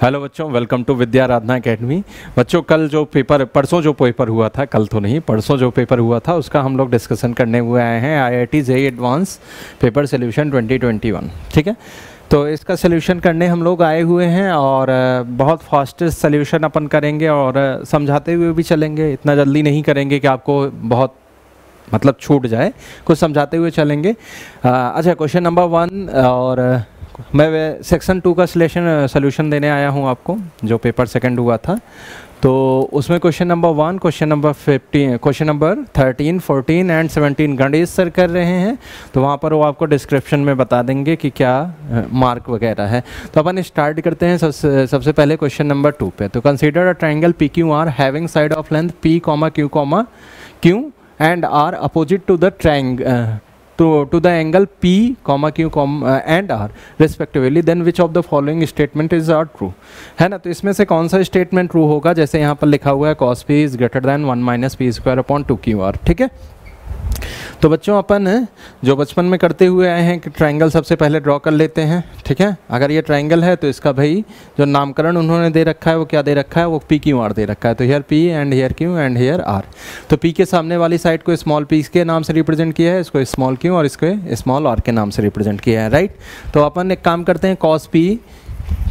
Hello बच्चों, welcome to Vidya Aradhana Academy. बच्चों परसों जो पेपर हुआ था, कल तो नहीं, परसों जो पेपर हुआ था उसका हम लोग डिस्कशन करने हुए आए हैं। IIT JEE advance paper solution 2021, ठीक है। तो इसका सोल्यूशन करने हम लोग आए हुए हैं और बहुत फास्टेस्ट सोल्यूशन अपन करेंगे और समझाते हुए भी चलेंगे। इतना जल्दी नहीं करेंगे कि आपको बहुत मतलब छूट जाए, कुछ समझाते हुए चलेंगे। अच्छा, क्वेश्चन नंबर 1 और मैं सेक्शन 2 का सोल्यूशन देने आया हूँ आपको, जो पेपर सेकंड हुआ था। तो उसमें question number 1, question number 15, question number 13, 14 and 17 Ganesh sir कर रहे हैं। तो वहाँ पर वो आपको डिस्क्रिप्शन में बता देंगे कि क्या मार्क वगैरह है। तो अपन स्टार्ट करते हैं सबसे पहले क्वेश्चन नंबर 2 पे। तो consider a triangle PQR having side of length P, Q and R opposite to the triangle to the angle P, Q, and R respectively, then which of the following statement is are true, है ना। तो इसमें से कौन सा statement true होगा? जैसे यहाँ पर लिखा हुआ है cos P is greater than 1 minus P square upon 2QR, ठीक है। तो बच्चों अपन जो बचपन में करते हुए आए हैं कि ट्रायंगल सबसे पहले ड्रॉ कर लेते हैं, ठीक है। अगर ये ट्रायंगल है तो इसका भाई जो नामकरण उन्होंने दे रखा है वो क्या दे रखा है? वो PQR दे रखा है। तो here P and here Q and here R। तो P के सामने वाली साइड को स्मॉल p के नाम से रिप्रेजेंट किया है, इसको स्मॉल q और इसको स्मॉल r के नाम से रिप्रेजेंट किया है, राइट। तो अपन एक काम करते हैं, cos P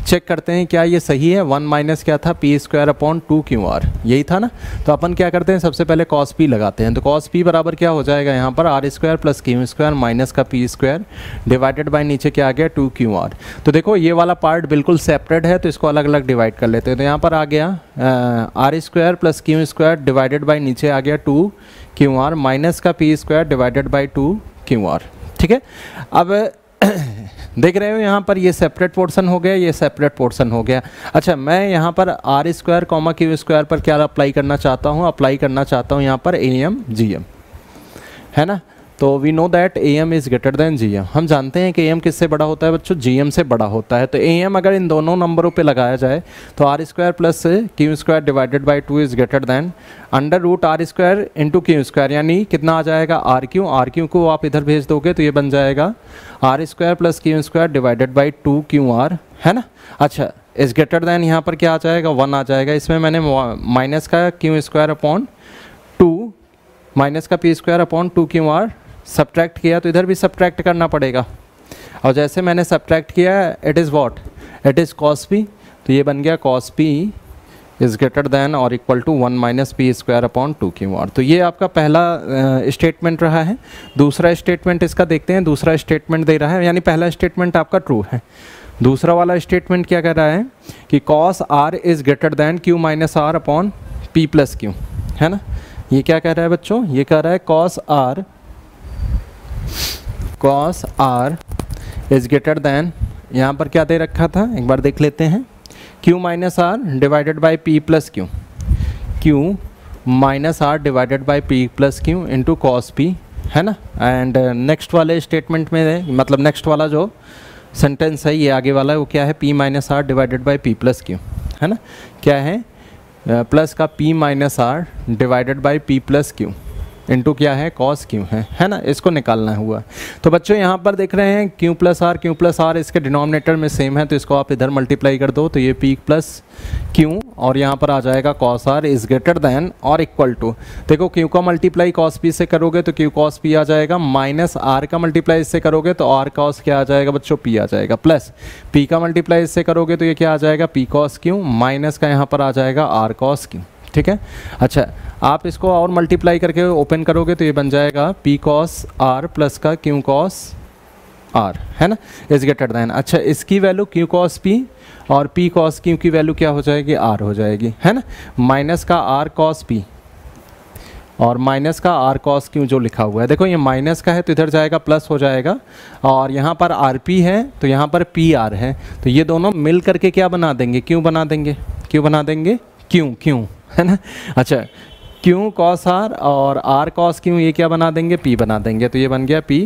चेक करते हैं क्या ये सही है। 1 माइनस क्या था? P स्क्वायर अपॉन 2QR, यही था ना। तो अपन क्या करते हैं, सबसे पहले cos P लगाते हैं। तो cos P बराबर क्या हो जाएगा यहाँ पर? R square plus Q square minus का P स्क्वायर डिवाइडेड बाय नीचे क्या आ गया? 2QR। तो देखो ये वाला पार्ट बिल्कुल सेपरेट है, तो इसको अलग अलग डिवाइड कर लेते हैं। तो यहाँ पर आ गया R square plus Q square divided by नीचे आ गया 2QR माइनस का P square divided by 2QR, ठीक है। अब देख रहे हो यहाँ पर ये सेपरेट पोर्शन हो गया, ये सेपरेट पोर्शन हो गया। अच्छा, मैं यहाँ पर R स्क्वायर Q स्क्वायर पर क्या अप्लाई करना चाहता हूँ? अप्लाई करना चाहता हूँ यहाँ पर AM GM, है ना। तो we know that AM is greater than GM। हम जानते हैं कि AM किससे बड़ा होता है बच्चों? GM से बड़ा होता है। तो AM अगर इन दोनों नंबरों पे लगाया जाए तो R square plus Q square divided by 2 is greater than under root R square into Q square, यानी कितना आ जाएगा? RQ को आप इधर भेज दोगे तो ये बन जाएगा R square plus Q square divided by 2QR, है ना। अच्छा, इज़ ग्रेटर देन यहाँ पर क्या आ जाएगा? 1 आ जाएगा। इसमें मैंने माइनस का Q स्क्वायर अपॉन 2 माइनस का P square upon 2QR subtract किया, तो इधर भी सब्ट्रैक्ट करना पड़ेगा। और जैसे मैंने सब्ट्रैक्ट किया, it is what? It is cos P। तो ये बन गया cos P is greater than और equal to 1 minus P square upon 2QR। तो ये आपका पहला स्टेटमेंट रहा है। दूसरा स्टेटमेंट इसका देखते हैं। दूसरा स्टेटमेंट दे रहा है, यानी पहला स्टेटमेंट आपका ट्रू है। दूसरा वाला स्टेटमेंट क्या कह रहा है कि cos R is greater then Q minus R upon P plus Q, है ना। ये क्या कह रहा है बच्चों? ये कह रहा है cos R is greater then, यहाँ पर क्या दे रखा था एक बार देख लेते हैं, Q minus R divided by P plus Q, Q minus R divided by P plus Q into cos P, है ना। एंड नेक्स्ट वाले स्टेटमेंट में, मतलब नेक्स्ट वाला जो सेंटेंस है, ये आगे वाला है, वो क्या है? P minus R divided by P plus Q, है ना। क्या है? प्लस का P minus R divided by P plus Q into क्या है? cos Q है ना। इसको निकालना हुआ। तो बच्चों यहाँ पर देख रहे हैं Q प्लस R इसके डिनोमिनेटर में सेम है, तो इसको आप इधर मल्टीप्लाई कर दो, तो ये P प्लस Q और यहाँ पर आ जाएगा cos R is greater than और इक्वल टू, देखो Q का मल्टीप्लाई cos P से करोगे तो Q cos P आ जाएगा, माइनस R का मल्टीप्लाई इससे करोगे तो R cos क्या आ जाएगा बच्चों? P आ जाएगा, प्लस P का मल्टीप्लाई इससे करोगे तो ये क्या आ जाएगा? P cos Q माइनस का यहाँ पर आ जाएगा R cos Q, ठीक है। अच्छा, आप इसको और मल्टीप्लाई करके ओपन करोगे तो ये बन जाएगा P cos R प्लस का Q cos R, है ना, इज़ ग्रेटर दैन। अच्छा, इसकी वैल्यू Q cos P और P cos Q की वैल्यू क्या हो जाएगी? R हो जाएगी, है ना। माइनस का R cos P और माइनस का R cos Q जो लिखा हुआ है, देखो ये माइनस का है तो इधर जाएगा प्लस हो जाएगा, और यहाँ पर RP है तो यहाँ पर PR है, तो ये दोनों मिल करके क्या बना देंगे? Q बना देंगे। क्यों बना देंगे? Q, है ना। अच्छा, Q cos R और R cos Q ये क्या बना देंगे? P बना देंगे। तो ये बन गया P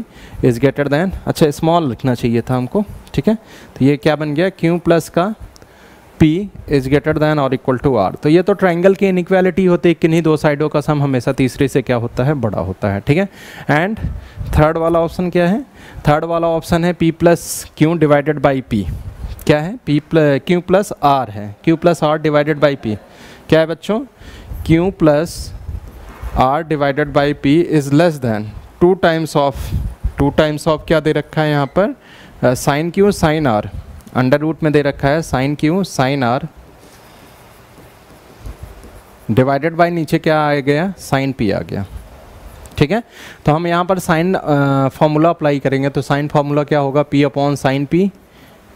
इज़ ग्रेटर दैन, अच्छा स्मॉल लिखना चाहिए था हमको, ठीक है। तो ये क्या बन गया? Q प्लस का P इज़ ग्रेटर दैन और इक्वल टू R। तो ये तो ट्रायंगल की इनइक्वालिटी होती है, किन्हीं दो साइडों का सम हमेशा तीसरे से क्या होता है? बड़ा होता है, ठीक है। एंड थर्ड वाला ऑप्शन क्या है? थर्ड वाला ऑप्शन है P plus Q divided by P, क्या है, क्यू प्लस आर है, Q plus R divided by P. क्या है बच्चों, Q plus R divided by P is less than 2 times of क्या दे रखा है यहाँ पर, sine Q sine R, under root में दे रखा है sine Q sine R divided by नीचे क्या आ गया, साइन पी आ गया। ठीक है, तो हम यहाँ पर साइन फॉर्मूला अप्लाई करेंगे, तो साइन फार्मूला क्या होगा, P upon sine P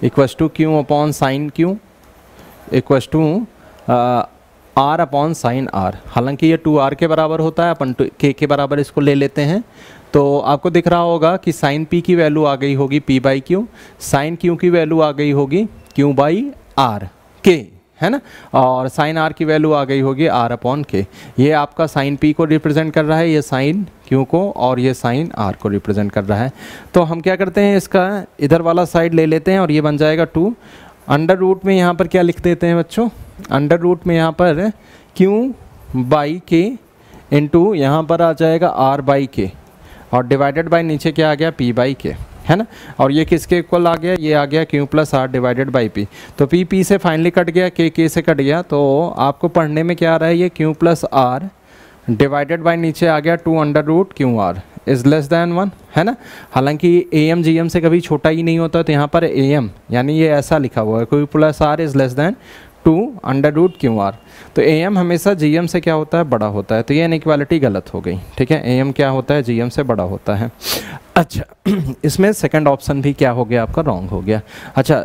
equals to Q upon sine Q equals to R upon sine R. हालांकि ये 2r के बराबर होता है, अपन k के बराबर इसको ले लेते हैं। तो आपको दिख रहा होगा कि साइन p की वैल्यू आ गई होगी p by Q, sine q की वैल्यू आ गई होगी q बाई r k, है ना, और साइन r की वैल्यू आ गई होगी r अपॉन k। ये आपका साइन p को रिप्रेजेंट कर रहा है, ये साइन q को, और ये साइन r को रिप्रेजेंट कर रहा है। तो हम क्या करते हैं, इसका इधर वाला साइड ले लेते हैं और ये बन जाएगा 2 अंडर रूट में यहाँ पर क्या लिख देते हैं बच्चों, अंडर रूट में यहाँ पर q बाई के इंटू यहाँ पर आ जाएगा r बाई के, और डिवाइडेड बाई नीचे क्या आ गया, p बाई के, है ना, और ये किसके इक्वल आ गया, ये आ गया q plus R divided by पी। तो p से फाइनली कट गया, k से कट गया, तो आपको पढ़ने में क्या आ रहा है, ये q plus R divided by नीचे आ गया 2 under root Q R is less than 1, है ना। हालांकि am gm से कभी छोटा ही नहीं होता, तो यहाँ पर am यानी ये ऐसा लिखा हुआ है, q plus R is less than 2 under root Q R. तो am हमेशा gm से क्या होता है, बड़ा होता है, तो ये इनइक्वालिटी गलत हो गई। ठीक है, am क्या होता है, gm से बड़ा होता है। अच्छा इसमें सेकंड ऑप्शन भी क्या हो गया आपका, रॉन्ग हो गया। अच्छा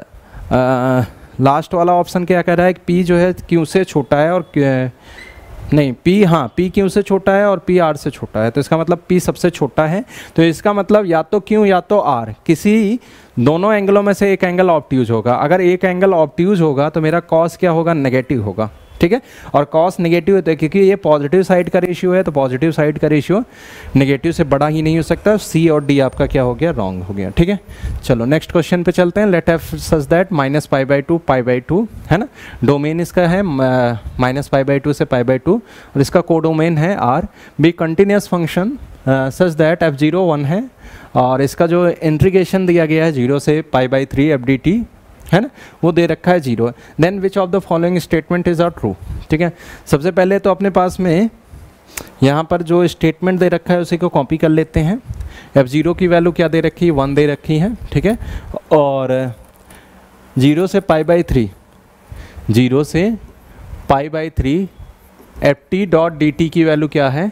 लास्ट वाला ऑप्शन क्या कह रहा है, p जो है q से छोटा है और नहीं p, हाँ p q से छोटा है और p r से छोटा है, तो इसका मतलब p सबसे छोटा है। तो इसका मतलब या तो q या तो r, किसी दोनों एंगलों में से एक एंगल ऑब्ट्यूज होगा। अगर एक एंगल ऑब्ट्यूज होगा तो मेरा कॉस क्या होगा, नेगेटिव होगा। ठीक है, और कॉस नेगेटिव होता है क्योंकि ये पॉजिटिव साइड का रेशियो है, तो पॉजिटिव साइड का रेशियो नेगेटिव से बड़ा ही नहीं हो सकता। सी और डी आपका क्या हो गया, रॉन्ग हो गया। ठीक है, चलो नेक्स्ट क्वेश्चन पे चलते हैं। Let F such that minus pi by two, है ना, डोमेन इसका है माइनस पाई बाई टू से पाई बाई टू, और इसका कोडोमेन है R. Be continuous function such that F 0 1 है, और इसका जो इंटीग्रेशन दिया गया है 0 से pi by 3 F D T, है ना, वो दे रखा है 0। Then which of the following statement is are true. ठीक है, सबसे पहले तो अपने पास में यहाँ पर जो स्टेटमेंट दे रखा है उसी को कॉपी कर लेते हैं। f0 की वैल्यू क्या दे रखी है, 1 दे रखी है। ठीक है, और 0 से पाई बाई 3, 0 से pi by 3 F T dot D T की वैल्यू क्या है,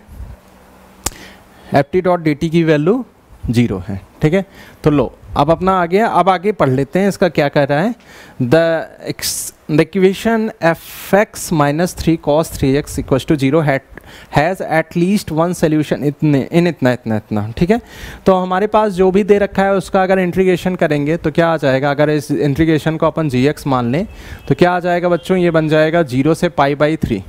F T dot D T की वैल्यू 0 है। ठीक है, तो लो अब अपना आ गया, अब आगे पढ़ लेते हैं इसका क्या कह रहा है। The equation F X minus 3 cos 3x equals to 0 has at least one solution इतना। ठीक है, तो हमारे पास जो भी दे रखा है उसका अगर इंटीग्रेशन करेंगे तो क्या आ जाएगा, अगर इस इंटीग्रेशन को अपन gx मान लें तो क्या आ जाएगा बच्चों, ये बन जाएगा 0 से पाई बाई 3,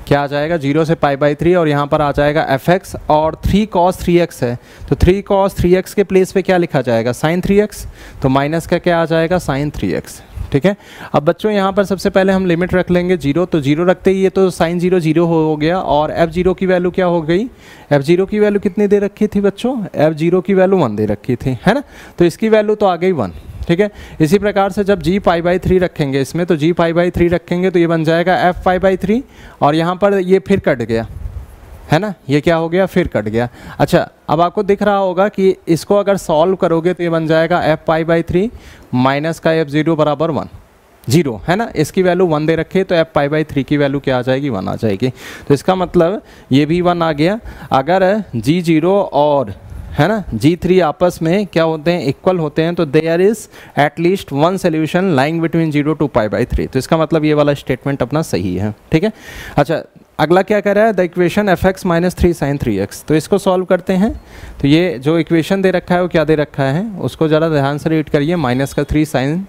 क्या आ जाएगा 0 से पाई बाई 3, और यहाँ पर आ जाएगा एफ एक्स, और 3 कॉस 3x है, तो 3 कॉस 3x के प्लेस पे क्या लिखा जाएगा, साइन 3x, तो माइनस का क्या आ जाएगा, साइन 3x। ठीक है, अब बच्चों यहाँ पर सबसे पहले हम लिमिट रख लेंगे 0, तो 0 रखते ही ये तो साइन 0 0 हो गया, और f0 की वैल्यू क्या हो गई, f0 की वैल्यू कितनी दे रखी थी बच्चों, f0 की वैल्यू 1 दे रखी थी, है ना, तो इसकी वैल्यू तो आ गई 1। ठीक है, इसी प्रकार से जब g पाई बाई 3 रखेंगे इसमें, तो g पाई बाई 3 रखेंगे तो ये बन जाएगा f पाई बाई 3, और यहाँ पर ये फिर कट गया, है ना, ये क्या हो गया, फिर कट गया। अच्छा, अब आपको दिख रहा होगा कि इसको अगर सॉल्व करोगे तो ये बन जाएगा f पाई बाई 3 माइनस का f0 बराबर 1, 0, है ना, इसकी वैल्यू 1 दे रखे, तो f पाई बाई 3 की वैल्यू क्या आ जाएगी, 1 आ जाएगी। तो इसका मतलब ये भी 1 आ गया। अगर g0 और, है ना, G3 आपस में क्या होते हैं, इक्वल होते हैं, तो there is at least one solution lying between 0 to pi by 3, तो इसका मतलब ये वाला स्टेटमेंट अपना सही है। ठीक है, अच्छा अगला क्या कह रहा है, the equation F X minus 3 sine 3x, तो इसको सॉल्व करते हैं। तो ये जो इक्वेशन दे रखा है वो क्या दे रखा है, उसको ज़रा ध्यान से रीड करिए, माइनस का 3 साइन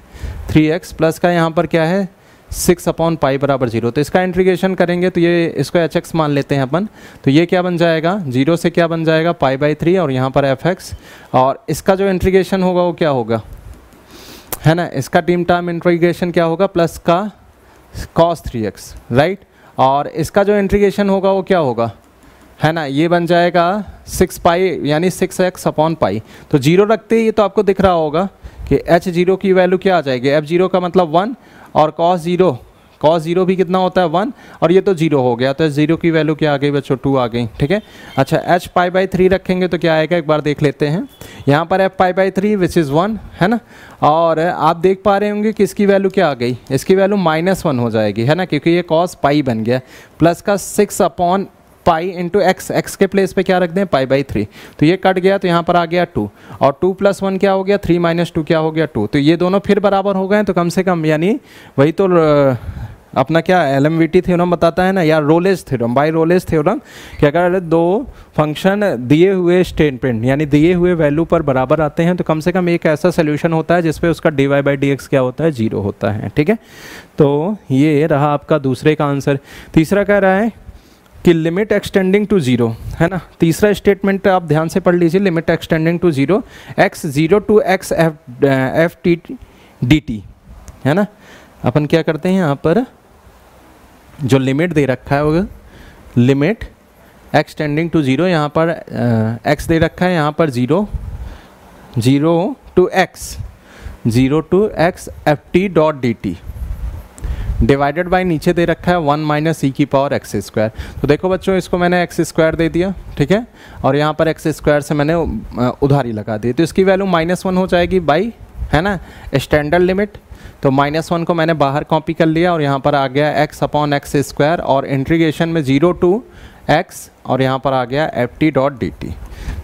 3x प्लस का यहाँ पर क्या है 6 अपॉन पाई बराबर 0, तो इसका इंटीग्रेशन करेंगे तो ये इसको एच एक्स मान लेते हैं अपन, तो ये क्या बन जाएगा 0 से क्या बन जाएगा पाई बाई 3, और यहाँ पर एफ एक्स, और इसका जो इंटीग्रेशन होगा वो क्या होगा, है ना, इसका टर्म इंटीग्रेशन क्या होगा, प्लस का कॉस 3x, राइट, और इसका जो इंटीग्रेशन होगा वो क्या होगा, है ना, ये बन जाएगा 6 पाई यानी 6x अपॉन पाई, तो 0 रखते ही तो आपको दिख रहा होगा कि h0 की वैल्यू क्या आ जाएगी, f0 का मतलब 1 और cos 0 भी कितना होता है 1 और ये तो 0 हो गया, तो h0 की वैल्यू क्या आ गई बच्चों 2 आ गई। ठीक है, अच्छा h पाई बाई 3 रखेंगे तो क्या आएगा एक बार देख लेते हैं। यहाँ पर f pi by 3 which is 1 है ना, और आप देख पा रहे होंगे कि इसकी वैल्यू क्या आ गई, इसकी वैल्यू -1 हो जाएगी है ना, क्योंकि ये cos पाई बन गया, प्लस का 6 अपॉन पाई इंटू एक्स के प्लेस पे क्या रख दें पाई बाई 3, तो ये कट गया तो यहाँ पर आ गया 2 और 2 + 1 क्या हो गया 3 - 2 क्या हो गया 2, तो ये दोनों फिर बराबर हो गए, तो कम से कम यानी वही तो अपना क्या LMVT थ्योरम बताता है ना, या Rolle's theorem, bye Rolle's theorem, कि अगर दो फंक्शन दिए हुए स्टेटमेंट यानी दिए हुए वैल्यू पर बराबर आते हैं तो कम से कम एक ऐसा सोल्यूशन होता है जिसपे उसका dy/dx क्या होता है 0 होता है। ठीक है, तो ये रहा आपका दूसरे का आंसर। तीसरा कह रहा है कि लिमिट एक्सटेंडिंग टू 0 है ना, तीसरा स्टेटमेंट आप ध्यान से पढ़ लीजिए, limit extending to 0 x0 to x f t dt है ना। अपन क्या करते हैं यहाँ पर जो लिमिट दे रखा है वो लिमिट एक्सटेंडिंग टू 0, यहाँ पर x दे रखा है, यहाँ पर 0 to x f t dot dt divided by नीचे दे रखा है 1 - e⁻x²। तो देखो बच्चों इसको मैंने x² दे दिया, ठीक है, और यहाँ पर x² से मैंने उधारी लगा दी, तो इसकी वैल्यू -1 हो जाएगी बाई है ना स्टैंडर्ड लिमिट, तो -1 को मैंने बाहर कॉपी कर लिया और यहाँ पर आ गया x/x² और इंटीग्रेशन में 0 to x और यहाँ पर आ गया ft डॉट dt,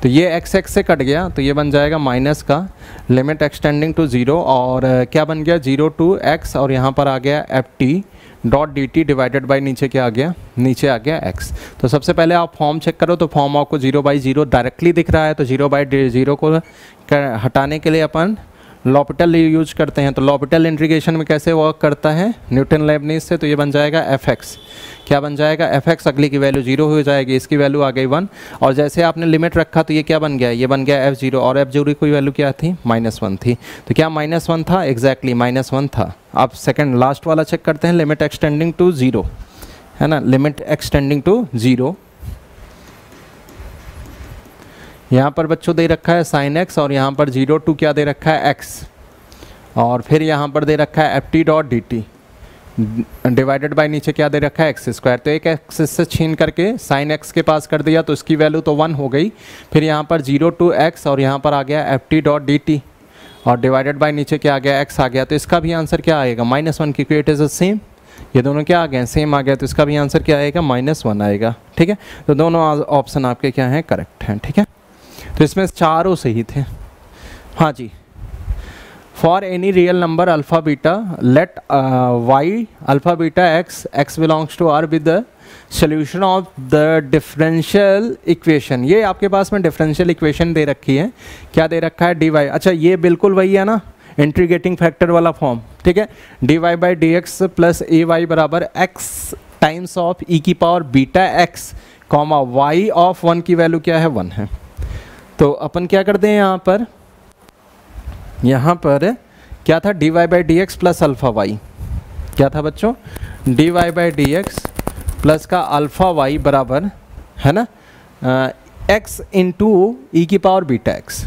तो ये x से कट गया तो ये बन जाएगा माइनस का लिमिट एक्सटेंडिंग टू 0 और क्या बन गया 0 to x और यहाँ पर आ गया ft dot dt divided by नीचे क्या आ गया, नीचे आ गया x। तो सबसे पहले आप फॉर्म चेक करो तो फॉर्म आपको 0/0 डायरेक्टली दिख रहा है, तो 0/0 को हटाने के लिए अपन लॉपिटल यूज करते हैं। तो लॉपिटल इंटीग्रेशन में कैसे वर्क करता है न्यूटन लेबनीज से, तो ये बन जाएगा fx, क्या बन जाएगा fx, अगली की वैल्यू 0 हो जाएगी, इसकी वैल्यू आ गई 1 और जैसे आपने लिमिट रखा तो ये क्या बन गया, ये बन गया f0 और f0 की वैल्यू क्या थी -1 थी, तो क्या -1 था, एग्जैक्टली -1 था। अब सेकंड लास्ट वाला चेक करते हैं, लिमिट एक्सटेंडिंग टू 0 है ना, लिमिट एक्सटेंडिंग टू 0, यहाँ पर बच्चों दे रखा है sin x और यहाँ पर 0 to क्या दे रखा है x और फिर यहाँ पर दे रखा है ft dot dt divided by नीचे क्या दे रखा है x², तो एक x से छीन करके sin x के पास कर दिया तो इसकी वैल्यू तो 1 हो गई, फिर यहाँ पर 0 to x और यहाँ पर आ गया ft डॉट dt और डिवाइडेड बाय नीचे क्या आ गया x आ गया, तो इसका भी आंसर क्या आएगा -1, क्योंकि इट इज़ सेम, ये दोनों क्या आ गए सेम आ गया, तो इसका भी आंसर क्या आएगा -1 आएगा। ठीक है, तो दोनों ऑप्शन आपके क्या हैं करेक्ट हैं। ठीक है, तो इसमें चारों सही थे। हाँ जी, for any real number alpha beta let y alpha beta x belongs to r with the solution of the differential equation, ये आपके पास में डिफरेंशियल इक्वेशन दे रखी है, क्या दे रखा है dy, अच्छा ये बिल्कुल वही है ना इंटीग्रेटिंग फैक्टर वाला फॉर्म। ठीक है, dy/dx प्लस ay बराबर x times of e⁻βx comma y of 1 की वैल्यू क्या है 1 है। तो अपन क्या करते हैं यहाँ पर क्या था dy/dx प्लस अल्फ़ा वाई, क्या था बच्चों dy/dx प्लस का अल्फ़ा वाई बराबर है ना x into e⁻βx,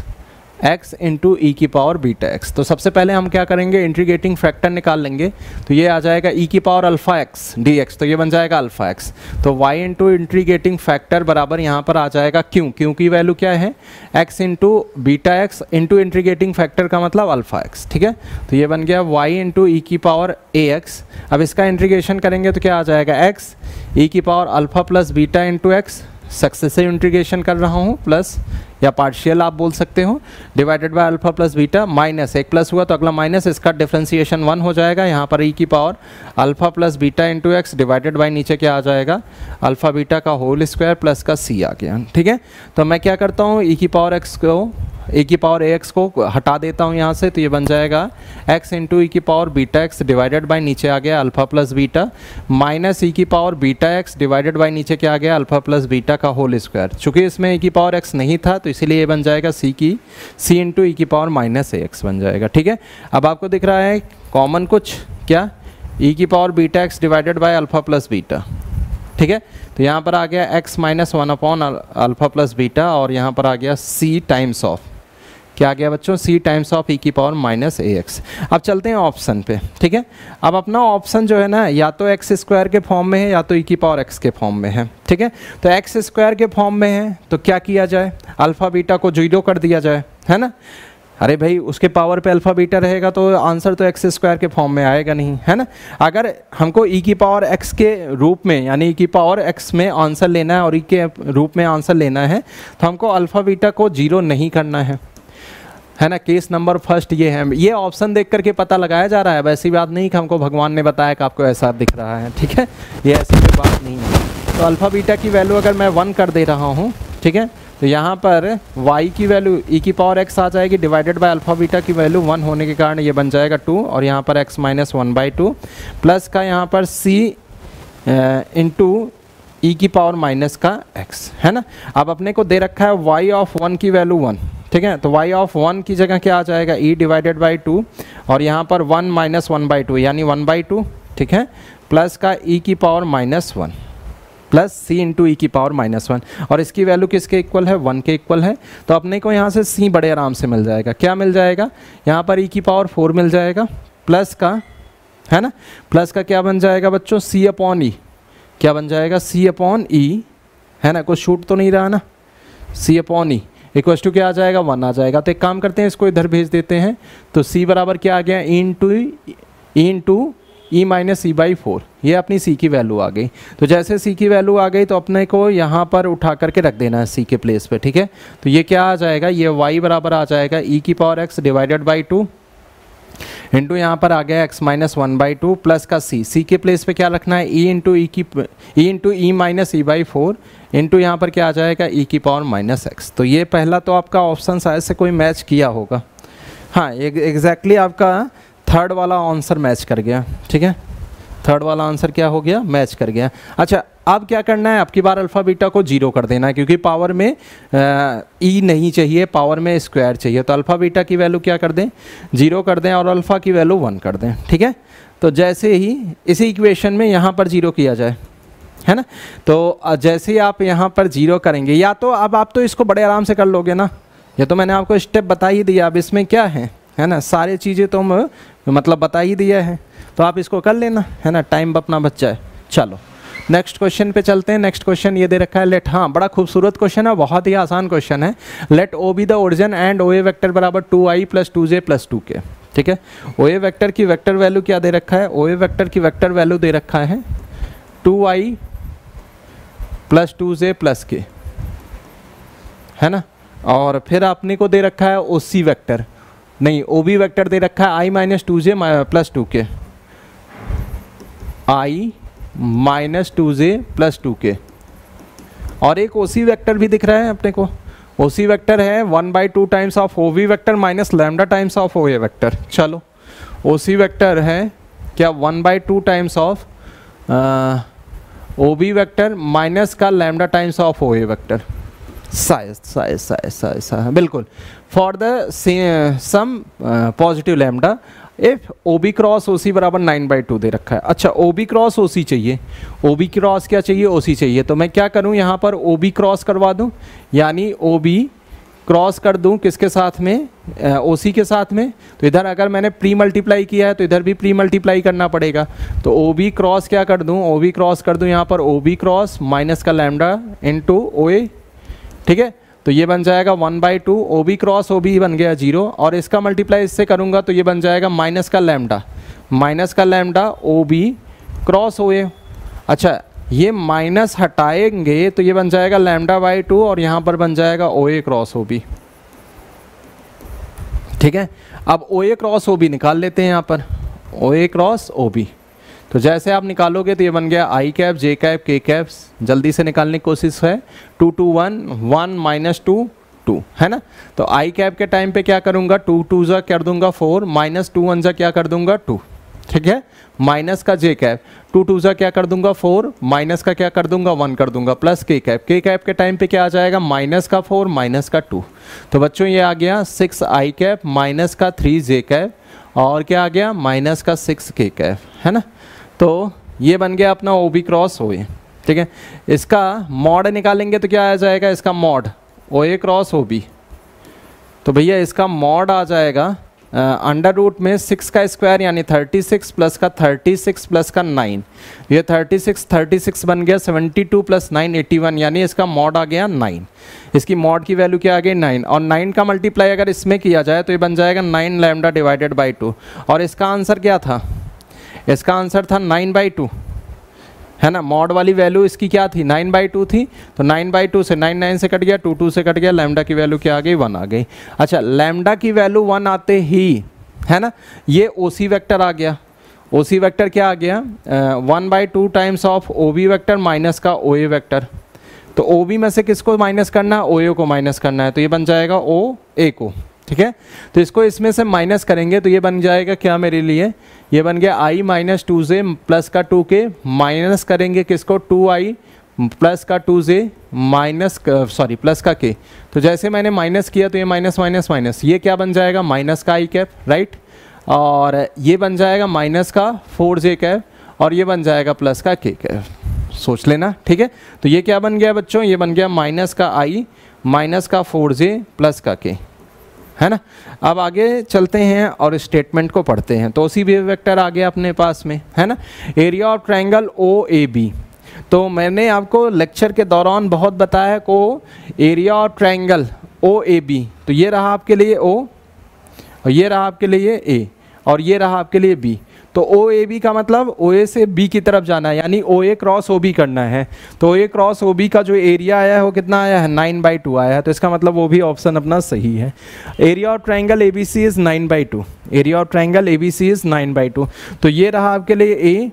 x into e⁻βx। तो सबसे पहले हम क्या करेंगे इंटीग्रेटिंग फैक्टर निकाल लेंगे, तो ये आ जाएगा e⁻αx dx, तो ये बन जाएगा अल्फ़ा x, तो y इंटू इंटीग्रेटिंग फैक्टर बराबर यहाँ पर आ जाएगा क्यों की वैल्यू क्या है x into beta x into integrating factor का मतलब अल्फ़ा x। ठीक है, तो ये बन गया y इंटू e⁻ax, अब इसका इंटीग्रेशन करेंगे तो क्या आ जाएगा x e⁻α plus beta into x, successive integration कर रहा हूँ प्लस या पार्शियल आप बोल सकते हो, divided by alpha plus beta minus एक प्लस हुआ तो अगला माइनस, इसका डिफरेंशिएशन 1 हो जाएगा, यहाँ पर e⁻α plus beta into x divided by नीचे क्या आ जाएगा अल्फा बीटा का होल स्क्वायर प्लस का c आ गया। ठीक है, तो मैं क्या करता हूँ e⁻ax को हटा देता हूँ यहाँ से, तो ये बन जाएगा x into e⁻βx divided by नीचे आ गया alpha plus beta minus e⁻βx divided by नीचे क्या आ गया अल्फा प्लस बीटा का होल स्क्वायर। चूँकि इसमें e⁻x नहीं था तो इसीलिए ये बन जाएगा c इंटू e⁻−ax बन जाएगा। ठीक है, अब आपको दिख रहा है कॉमन कुछ क्या e⁻βx divided by alpha plus beta. ठीक है, तो यहाँ पर आ गया x -1 upon alpha plus beta और यहाँ पर आ गया c टाइम्स ऑफ क्या आ गया बच्चों, c टाइम्स ऑफ e की पावर माइनस ax। अब चलते हैं ऑप्शन पे, ठीक है। अब अपना ऑप्शन जो है ना या तो एक्स स्क्वायर के फॉर्म में है या तो e की पावर x के फॉर्म में है, ठीक है। तो एक्स स्क्वायर के फॉर्म में है तो क्या किया जाए, अल्फ़ा बीटा को 0 कर दिया जाए, है ना। अरे भाई उसके पावर पे अल्फ़ा बीटा रहेगा तो आंसर तो एक्स स्क्वायर के फॉर्म में आएगा नहीं, है ना। अगर हमको e की पावर x के रूप में यानी e की पावर x में आंसर लेना है और e के रूप में आंसर लेना है तो हमको अल्फ़ा बीटा को 0 नहीं करना है ना। केस नंबर फर्स्ट ये है, ये ऑप्शन देख करके पता लगाया जा रहा है, वैसी बात नहीं कि हमको भगवान ने बताया कि आपको ऐसा दिख रहा है, ठीक है। ये ऐसी कोई बात नहीं है। तो अल्फ़ा बीटा की वैल्यू अगर मैं 1 कर दे रहा हूँ, ठीक है, तो यहाँ पर y की वैल्यू e की पावर x आ जाएगी डिवाइडेड बाय अल्फ़ा बीटा की वैल्यू 1 होने के कारण ये बन जाएगा 2 और यहाँ पर x माइनस 1/2 प्लस का यहाँ पर c इंटू ई की पावर माइनस का x, है ना। अब अपने को दे रखा है y ऑफ 1 की वैल्यू 1, ठीक है। तो y ऑफ 1 की जगह क्या आ जाएगा, e डिवाइडेड बाई 2 और यहाँ पर 1 माइनस 1/2 यानी 1/2, ठीक है, प्लस का e की power minus 1 plus c into E की पावर माइनस 1 और इसकी वैल्यू किसके इक्वल है, 1 के इक्वल है। तो अपने को यहाँ से c बड़े आराम से मिल जाएगा, क्या मिल जाएगा, यहाँ पर e की पावर 4 मिल जाएगा प्लस का, है ना, प्लस का क्या बन जाएगा बच्चों, c अपॉन ई, क्या बन जाएगा, c अपॉन ई, है ना, कुछ छूट तो नहीं रहा ना, c upon E equal to क्या आ जाएगा, 1 आ जाएगा। तो एक काम करते हैं इसको इधर भेज देते हैं, तो c बराबर क्या आ गया, E into E minus E by 4, ये अपनी c की वैल्यू आ गई। तो जैसे c की वैल्यू आ गई तो अपने को यहाँ पर उठा करके रख देना है c के प्लेस पे, ठीक है। तो ये क्या आ जाएगा, ये y बराबर आ जाएगा e की power x divided by 2 into यहाँ पर आ गया x माइनस 1/2 प्लस का c के प्लेस पे क्या रखना है, e into E minus E by 4 into यहाँ पर क्या आ जाएगा, e की पावर माइनस x। तो ये पहला तो आपका ऑप्शन शायद से कोई मैच किया होगा, हाँ एग्जैक्टली आपका थर्ड वाला आंसर मैच कर गया, ठीक है, थर्ड वाला आंसर क्या हो गया, मैच कर गया। अच्छा अब क्या करना है, आपकी बार अल्फ़ा बीटा को 0 कर देना है क्योंकि पावर में ई नहीं चाहिए, पावर में स्क्वायर चाहिए। तो अल्फ़ा बीटा की वैल्यू क्या कर दें, 0 कर दें और अल्फ़ा की वैल्यू 1 कर दें, ठीक है। तो जैसे ही इसी इक्वेशन में यहाँ पर 0 किया जाए, है ना, तो जैसे ही आप यहाँ पर 0 करेंगे, या तो अब आप तो इसको बड़े आराम से कर लोगे ना, ये तो मैंने आपको स्टेप बता ही दिया, अब इसमें क्या है ना, सारी चीज़ें तो मतलब बता ही दिया है, तो आप इसको कर लेना, है ना, टाइम अपना बच जाए। चलो नेक्स्ट क्वेश्चन पे चलते हैं। नेक्स्ट क्वेश्चन ये दे रखा है, लेट, हाँ बड़ा खूबसूरत क्वेश्चन है, बहुत ही आसान क्वेश्चन है। Let O be the origin and O A vector बराबर 2i plus 2j plus 2k, ठीक है। ओ ए वेक्टर की वेक्टर वैल्यू क्या दे रखा है, ओ ए वेक्टर की वेक्टर वैल्यू दे रखा है 2i plus 2j plus k, है ना। और फिर आपने को दे रखा है ओ सी वेक्टर, नहीं ओ बी वेक्टर दे रखा है i minus 2j plus 2k, i minus 2j plus 2k, और एक ओ सी वेक्टर भी दिख रहा है अपने को, ओ सी वेक्टर है 1/2 times of O B vector minus lambda times of O A vector. चलो ओ सी वेक्टर है क्या 1/2 times of O B vector minus का lambda times of O A vector, शायद बिल्कुल, for the sum positive lambda if O B cross O C बराबर 9/2 दे रखा है। अच्छा ओ बी क्रॉस ओ सी चाहिए, ओ बी क्रॉस क्या चाहिए, ओ सी चाहिए, तो मैं क्या करूं यहाँ पर ओ बी क्रॉस करवा दूं, यानी ओ बी क्रॉस कर दूं किसके साथ में, ओ सी के साथ में। तो इधर अगर मैंने प्री मल्टीप्लाई किया है तो इधर भी प्री मल्टीप्लाई करना पड़ेगा, तो ओ बी क्रॉस क्या कर दूं, ओ बी क्रॉस कर दूं यहाँ पर ओ बी क्रॉस माइनस का लैम्डा इंटू ओ ए, ठीक है। तो ये बन जाएगा 1/2, O B cross O B बन गया 0 और इसका मल्टीप्लाई इससे करूँगा तो ये बन जाएगा माइनस का लैम्डा ओ बी क्रॉस ओ ए। अच्छा ये माइनस हटाएंगे तो ये बन जाएगा λ/2 और यहाँ पर बन जाएगा ओ ए क्रॉस ओ बी, ठीक है। अब ओ ए क्रॉस ओ बी निकाल लेते हैं यहाँ पर, ओ ए क्रॉस ओ बी, तो जैसे आप निकालोगे तो ये बन गया आई कैप जे कैप के कैप, जल्दी से निकालने की कोशिश है, 2 2 1 1 माइनस 2 2, है ना। तो आई कैप के टाइम पे क्या करूँगा, 2 2 जा कर दूंगा 4 माइनस 2 1 जा क्या कर दूंगा 2, ठीक है, माइनस का जे कैप 2 2 जा क्या कर दूंगा 4 माइनस का क्या कर दूंगा 1 कर दूंगा प्लस के कैप के टाइम पे क्या आ जाएगा माइनस का 4 माइनस का 2। तो बच्चों ये आ गया 6 आई कैप माइनस का 3 जे कैप और क्या आ गया माइनस का 6 के कैप, है ना। तो ये बन गया अपना ओ बी क्रॉस ओ ए, ठीक है। इसका मॉड निकालेंगे तो क्या आ जाएगा, इसका मॉड ओ ए क्रॉस ओ बी, तो भैया इसका मॉड आ जाएगा अंडर रूट में 6 का स्क्वायर यानी 36 प्लस का 36 प्लस का 9, ये 36 बन गया 72 प्लस 9 81, यानी इसका मॉड आ गया 9। इसकी मॉड की वैल्यू क्या आ गई 9, और 9 का मल्टीप्लाई अगर इसमें किया जाए तो ये बन जाएगा 9 लैम्डा डिवाइडेड बाई 2। और इसका आंसर क्या था, इसका आंसर था 9/2, है ना। मॉड वाली वैल्यू इसकी क्या थी 9/2 थी, तो 9/2 से 9 9 से कट गया, 2 2 से कट गया, लैम्डा की वैल्यू क्या आ गई 1 आ गई। अच्छा, लैम्डा की वैल्यू 1 आते ही, है ना, ये ओसी वेक्टर आ गया। ओसी वेक्टर क्या आ गया 1/2 times of OB vector minus का ओए वेक्टर। तो ओबी में से किसको माइनस करना है, ओए को माइनस करना है, तो ये बन जाएगा ओ ए को, ठीक है। तो इसको इसमें से माइनस करेंगे तो ये बन जाएगा क्या मेरे लिए, ये बन गया i माइनस 2j प्लस का 2k, माइनस करेंगे किसको 2i प्लस का 2j माइनस सॉरी प्लस का k। तो जैसे मैंने माइनस किया तो ये माइनस माइनस माइनस, ये क्या बन जाएगा माइनस का i कैप, राइट, और ये बन जाएगा माइनस का 4j कैप, और ये बन जाएगा प्लस का k कैप, सोच लेना, ठीक है। तो ये क्या बन गया बच्चों, ये बन गया माइनस का i माइनस का 4j प्लस का k, है ना। अब आगे चलते हैं और स्टेटमेंट को पढ़ते हैं। तो उसी भी वेक्टर आ गया अपने पास में, है ना। Area of triangle O A B, तो मैंने आपको लेक्चर के दौरान बहुत बताया को area of triangle O A B, तो ये रहा आपके लिए ओ, और ये रहा आपके लिए ए, और ये रहा आपके लिए बी। तो ओ ए बी का मतलब ओ ए से बी की तरफ जाना है, यानी ओ ए क्रॉस ओ बी करना है। तो ओ ए क्रॉस ओ बी का जो एरिया आया है वो कितना आया है 9/2 आया है, तो इसका मतलब वो भी ऑप्शन अपना सही है। Area of triangle A B C is 9/2, area of triangle A B C is 9/2। तो ये रहा आपके लिए ए,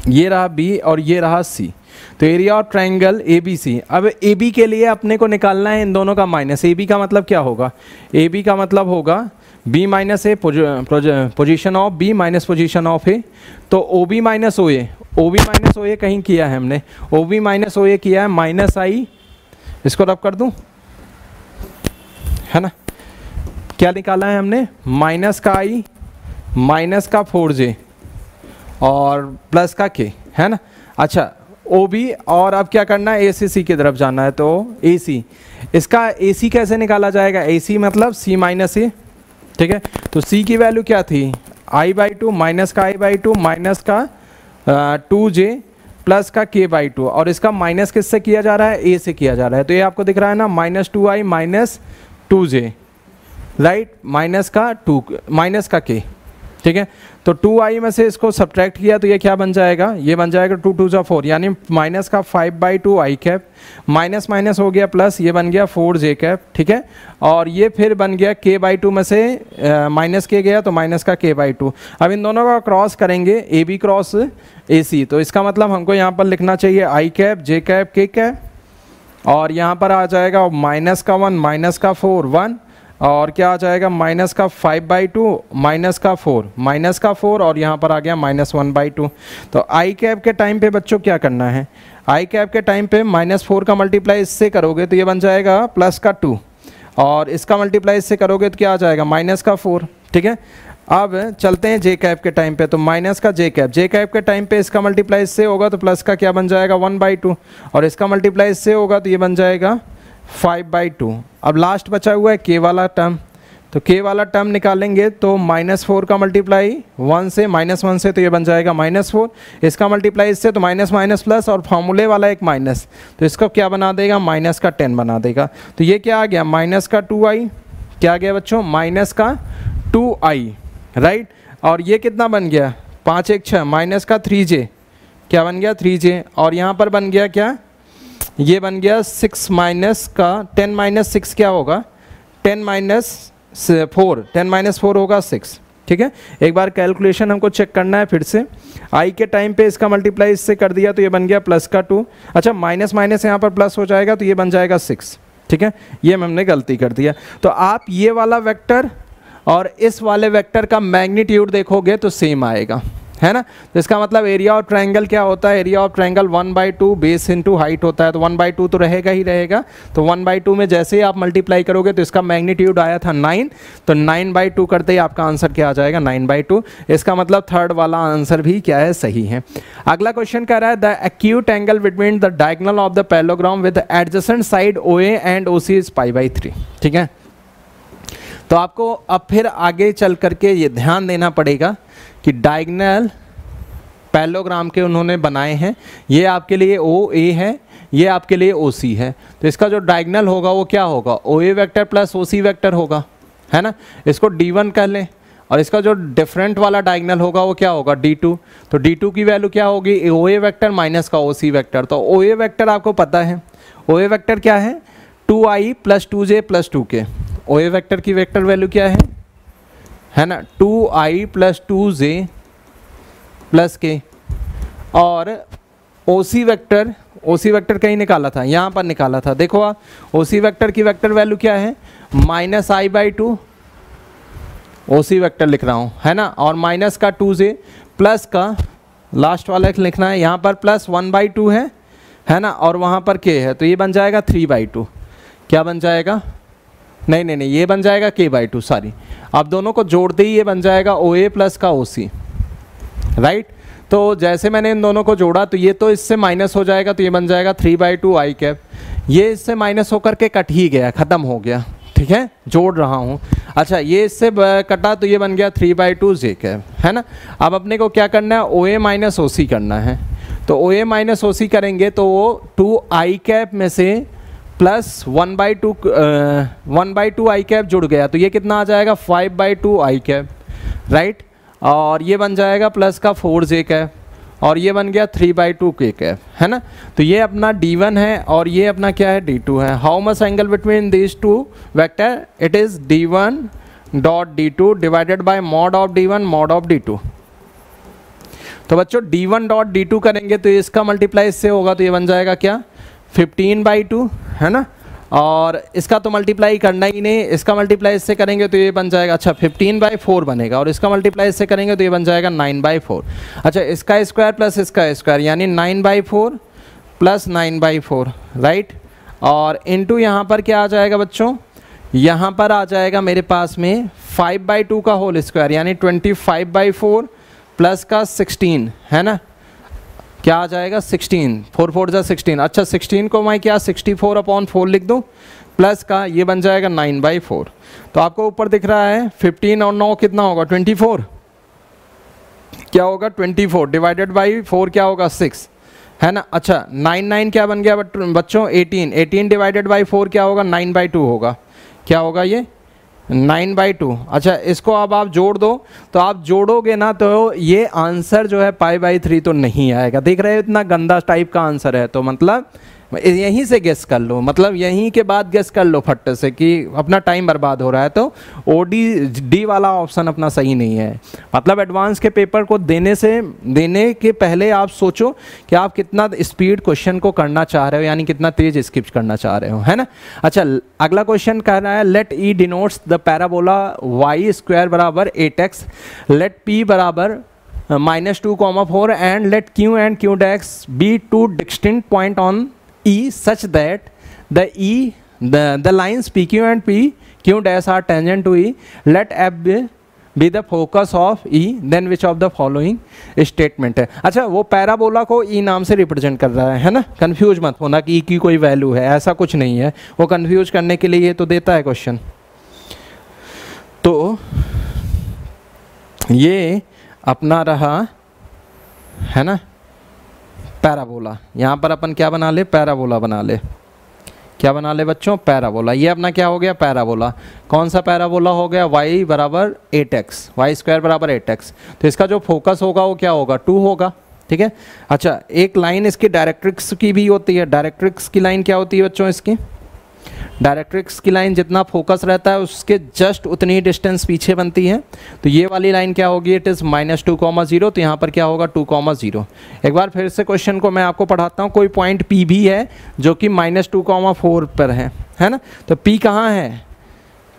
ये रहा बी, और ये रहा सी। तो area of triangle A B C. अब ए बी के लिए अपने को निकालना है इन दोनों का माइनस। ए बी का मतलब क्या होगा, ए बी का मतलब होगा B minus A position of B minus position of A. तो O B minus O A, O B minus O A कहीं किया है हमने, ओ बी माइनस ओ ए किया है माइनस आई, इसको रब कर दूं, है ना। क्या निकाला है हमने माइनस का आई माइनस का 4j और प्लस का k, है ना। अच्छा ओ बी, और अब क्या करना है ए से सी की तरफ जाना है, तो ए सी, इसका ए सी कैसे निकाला जाएगा, ए सी मतलब सी माइनस ए, ठीक है। तो c की वैल्यू क्या थी i/2 माइनस का i/2 माइनस का 2j प्लस का k/2, और इसका माइनस किससे किया जा रहा है, a से किया जा रहा है। तो ये आपको दिख रहा है ना -2i minus 2j, right, minus का 2 माइनस का k, ठीक है। तो 2i में से इसको सब्ट्रैक्ट किया तो ये क्या बन जाएगा, ये बन जाएगा 2 2 जा 4, यानी माइनस का 5/2 i कैप, माइनस माइनस हो गया प्लस, ये बन गया 4j कैप, ठीक है। और ये फिर बन गया k/2 में से माइनस के गया तो माइनस का k/2। अब इन दोनों का क्रॉस करेंगे, ए बी क्रॉस ए सी, तो इसका मतलब हमको यहाँ पर लिखना चाहिए i cap j cap k cap, और यहाँ पर आ जाएगा माइनस का 1 माइनस का 4 1, और क्या आ जाएगा माइनस का 5/2 माइनस का 4 माइनस का 4, और यहाँ पर आ गया -1/2। तो आई कैप के टाइम पे बच्चों क्या करना है, आई कैप के टाइम पे -4 का मल्टीप्लाई इससे करोगे तो ये बन जाएगा प्लस का 2, और इसका मल्टीप्लाई इससे करोगे तो क्या आ जाएगा माइनस का 4, ठीक है। अब चलते हैं जे कैप के टाइम पे, तो माइनस का जे कैप के टाइम पे इसका मल्टीप्लाई इससे होगा तो प्लस का क्या बन जाएगा 1/2, और इसका मल्टीप्लाई इससे होगा तो ये बन जाएगा 5/2। अब लास्ट बचा हुआ है के वाला टर्म, तो के वाला टर्म निकालेंगे तो -4 का मल्टीप्लाई 1 से -1 से, तो ये बन जाएगा -4, इसका मल्टीप्लाई इससे तो माइनस माइनस प्लस, और फॉर्मूले वाला एक माइनस, तो इसको क्या बना देगा माइनस का 10 बना देगा। तो ये क्या आ गया माइनस का 2i, क्या आ गया बच्चों माइनस का 2i, राइट। और ये कितना बन गया 5 1 6 माइनस का 3j, क्या बन गया 3j, और यहाँ पर बन गया क्या, ये बन गया 6 माइनस का 10 माइनस 6 क्या होगा 10 माइनस 4, 10 माइनस 4 होगा 6, ठीक है। एक बार कैलकुलेशन हमको चेक करना है फिर से, आई के टाइम पे इसका मल्टीप्लाई इससे कर दिया तो ये बन गया प्लस का 2, अच्छा माइनस माइनस यहाँ पर प्लस हो जाएगा तो ये बन जाएगा 6, ठीक है। ये हमने गलती कर दिया। तो आप ये वाला वेक्टर और इस वाले वेक्टर का मैग्नीट्यूड देखोगे तो सेम आएगा, है ना। तो इसका मतलब एरिया ऑफ ट्रायंगल क्या होता है, area of triangle 1/2 base into height होता है, तो 1/2 तो रहेगा ही रहेगा। तो 1/2 में जैसे ही आप मल्टीप्लाई करोगे तो इसका मैग्नीट्यूड आया था 9, तो 9/2 करते ही आपका आंसर क्या आ जाएगा 9/2। इसका मतलब थर्ड वाला आंसर भी क्या है सही है। अगला क्वेश्चन कह रहा है the acute angle between the diagonal of the parallelogram with adjacent side OA and OC is π/3, ठीक है। तो आपको अब फिर आगे चल करके ये ध्यान देना पड़ेगा कि डायगोनल पैरेललोग्राम के उन्होंने बनाए हैं, ये आपके लिए ओ ए है, ये आपके लिए ओ सी है। तो इसका जो डायगोनल होगा वो क्या होगा, ओ A vector plus O C vector होगा, है ना। इसको D1 कह लें, और इसका जो डिफरेंट वाला डायगोनल होगा वो क्या होगा D2। तो D2 की वैल्यू क्या होगी, ओ ए वेक्टर माइनस का ओ सी वेक्टर। तो ओ ए वेक्टर आपको पता है, ओ ए वेक्टर क्या है 2i plus 2j plus 2k। O A vector की वेक्टर वैल्यू क्या है ना 2i plus 2j plus k। और ओ सी वेक्टर कहीं निकाला था, यहाँ पर निकाला था, देखो आप ओ सी वेक्टर की वेक्टर वैल्यू क्या है -i/2, ओ सी वेक्टर लिख रहा हूँ, है ना। और माइनस का 2j प्लस का लास्ट वाला लिखना है, यहाँ पर प्लस 1/2 है ना, और वहाँ पर k है, तो ये बन जाएगा 3/2। क्या बन जाएगा, नहीं, ये बन जाएगा k/2, सॉरी। अब दोनों को जोड़ते ही ये बन जाएगा ओ ए प्लस का ओ सी, राइट। तो जैसे मैंने इन दोनों को जोड़ा तो ये तो इससे माइनस हो जाएगा, तो ये बन जाएगा 3/2 आई कैप। ये इससे माइनस होकर के कट ही गया, ख़त्म हो गया, ठीक है, जोड़ रहा हूँ। अच्छा, ये इससे कटा तो ये बन गया 3/2 जे कैप, है ना। अब अपने को क्या करना है, ओ ए माइनस ओ सी करना है। तो ओ ए माइनस ओ सी करेंगे तो वो 2 आई कैप में से प्लस 1/2 आई कैप जुड़ गया, तो ये कितना आ जाएगा 5/2 आई कैप, राइट। और ये बन जाएगा प्लस का 4j कैप, और ये बन गया 3/2 k कैप, है ना। तो ये अपना D1 है और ये अपना क्या है D2 है। How much angle between these two vector, it is D1 dot D2 divided by mod of D1 mod of D2। तो बच्चों D1 डॉट D2 करेंगे तो इसका मल्टीप्लाई इससे होगा, तो ये बन जाएगा क्या 15/2, है ना। और इसका तो मल्टीप्लाई करना ही नहीं, इसका मल्टीप्लाई इससे करेंगे तो ये बन जाएगा, अच्छा 15/4 बनेगा, और इसका मल्टीप्लाई इससे करेंगे तो ये बन जाएगा 9/4। अच्छा, इसका स्क्वायर प्लस इसका स्क्वायर यानी 9/4 प्लस 9/4, राइट। और इनटू यहाँ पर क्या आ जाएगा बच्चों, यहाँ पर आ जाएगा मेरे पास में 5/2 का होल स्क्वायर यानी 25/4 प्लस का 16, है ना। क्या आ जाएगा 16, 4 4 जा 16। अच्छा, 16 को मैं क्या 64/4 लिख दूँ, प्लस का ये बन जाएगा 9/4। तो आपको ऊपर दिख रहा है 15 और 9 कितना होगा 24, क्या होगा 24 डिवाइडेड बाई 4 क्या होगा 6, है ना। अच्छा, 9 क्या बन गया बच्चों 18 डिवाइडेड बाई 4 क्या होगा 9/2 होगा, क्या होगा ये 9/2। अच्छा, इसको अब आप जोड़ दो, तो आप जोड़ोगे ना तो ये आंसर जो है π/3 तो नहीं आएगा। देख रहे हो इतना गंदा टाइप का आंसर है, तो मतलब यहीं से गेस कर लो, मतलब यहीं के बाद गेस कर लो फट से कि अपना टाइम बर्बाद हो रहा है। तो OD वाला ऑप्शन अपना सही नहीं है। मतलब एडवांस के पेपर को देने के पहले आप सोचो कि आप कितना स्पीड क्वेश्चन को करना चाह रहे हो, यानी कितना तेज स्किप करना चाह रहे हो, है ना। अच्छा, अगला क्वेश्चन कह रहा है let E denotes the parabola y² बराबर 8x, लेट p बराबर -2,4 and let q and q' be 2 distinct point on E such that the lines PQ and PQ dash are tangent to E. Let F be the focus of E. Then which of the following statement है। अच्छा, वो parabola को E नाम से represent कर रहा है ना। कंफ्यूज मत होना कि E की कोई वैल्यू है, ऐसा कुछ नहीं है। वो कंफ्यूज करने के लिए तो देता है क्वेश्चन। तो ये अपना रहा है ना पैराबोला। यहाँ पर अपन क्या बना ले, पैराबोला बना ले। क्या बना ले बच्चों, पैराबोला। ये अपना क्या हो गया, पैराबोला। कौन सा पैराबोला हो गया, y बराबर 8x, y² बराबर 8x। तो इसका जो फोकस होगा वो क्या होगा 2 होगा, ठीक है। अच्छा, एक लाइन इसकी डायरेक्ट्रिक्स की भी होती है। डायरेक्ट्रिक्स की लाइन क्या होती है बच्चों, इसकी डायरेक्ट्रिक्स की लाइन जितना फोकस रहता है उसके जस्ट उतनी ही डिस्टेंस पीछे बनती है। तो ये वाली लाइन क्या होगी, इट इज़ -2,0। तो यहाँ पर क्या होगा 2,0। एक बार फिर से क्वेश्चन को मैं आपको पढ़ाता हूँ। कोई पॉइंट P भी है जो कि -2,4 पर है ना। तो P कहाँ है,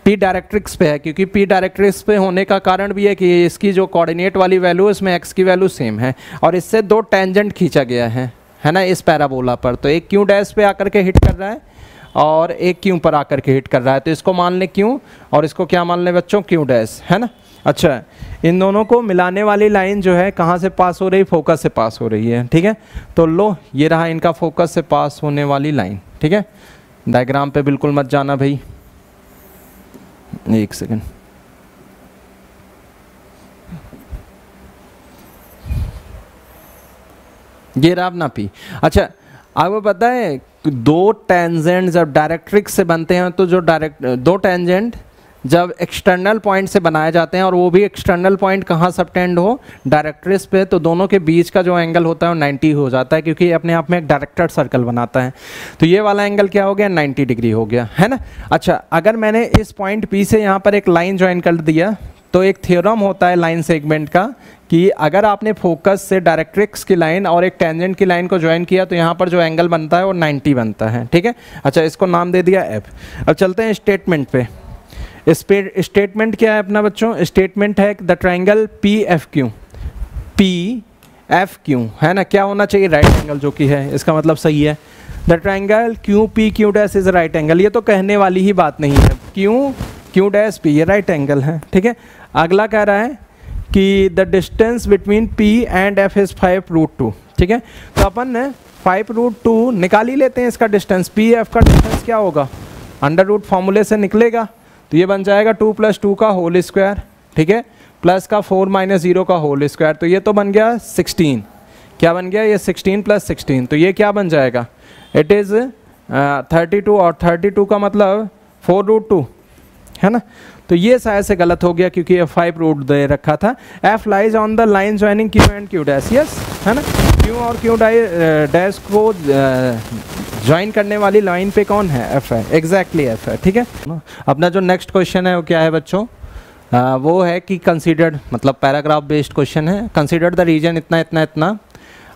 P डायरेक्ट्रिक्स पे है, क्योंकि P डायरेक्ट्रिक्स पे होने का कारण भी है कि इसकी जो कोऑर्डिनेट वाली वैल्यू है इसमें x की वैल्यू सेम है, और इससे 2 टेंजेंट खींचा गया है ना इस पैराबोला पर। तो एक Q' पे आकर के हिट कर रहा है और एक Q पर आकर के हिट कर रहा है। तो इसको मान लें Q और इसको क्या मान लें बच्चों Q', है ना। अच्छा, इन दोनों को मिलाने वाली लाइन जो है कहाँ से पास हो रही, फोकस से पास हो रही है, ठीक है। तो लो, ये रहा इनका फोकस से पास होने वाली लाइन, ठीक है। डायग्राम पे बिल्कुल मत जाना भाई, एक सेकेंड, ये रहा अपना पी। अच्छा, आपको पता है दो टेंजेंट जब डायरेक्ट्रिक्स से बनते हैं तो जो दो टेंजेंट जब एक्सटर्नल पॉइंट से बनाए जाते हैं और वो भी एक्सटर्नल पॉइंट कहाँ सबटेंड हो, डायरेक्ट्रिक्स पे, तो दोनों के बीच का जो एंगल होता है वो 90 हो जाता है, क्योंकि ये अपने आप में एक डायरेक्टेड सर्कल बनाता है। तो ये वाला एंगल क्या हो गया, 90 डिग्री हो गया, है ना। अच्छा, अगर मैंने इस पॉइंट पी से यहाँ पर एक लाइन ज्वाइन कर दिया तो एक थ्योरम होता है लाइन सेगमेंट का कि अगर आपने फोकस से डायरेक्ट्रिक्स की लाइन और एक टेंजेंट की लाइन को ज्वाइन किया तो यहाँ पर जो एंगल बनता है वो 90 बनता है, ठीक है। अच्छा, इसको नाम दे दिया एफ। अब चलते हैं स्टेटमेंट पे। स्टेटमेंट क्या है अपना बच्चों, स्टेटमेंट है the triangle P F Q, P F Q, है ना, क्या होना चाहिए, राइट एंगल, जो कि है, इसका मतलब सही है। The triangle Q P Q dash is right angle, ये तो कहने वाली ही बात नहीं है, क्यू डैश पी ये राइट एंगल है, ठीक है। अगला कह रहा है कि the distance between P and F is 5√2, ठीक है। तो अपन 5√2 निकाल ही लेते हैं इसका डिस्टेंस। पी एफ का डिस्टेंस क्या होगा, अंडर रूट फॉर्मूले से निकलेगा, तो ये बन जाएगा 2 + 2 का होल स्क्वायर, ठीक है, प्लस का 4 - 0 का होल स्क्वायर, तो ये तो बन गया 16। क्या बन गया ये 16 + 16, तो ये क्या बन जाएगा, इट इज़ 32, और 32 का मतलब 4√2, है ना। तो ये शायद से गलत हो गया क्योंकि ये 5 दे रखा था। F lies on the line joining Q and Q dash, yes, है ना। क्यू और क्यू डैश को ज्वाइन करने वाली लाइन पे कौन है, एफ है, एग्जैक्टली एफ है, ठीक है। अपना जो नेक्स्ट क्वेश्चन है वो क्या है बच्चों, वो है कि कंसीडर्ड, मतलब पैराग्राफ बेस्ड क्वेश्चन है, कंसीडर्ड द रीजन इतना इतना इतना।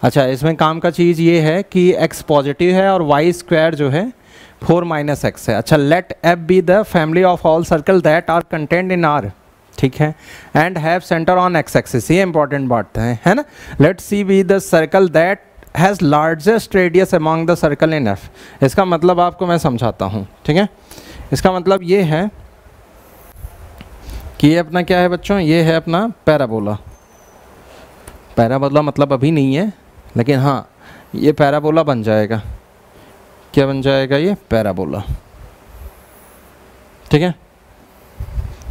अच्छा, इसमें काम का चीज़ ये है कि x पॉजिटिव है और y स्क्वायर जो है 4 - x है। अच्छा, let f be the family of all circle that are content in R, ठीक है, and have center on x axis, ये इंपॉर्टेंट बात है ना। Let C be the circle that has largest radius among the circle in f। इसका मतलब आपको मैं समझाता हूँ, ठीक है। इसका मतलब ये है कि ये अपना क्या है बच्चों, ये है अपना पैराबोला। पैराबोला मतलब अभी नहीं है, लेकिन हाँ ये पैराबोला बन जाएगा। क्या बन जाएगा, ये पैराबोला, ठीक है।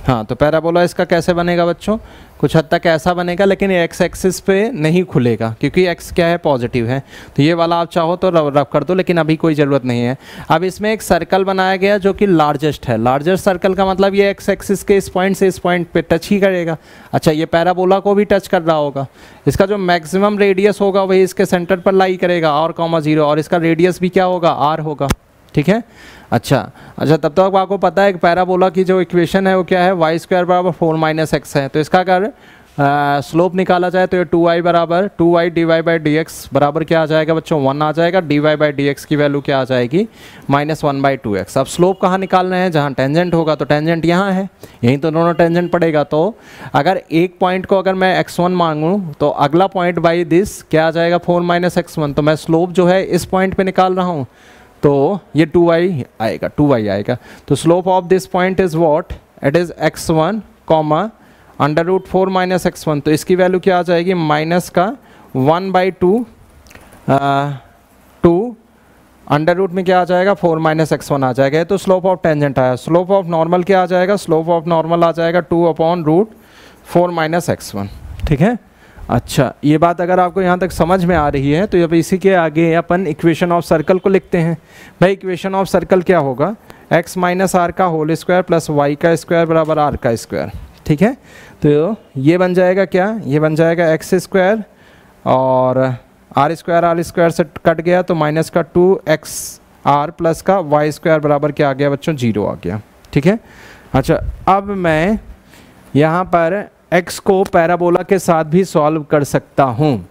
हाँ, तो पैराबोला इसका कैसे बनेगा बच्चों, कुछ हद तक ऐसा बनेगा, लेकिन ये एक्स एक्सिस पे नहीं खुलेगा क्योंकि एक्स क्या है, पॉजिटिव है। तो ये वाला आप चाहो तो रब कर दो, लेकिन अभी कोई ज़रूरत नहीं है। अब इसमें एक सर्कल बनाया गया जो कि लार्जेस्ट है। लार्जेस्ट सर्कल का मतलब ये एक्स एक्सिस के इस पॉइंट से इस पॉइंट पे टच ही करेगा। अच्छा, ये पैराबोला को भी टच कर रहा होगा। इसका जो मैक्सिमम रेडियस होगा वही इसके सेंटर पर लाई करेगा, r, 0, और इसका रेडियस भी क्या होगा, r होगा, ठीक है। अच्छा, तब तक आपको पता है कि पैराबोला की जो इक्वेशन है वो क्या है, y² = 4 - x है। तो इसका अगर स्लोप निकाला जाए तो ये 2y = 2y dy/dx बराबर क्या आ जाएगा बच्चों, 1 आ जाएगा। dy/dx की वैल्यू क्या आ जाएगी, -1/2x। अब स्लोप कहाँ निकाल रहे हैं, जहाँ टेंजेंट होगा, तो टेंजेंट यहाँ है, यहीं तो दोनों टेंजेंट पड़ेगा। तो अगर एक पॉइंट को अगर मैं x1 मांगूँ तो अगला पॉइंट बाई दिस क्या आ जाएगा, 4 - x1। तो मैं स्लोप जो है इस पॉइंट पर निकाल रहा हूँ, तो ये 2y आएगा, 2y आएगा। तो slope of this point is what, it is x1, √4 - x1। तो इसकी वैल्यू क्या आ जाएगी, माइनस का 1/2 2 अंडर रूट में क्या आ जाएगा, 4 - x1 आ जाएगा। तो स्लोप ऑफ टेंजेंट आया। स्लोप ऑफ नॉर्मल क्या आ जाएगा, स्लोप ऑफ नॉर्मल आ जाएगा 2/√4 - x1, ठीक है। अच्छा, ये बात अगर आपको यहाँ तक समझ में आ रही है तो अब इसी के आगे अपन इक्वेशन ऑफ सर्कल को लिखते हैं। भाई इक्वेशन ऑफ सर्कल क्या होगा, x - r का होल स्क्वायर प्लस y का स्क्वायर बराबर r का स्क्वायर, ठीक है। तो ये बन जाएगा क्या, ये बन जाएगा x² और r² से कट गया तो माइनस का 2xr प्लस का y² बराबर क्या आ गया बच्चों, 0 आ गया, ठीक है। अच्छा, अब मैं यहाँ पर x को पैराबोला के साथ भी सॉल्व कर सकता हूँ।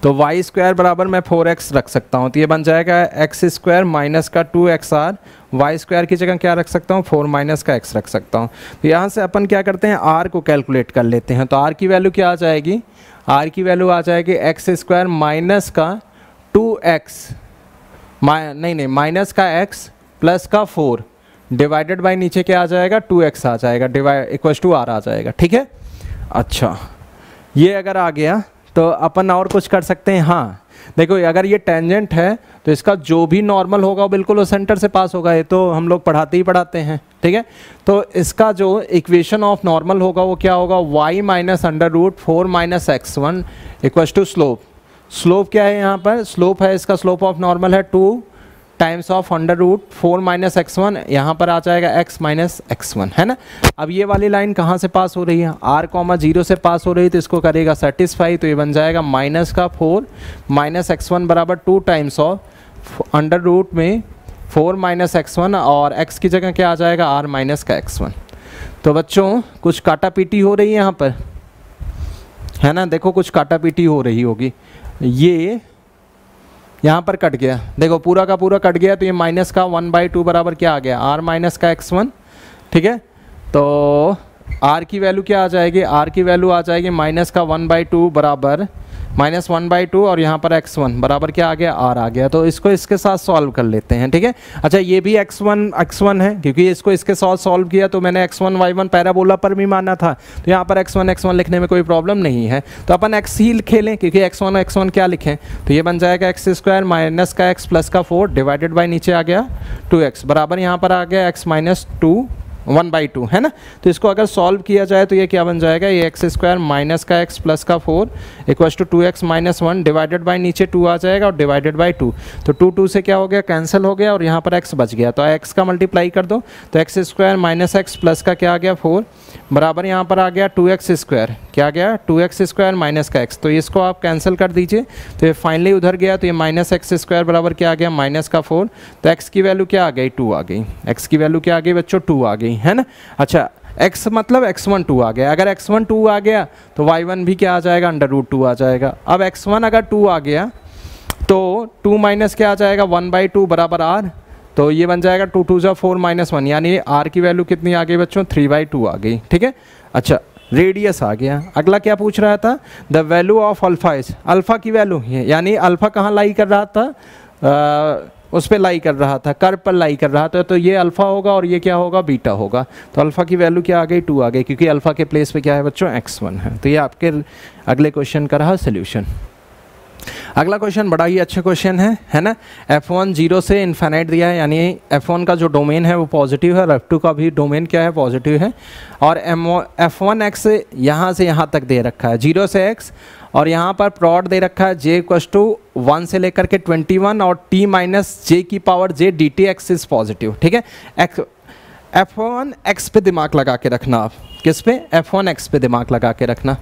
तो y² बराबर मैं 4x रख सकता हूँ, तो ये बन जाएगा x² माइनस का 2xr। y² की जगह क्या रख सकता हूँ, 4 माइनस का x रख सकता हूँ। तो यहाँ से अपन क्या करते हैं, r को कैलकुलेट कर लेते हैं। तो r की वैल्यू क्या आ जाएगी, r की वैल्यू आ जाएगी x² माइनस का 2x नहीं माइनस का x प्लस का 4 डिवाइडेड बाई नीचे क्या आ जाएगा, 2x आ जाएगा, इक्वल्स टू r आ जाएगा, ठीक है। अच्छा, ये अगर आ गया तो अपन और कुछ कर सकते हैं। हाँ, देखो अगर ये टेंजेंट है तो इसका जो भी नॉर्मल होगा वो बिल्कुल उस सेंटर से पास होगा, ये तो हम लोग पढ़ाते ही पढ़ाते हैं, ठीक है। तो इसका जो इक्वेशन ऑफ नॉर्मल होगा वो क्या होगा, y minus under root 4 minus x1 equals to slope. Slope क्या है यहाँ पर, स्लोप है इसका, स्लोप ऑफ नॉर्मल है 2 times of under root 4 minus x1, यहाँ पर आ जाएगा x माइनस x1, है ना। अब ये वाली लाइन कहाँ से पास हो रही है, r,0 से पास हो रही है, तो इसको करेगा सेटिस्फाई, तो ये बन जाएगा माइनस का 4 माइनस x1 बराबर 2 टाइम्स ऑफ अंडर रूट में 4 माइनस x1 और x की जगह क्या आ जाएगा r माइनस का x1। तो बच्चों कुछ काटा पीटी हो रही है यहाँ पर, है ना, देखो कुछ काटा पीटी हो रही होगी, ये यहाँ पर कट गया, देखो पूरा का पूरा कट गया, तो ये माइनस का 1/2 बराबर क्या आ गया, r माइनस का x1, ठीक है। तो r की वैल्यू क्या आ जाएगी, r की वैल्यू आ जाएगी माइनस का 1/2 बराबर माइनस 1/2 और यहाँ पर x1 बराबर क्या आ गया, r आ गया। तो इसको इसके साथ सॉल्व कर लेते हैं, ठीक है। अच्छा ये भी x1 है, क्योंकि इसको इसके साथ सॉल्व किया तो मैंने x1 y1 पैराबोला पर भी माना था, तो यहाँ पर x1 लिखने में कोई प्रॉब्लम नहीं है, तो अपन x ही खेलें, क्योंकि x1 क्या लिखें, तो ये बन जाएगा x² माइनस का x प्लस का 4 डिवाइडेड बाई नीचे आ गया 2x बराबर यहाँ पर आ गया x माइनस 1/2, है ना। तो इसको अगर सॉल्व किया जाए तो ये क्या बन जाएगा, ये x² माइनस का x प्लस का 4 equals to 2x minus 1 divided by नीचे 2 आ जाएगा और डिवाइडेड बाई 2, तो 2 से क्या हो गया, कैंसिल हो गया और यहाँ पर x बच गया, तो x का मल्टीप्लाई कर दो, तो x² माइनस x प्लस का क्या आ गया 4 बराबर यहाँ पर आ गया 2x², क्या आ गया 2x² माइनस का x, तो इसको आप कैंसिल कर दीजिए, तो ये फाइनली उधर गया, तो ये माइनस x² बराबर क्या आ गया माइनस का 4, तो x की वैल्यू क्या आ गई 2 आ गई, x की वैल्यू क्या आ गई बच्चों 2 आ गई, है ना। अच्छा x मतलब x1 2 आ गया, अगर x1 2 आ गया तो y1 भी क्या आ जाएगा अंडर रूट 2 आ जाएगा। अब x1 अगर 2 आ गया तो 2 माइनस क्या आ जाएगा 1/2 बराबर r, तो ये बन जाएगा 2 2 4 माइनस 1, यानी r की वैल्यू कितनी आ गई बच्चों 3/2 आ गई, ठीक है। अच्छा रेडियस आ गया, अगला क्या पूछ रहा था, the value of alpha is, alpha की वैल्यू है, यानी अल्फा कहाँ लाई कर रहा था, उस पर लाई कर रहा था, कर्व पर लाई कर रहा था, तो ये अल्फा होगा और ये क्या होगा बीटा होगा, तो अल्फा की वैल्यू क्या आ गई 2 आ गई, क्योंकि अल्फा के प्लेस पे क्या है बच्चों x1 है। तो ये आपके अगले क्वेश्चन का रहा सोल्यूशन। अगला क्वेश्चन बड़ा ही अच्छा क्वेश्चन है ना। f1 0 से इन्फिनिट दिया है, यानी f1 का जो डोमेन है वो पॉजिटिव है और f2 का भी डोमेन क्या है पॉजिटिव है, और f1x यहाँ से यहाँ तक दे रखा है 0 से x, और यहाँ पर प्लॉट दे रखा है j इक्वल्स टू 1 से लेकर के 21 और t माइनस j की power j dt x is positive, ठीक है। f1x पे दिमाग लगा के रखना, आप किस पे, f1x पे दिमाग लगा के रखना,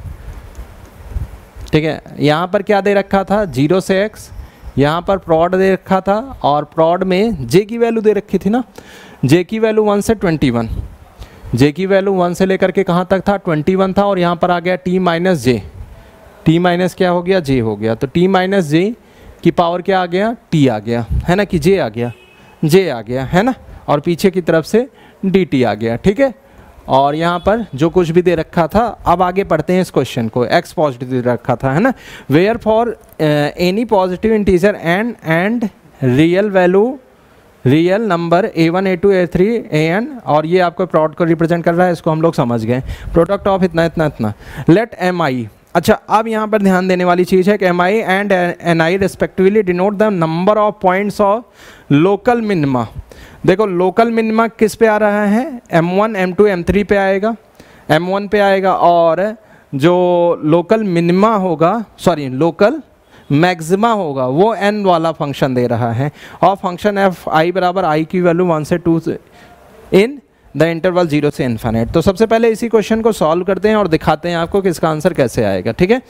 ठीक है। यहाँ पर क्या दे रखा था 0 से x, यहाँ पर प्लॉट दे रखा था और प्लॉट में j की वैल्यू दे रखी थी ना, j की वैल्यू 1 से 21, j की वैल्यू 1 से लेकर के कहाँ तक था 21 था, और यहाँ पर आ गया t minus j, t minus क्या हो गया j हो गया, तो t माइनस j की पावर क्या आ गया t आ गया, है ना, कि j आ गया, है ना, और पीछे की तरफ से dt आ गया, ठीक है। और यहाँ पर जो कुछ भी दे रखा था, अब आगे पढ़ते हैं इस क्वेश्चन को, x पॉजिटिव दे रखा था, है ना, where for any positive integer and real number a1 a2 a3 an, और ये आपको प्रोडक्ट को रिप्रेजेंट कर रहा है, इसको हम लोग समझ गए, प्रोडक्ट ऑफ इतना इतना इतना, लेट mi। अच्छा अब यहाँ पर ध्यान देने वाली चीज़ है कि mi and ni respectively denote the number of points of local minima. देखो लोकल मिनिमा किस पे आ रहा है, m1 m2 m3 पे आएगा, m1 पे आएगा, और जो लोकल मिनिमा होगा, सॉरी लोकल मैक्सिमा होगा वो n वाला फंक्शन दे रहा है, और फंक्शन एफ आई बराबर आई की वैल्यू 1 से 2 इन द इंटरवल 0 से इन्फिनिट। तो सबसे पहले इसी क्वेश्चन को सॉल्व करते हैं और दिखाते हैं आपको कि इसका आंसर कैसे आएगा, ठीक है।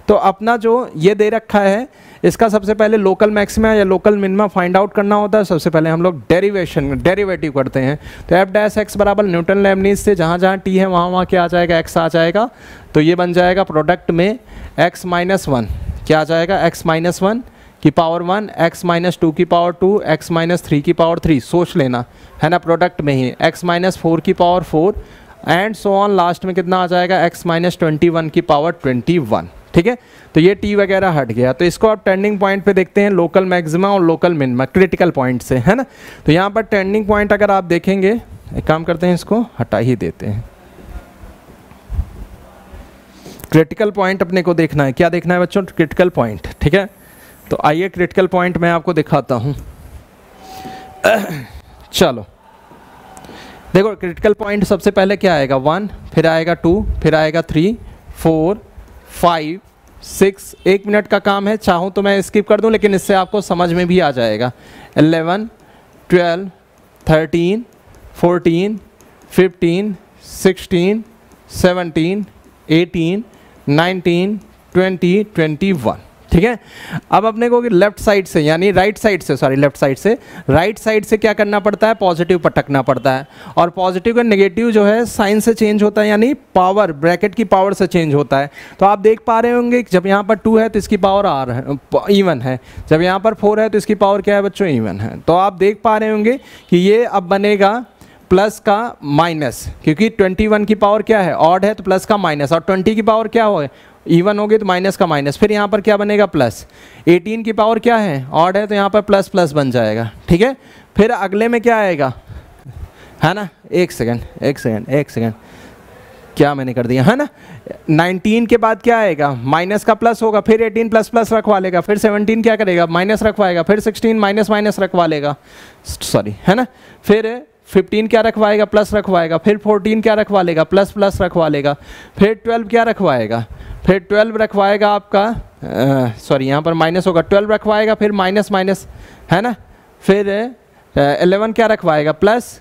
तो अपना जो ये दे रखा है इसका सबसे पहले लोकल मैक्सिमा या लोकल मिनिमा फाइंड आउट करना होता है। सबसे पहले हम लोग डेरिवेटिव करते हैं, तो एफ डैश एक्स बराबर न्यूटन लेबनीज से जहाँ जहाँ टी है वहाँ क्या आ जाएगा x आ जाएगा, तो ये बन जाएगा प्रोडक्ट में x माइनस 1 क्या आ जाएगा, x माइनस 1 की पावर 1, x माइनस 2 की पावर 2, x माइनस 3 की पावर 3, सोच लेना है ना, प्रोडक्ट में ही x माइनस 4 की power 4 and so on, last में कितना आ जाएगा x माइनस 21 की पावर 21, ठीक है। तो ये t वगैरह हट गया, तो इसको आप टर्निंग पॉइंट पे देखते हैं, लोकल मैक्सिमा और लोकल मिनिमा क्रिटिकल पॉइंट से, है ना। तो यहाँ पर टर्निंग पॉइंट अगर आप देखेंगे, एक काम करते हैं इसको हटा ही देते हैं, क्रिटिकल पॉइंट अपने को देखना है, क्या देखना है बच्चों, क्रिटिकल पॉइंट, ठीक है। तो आइए क्रिटिकल पॉइंट मैं आपको दिखाता हूँ। चलो देखो क्रिटिकल पॉइंट सबसे पहले क्या आएगा 1, फिर आएगा 2, फिर आएगा 3, 4, 5, 6। 1 मिनट का काम है, चाहूँ तो मैं स्किप कर दूँ लेकिन इससे आपको समझ में भी आ जाएगा। 11, 12, 13, 14, 15, 16, 17, 18, 19, 20, 21। ठीक है। अब अपने को लेफ्ट साइड से यानी राइट साइड से, सॉरी लेफ्ट साइड से, राइट साइड से क्या करना पड़ता है, पॉजिटिव पटकना पड़ता है। और पॉजिटिव का नेगेटिव जो है साइन से चेंज होता है, यानी पावर, ब्रैकेट की पावर से चेंज होता है। तो आप देख पा रहे होंगे कि जब यहाँ पर 2 है तो इसकी पावर आर है, इवन है। जब यहाँ पर 4 है तो इसकी पावर क्या है बच्चों, इवन है। तो आप देख पा रहे होंगे कि ये अब बनेगा प्लस का माइनस, क्योंकि 21 की पावर क्या है, ऑड है, तो प्लस का माइनस, और 20 की पावर क्या हो, इवन होगी तो माइनस का माइनस। फिर यहाँ पर क्या बनेगा प्लस। 18 की पावर क्या है, ऑड है, तो यहाँ पर प्लस प्लस बन जाएगा। ठीक है। फिर अगले में क्या आएगा, है ना, एक सेकेंड, क्या मैंने कर दिया, है ना। 19 के बाद क्या आएगा, माइनस का प्लस होगा, फिर 18 प्लस प्लस रखवा लेगा, फिर 17 क्या करेगा, माइनस रखवाएगा, फिर 16 माइनस माइनस रखवा लेगा, सॉरी, है ना। फिर 15 क्या रखवाएगा, प्लस रखवाएगा, फिर 14 क्या रखवा लेगा, प्लस प्लस रखवा लेगा, फिर 12 क्या रखवाएगा, फिर 12 रखवाएगा आपका, सॉरी यहाँ पर माइनस होगा, 12 रखवाएगा, फिर माइनस माइनस, है ना। फिर 11 क्या रखवाएगा, प्लस,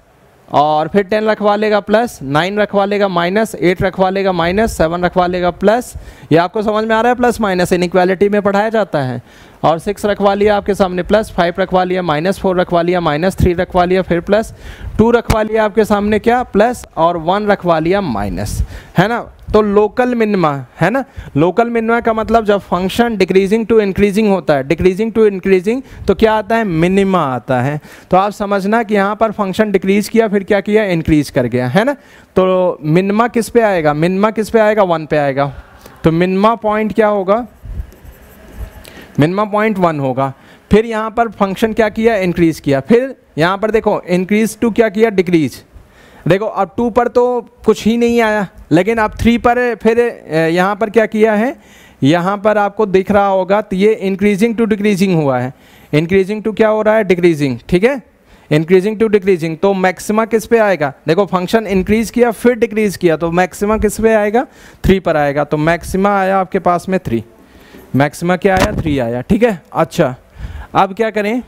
और फिर 10 रखवा लेगा प्लस, 9 रखवा लेगा माइनस, 8 रखवा लेगा माइनस, 7 रखवा लेगा प्लस। ये आपको समझ में आ रहा है, प्लस माइनस इनइक्वालिटी में पढ़ाया जाता है। और 6 रखवा लिया आपके सामने प्लस, 5 रखवा लिया माइनस, 4 रखवा लिया माइनस, 3 रखवा लिया फिर प्लस, 2 रखवा लिया आपके सामने क्या प्लस, और 1 रखवा लिया माइनस, है ना। तो लोकल मिनिमा, है ना। लोकल मिनिमा का मतलब जब फंक्शन डिक्रीजिंग टू इंक्रीजिंग होता है, डिक्रीजिंग टू इंक्रीजिंग, तो क्या आता है, मिनिमा आता है। तो आप समझना कि यहाँ पर फंक्शन डिक्रीज किया, फिर क्या किया, इंक्रीज कर गया, है ना। तो मिनिमा किस पे आएगा, मिनिमा किस पे आएगा, 1 पे आएगा। तो मिनिमा पॉइंट क्या होगा, मिनिमा पॉइंट 1 होगा। फिर यहाँ पर फंक्शन क्या किया, इंक्रीज किया। फिर यहाँ पर देखो इंक्रीज टू क्या किया, डिक्रीज। देखो अब 2 पर तो कुछ ही नहीं आया, लेकिन अब 3 पर फिर यहाँ पर क्या किया है, यहाँ पर आपको दिख रहा होगा, तो ये इंक्रीजिंग टू डिक्रीजिंग हुआ है। इंक्रीजिंग टू क्या हो रहा है, डिक्रीजिंग, ठीक है, इंक्रीजिंग टू डिक्रीजिंग। तो मैक्सिमा किस पे आएगा, देखो फंक्शन इंक्रीज किया फिर डिक्रीज किया, तो मैक्सिमा किस पे आएगा, 3 पर आएगा। तो मैक्सिमा आया आपके पास में 3, मैक्सिमा क्या आया, 3 आया। ठीक है। अच्छा अब क्या करें,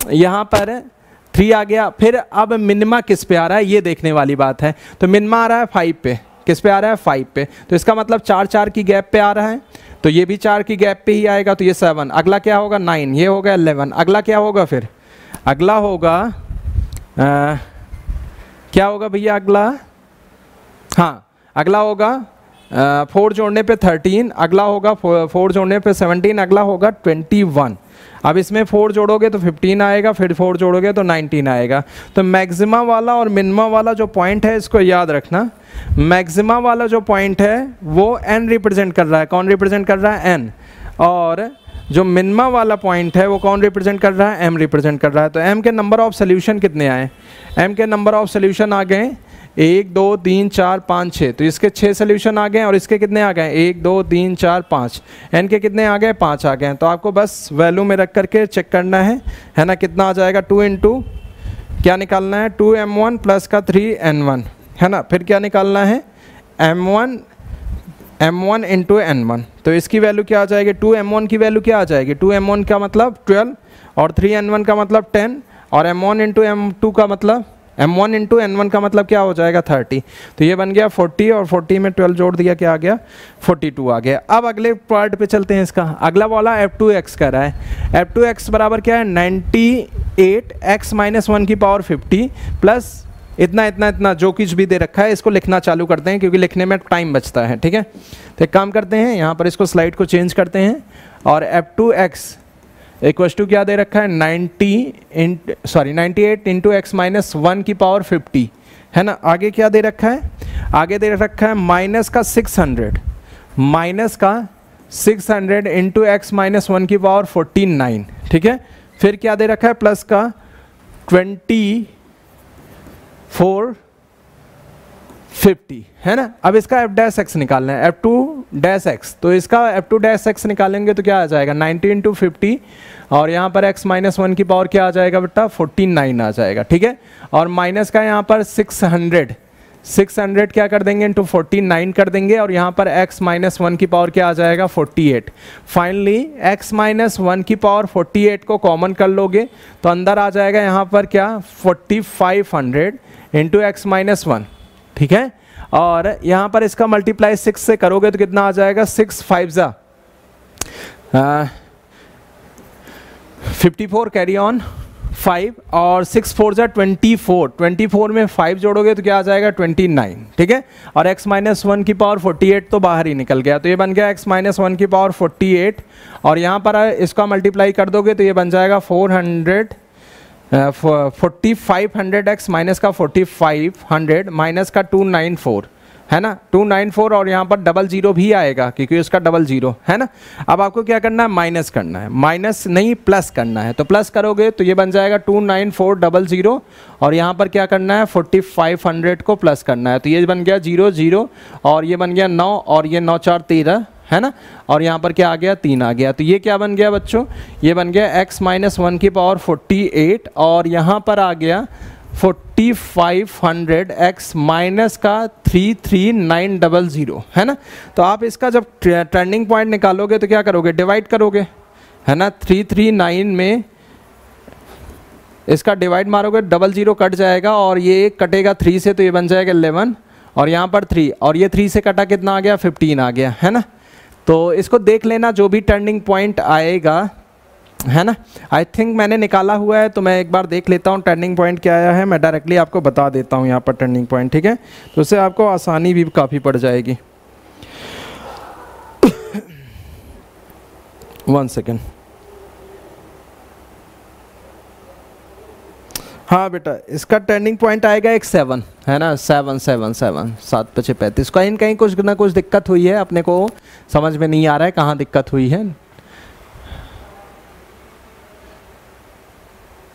यहाँ पर 3 आ गया। फिर अब मिनिमा किस पे आ रहा है, ये देखने वाली बात है। तो मिनिमा आ रहा है 5 पे, किस पे आ रहा है, 5 पे। तो इसका मतलब 4 की गैप पे आ रहा है, तो ये भी 4 की गैप पे ही आएगा, तो ये 7। अगला क्या होगा, 9, ये होगा 11। अगला क्या होगा, फिर अगला होगा क्या होगा भैया, अगला, हाँ अगला होगा 4 जोड़ने पे 13, अगला होगा 4 जोड़ने पे 17, अगला होगा 21। अब इसमें 4 जोड़ोगे तो 15 आएगा, फिर 4 जोड़ोगे तो 19 आएगा। तो मैक्सिमा वाला और मिनिमा वाला जो पॉइंट है इसको याद रखना। मैक्सिमा वाला जो पॉइंट है वो n रिप्रेजेंट कर रहा है, कौन रिप्रेजेंट कर रहा है, n। और जो मिनिमा वाला पॉइंट है वो कौन रिप्रेजेंट कर रहा है, m रिप्रेजेंट कर रहा है। तो m के नंबर ऑफ सोल्यूशन कितने आए, m के नंबर ऑफ सोल्यूशन आ गए 1 2 3 4 5 6। तो इसके 6 सोल्यूशन आ गए, और इसके कितने आ गए, 1 2 3 4 5। एन के कितने आ गए, 5 आ गए। तो आपको बस वैल्यू में रख करके चेक करना है ना। कितना आ जाएगा, 2 इंटू क्या निकालना है, 2m1 प्लस का 3n1, है ना। फिर क्या निकालना है, m1 इंटू n1। तो इसकी वैल्यू क्या आ जाएगी, 2m1 की वैल्यू क्या आ जाएगी, 2m1 का मतलब 12, और 3n1 का मतलब 10, और m1 इंटू m2 का मतलब m1 इंटू n1 का मतलब क्या हो जाएगा, 30। तो ये बन गया 40, और 40 में 12 जोड़ दिया, क्या आ गया, 42 आ गया। अब अगले पार्ट पे चलते हैं। इसका अगला वाला f2x का रहा है। f2x बराबर क्या है, 98x माइनस 1 की पावर 50 प्लस इतना इतना इतना जो कुछ भी दे रखा है, इसको लिखना चालू करते हैं क्योंकि लिखने में टाइम बचता है। ठीक है। तो एक काम करते हैं, यहाँ पर इसको स्लाइड को चेंज करते हैं, और f2x इक्वल्स टू क्या दे रखा है, 98 इंटू एक्स माइनस 1 की पावर 50, है ना। आगे क्या दे रखा है, आगे दे रखा है माइनस का 600 इंटू एक्स माइनस 1 की पावर 49। ठीक है। फिर क्या दे रखा है, प्लस का 24 50 है ना। अब इसका एफ डैश एक्स निकालना है, एफ टू डैश एक्स, तो इसका एफ टू डैश एक्स निकालेंगे तो क्या आ जाएगा 90 इंटू 50 और यहाँ पर x माइनस 1 की पावर क्या आ जाएगा बेटा 49 आ जाएगा, ठीक है। और माइनस का यहाँ पर 600 क्या कर देंगे इंटू 49 कर देंगे और यहाँ पर x माइनस 1 की पावर क्या आ जाएगा 48। फाइनली x माइनस 1 की पावर 48 को कॉमन कर लोगे तो अंदर आ जाएगा यहाँ पर क्या 4500 इंटू एक्स माइनस 1, ठीक है। और यहाँ पर इसका मल्टीप्लाई 6 से करोगे तो कितना आ जाएगा 6 5 जा 54 कैरी ऑन 5 और 6 4 जा 24 में 5 जोड़ोगे तो क्या आ जाएगा 29, ठीक है। और x माइनस 1 की पावर 48 तो बाहर ही निकल गया, तो ये बन गया x माइनस 1 की पावर 48 और यहाँ पर इसका मल्टीप्लाई कर दोगे तो ये बन जाएगा 4500 x माइनस का 4500 माइनस का 294 है ना 294 और यहाँ पर डबल जीरो भी आएगा क्योंकि उसका डबल जीरो है ना। अब आपको क्या करना है माइनस करना है, माइनस नहीं प्लस करना है, तो प्लस करोगे तो ये बन जाएगा 29400 और यहाँ पर क्या करना है 4500 को प्लस करना है, तो ये बन गया 00 और ये बन गया 9 और ये 9 4 13 है ना। और यहाँ पर क्या आ गया 3 आ गया, तो ये क्या बन गया बच्चों, ये बन गया x माइनस 1 की पावर 48 और यहाँ पर आ गया 4500 x माइनस का 33900 है ना। तो आप इसका जब टर्निंग पॉइंट निकालोगे तो क्या करोगे डिवाइड करोगे है ना, 339 में इसका डिवाइड मारोगे 00 कट जाएगा और ये कटेगा 3 से तो ये बन जाएगा 11 और यहाँ पर 3 और ये 3 से कटा कितना आ गया 15 आ गया है ना। तो इसको देख लेना जो भी टर्निंग पॉइंट आएगा है ना। आई थिंक मैंने निकाला हुआ है तो मैं एक बार देख लेता हूँ टर्निंग पॉइंट क्या आया है, मैं डायरेक्टली आपको बता देता हूँ यहाँ पर टर्निंग पॉइंट, ठीक है। तो उससे आपको आसानी भी काफ़ी पड़ जाएगी। 1 सेकेंड। हाँ बेटा इसका टर्निंग पॉइंट आएगा एक 7 है ना, 7 7 7 7 5 35। कहीं कहीं कुछ ना कुछ दिक्कत हुई है, अपने को समझ में नहीं आ रहा है कहाँ दिक्कत हुई है।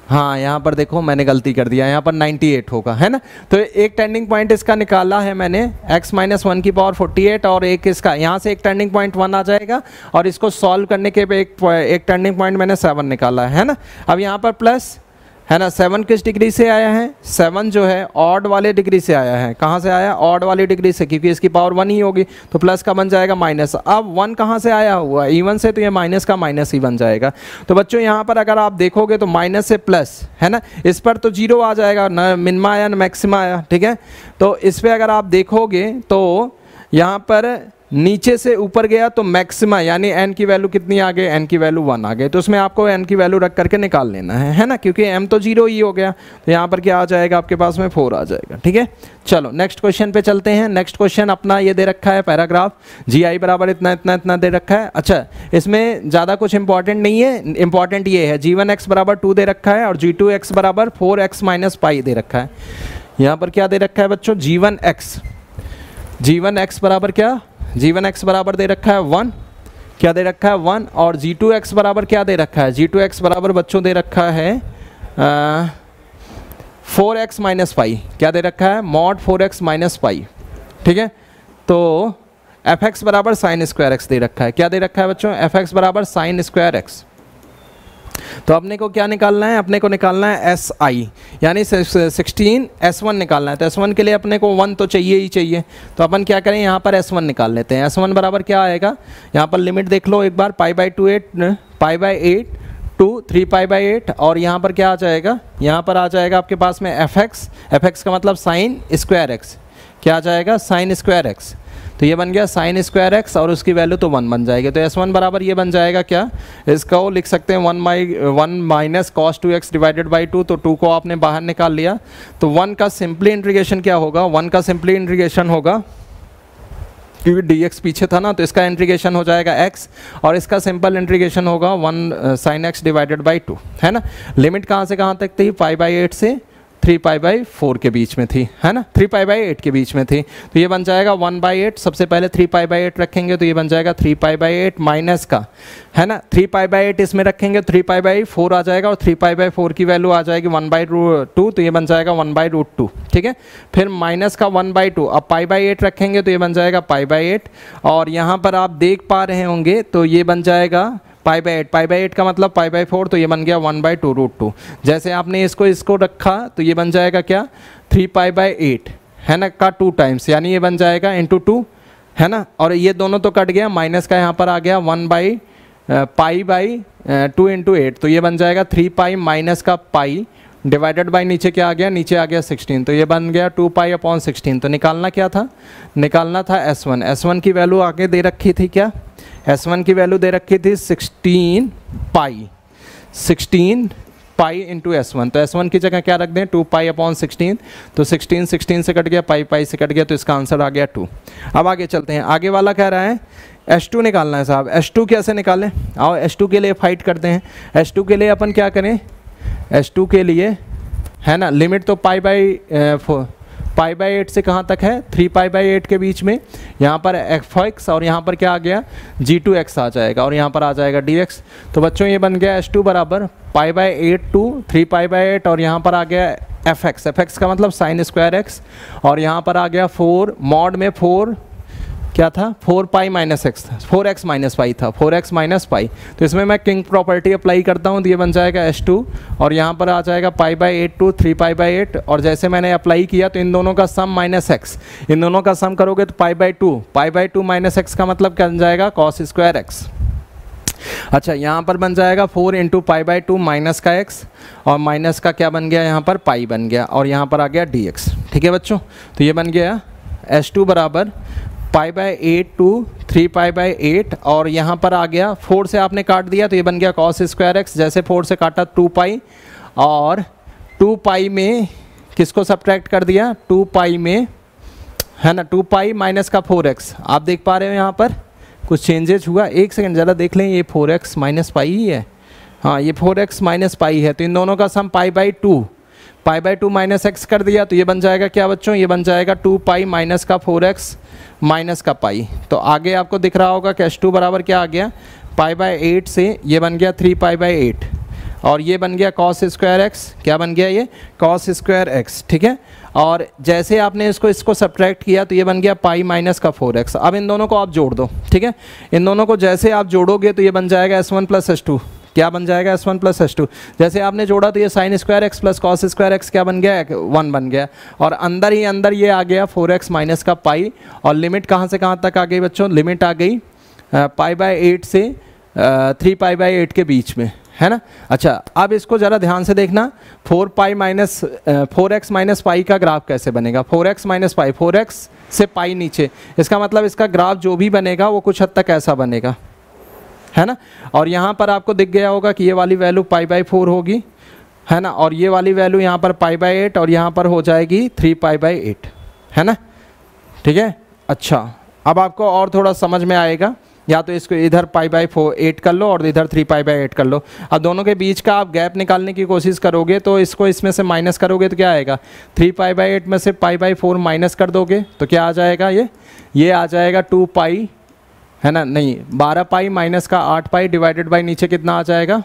हाँ यहाँ पर देखो मैंने गलती कर दिया, यहाँ पर 98 होगा है ना। तो एक टर्निंग पॉइंट इसका निकाला है मैंने x माइनस 1 की पावर 48 और एक इसका यहाँ से एक टर्निंग पॉइंट 1 आ जाएगा और इसको सॉल्व करने के पे एक टर्निंग पॉइंट मैंने 7 निकाला है ना। अब यहाँ पर प्लस है ना, 7 किस डिग्री से आया है, 7 जो है ऑड वाले डिग्री से आया है। कहाँ से आया ऑड वाली डिग्री से, क्योंकि इसकी पावर 1 ही होगी तो प्लस का बन जाएगा माइनस। अब 1 कहाँ से आया हुआ इवन से, तो ये माइनस का माइनस ही बन जाएगा। तो बच्चों यहाँ पर अगर आप देखोगे तो माइनस से प्लस है ना, इस पर तो 0 आ जाएगा, न मिनिमा आया न मैक्सिमा आया, ठीक है। तो इस पर अगर आप देखोगे तो यहाँ पर नीचे से ऊपर गया तो मैक्सिमा यानी n की वैल्यू कितनी आ गई, n की वैल्यू 1 आ गई, तो उसमें आपको n की वैल्यू रख करके निकाल लेना है ना, क्योंकि m तो 0 ही हो गया। तो यहाँ पर क्या आ जाएगा आपके पास में 4 आ जाएगा, ठीक है। चलो नेक्स्ट क्वेश्चन पे चलते हैं। नेक्स्ट क्वेश्चन अपना ये दे रखा है पैराग्राफ, GI बराबर इतना इतना इतना दे रखा है। अच्छा इसमें ज़्यादा कुछ इंपॉर्टेंट नहीं है, इंपॉर्टेंट ये है G1x बराबर 2 दे रखा है और G2x बराबर 4x माइनस पाई दे रखा है। यहाँ पर क्या दे रखा है बच्चों G1x बराबर क्या, G1x बराबर दे रखा है 1, क्या दे रखा है 1 और G2x बराबर क्या दे रखा है, G2x बराबर बच्चों दे रखा है 4x माइनस पाई, क्या दे रखा है मॉड 4x माइनस पाई, ठीक है। तो fx बराबर साइन स्क्वायर एक्स दे रखा है, क्या दे रखा है बच्चों fx बराबर साइन स्क्वायर एक्स। तो अपने को क्या निकालना है, अपने को निकालना है SI यानी 16 S1 निकालना है। तो S1 के लिए अपने को 1 तो चाहिए ही चाहिए, तो अपन क्या करें यहाँ पर S1 निकाल लेते हैं। S1 बराबर क्या आएगा, यहाँ पर लिमिट देख लो एक बार, पाई टू 3 पाई बाई 8 और यहाँ पर क्या आ जाएगा, यहाँ पर आ जाएगा आपके पास में fx का मतलब साइन स्क्वायर एक्स, क्या आ जाएगा साइन स्क्वायर एक्स। तो ये बन गया साइन स्क्वायर एक्स और उसकी वैल्यू तो 1 बन जाएगी। तो S1 बराबर ये बन जाएगा क्या, इसका वो लिख सकते हैं 1 minus cos 2x divided by 2, तो 2 को आपने बाहर निकाल लिया। तो 1 का सिंपली इंटीग्रेशन क्या होगा, 1 का सिंपली इंटीग्रेशन होगा क्योंकि dx पीछे था ना, तो इसका इंटीग्रेशन हो जाएगा x और इसका सिंपल इंटीग्रेशन होगा 1 साइन x डिवाइडेड बाई 2 है ना। लिमिट कहाँ से कहाँ तक थी, पाई बाई 8 से 3 पाई बाई 4 के बीच में थी, है ना, 3 पाई बाई 8 के बीच में थी। तो ये बन जाएगा 1/8, सबसे पहले 3 पाई बाई 8 रखेंगे तो ये बन जाएगा 3 पाई बाई 8 माइनस का, है ना, 3 पाई बाई 8 इसमें रखेंगे 3 पाई बाई 4 आ जाएगा और 3 पाई बाई 4 की वैल्यू आ जाएगी 1/2, तो ये बन जाएगा 1/√2, ठीक है। फिर माइनस का 1/2, अब पाई बाई 8 रखेंगे तो ये बन जाएगा पाई बाई 8, और यहाँ पर आप देख पा रहे होंगे तो ये बन जाएगा पाई बाई 8 का मतलब पाई बाई 4, तो ये बन गया 1/2√2। जैसे आपने इसको रखा तो ये बन जाएगा क्या, 3 पाई बाई 8, है ना, का 2 टाइम्स, यानी ये बन जाएगा इंटू 2, है ना, और ये दोनों तो कट गया, माइनस का यहाँ पर आ गया 1 पाई बाई 2 इंटू 8, तो ये बन जाएगा 3 पाई माइनस का पाई डिवाइडेड बाई नीचे क्या आ गया, नीचे आ गया 16, तो ये बन गया 2 पाई अपॉन 16। तो निकालना क्या था, निकालना था S1 की वैल्यू आगे दे रखी थी, क्या S1 की वैल्यू दे रखी थी 16 पाई इंटू S1, तो S1 की जगह क्या रख दें 2 पाई अपॉन 16, तो 16 से कट गया, पाई से कट गया, तो इसका आंसर आ गया 2। अब आगे चलते हैं, आगे वाला कह रहा है S2 निकालना है साहब। S2 कैसे निकालें, आओ S2 के लिए फाइट करते हैं। S2 के लिए अपन क्या करें, S2 के लिए, है ना, लिमिट तो पाई बाई 8 से कहाँ तक है, 3 पाई बाई 8 के बीच में, यहाँ पर fx और यहाँ पर क्या आ गया g2x आ जाएगा और यहाँ पर आ जाएगा dx। तो बच्चों ये बन गया S2 बराबर pi by 8 to 3 pi by 8 और यहाँ पर आ गया fx का मतलब साइन स्क्वायर x, और यहाँ पर आ गया 4 मॉड में 4 क्या था 4 पाई माइनस एक्स था, 4x माइनस पाई था, 4x माइनस पाई। तो इसमें मैं किंग प्रॉपर्टी अप्लाई करता हूँ तो ये बन जाएगा S2 और यहाँ पर आ जाएगा pi by 8 to 3 pi by 8, और जैसे मैंने अप्लाई किया तो इन दोनों का सम माइनस एक्स, इन दोनों का सम करोगे तो पाई बाई 2 माइनस एक्स का मतलब क्या बन जाएगा कॉस स्क्वायर एक्स। अच्छा यहाँ पर बन जाएगा 4 इंटू पाई बाई 2 माइनस का x, और माइनस का क्या बन गया यहाँ पर पाई बन गया, और यहाँ पर आ गया dx। ठीक है बच्चों, तो ये बन गया S2 बराबर pi by 8 to 3 pi by 8, और यहाँ पर आ गया 4 से आपने काट दिया तो ये बन गया कॉस स्क्वायर एक्स, जैसे 4 से काटा 2 पाई, और 2 पाई में किसको सब्ट्रैक्ट कर दिया 2 पाई में, है ना, 2 पाई माइनस का 4x। आप देख पा रहे हो यहाँ पर कुछ चेंजेस हुआ, एक सेकंड ज़रा देख लें, ये 4x माइनस पाई ही है, हाँ ये 4x माइनस पाई है, तो इन दोनों का सम पाई बाई 2 माइनस एक्स कर दिया, तो ये बन जाएगा क्या बच्चों, ये बन जाएगा 2 पाई माइनस का 4x माइनस का पाई। तो आगे आपको दिख रहा होगा कि S2 बराबर क्या आ गया पाई बाई 8 से ये बन गया 3 पाई बाई 8, और ये बन गया कॉस स्क्वायर एक्स, क्या बन गया ये कॉस स्क्वायर एक्स। ठीक है, और जैसे आपने इसको सब्ट्रैक्ट किया तो ये बन गया पाई माइनस का 4x। अब इन दोनों को आप जोड़ दो, ठीक है, इन दोनों को जैसे आप जोड़ोगे तो ये बन जाएगा S1 प्लस S2, क्या बन जाएगा S1 प्लस S2। जैसे आपने जोड़ा तो ये sine square x plus cos square x क्या बन गया 1 बन गया, और अंदर ही अंदर ये आ गया 4x माइनस का पाई, और लिमिट कहाँ से कहाँ तक आ गई बच्चों, लिमिट आ गई पाई बाई 8 से 3 पाई बाई 8 के बीच में, है ना। अच्छा अब इसको ज़रा ध्यान से देखना, 4x माइनस पाई का ग्राफ कैसे बनेगा, 4x माइनस पाई, 4x से पाई नीचे, इसका मतलब इसका ग्राफ जो भी बनेगा वो कुछ हद तक ऐसा बनेगा, है ना। और यहाँ पर आपको दिख गया होगा कि ये वाली वैल्यू पाई बाई 4 होगी, है ना, और ये वाली वैल्यू यहाँ पर पाई बाई 8 और यहाँ पर हो जाएगी 3 पाई बाई 8, है ना। ठीक है, अच्छा अब आपको और थोड़ा समझ में आएगा, या तो इसको इधर पाई बाई 8 कर लो और इधर 3 पाई बाई 8 कर लो। अब दोनों के बीच का आप गैप निकालने की कोशिश करोगे तो इसको इसमें से माइनस करोगे तो क्या आएगा, 3 पाई बाई 8 में से पाई बाई 4 माइनस कर दोगे तो क्या आ जाएगा, ये आ जाएगा 2 पाई, है ना, नहीं 12 पाई माइनस का 8 पाई डिवाइडेड बाई नीचे कितना आ जाएगा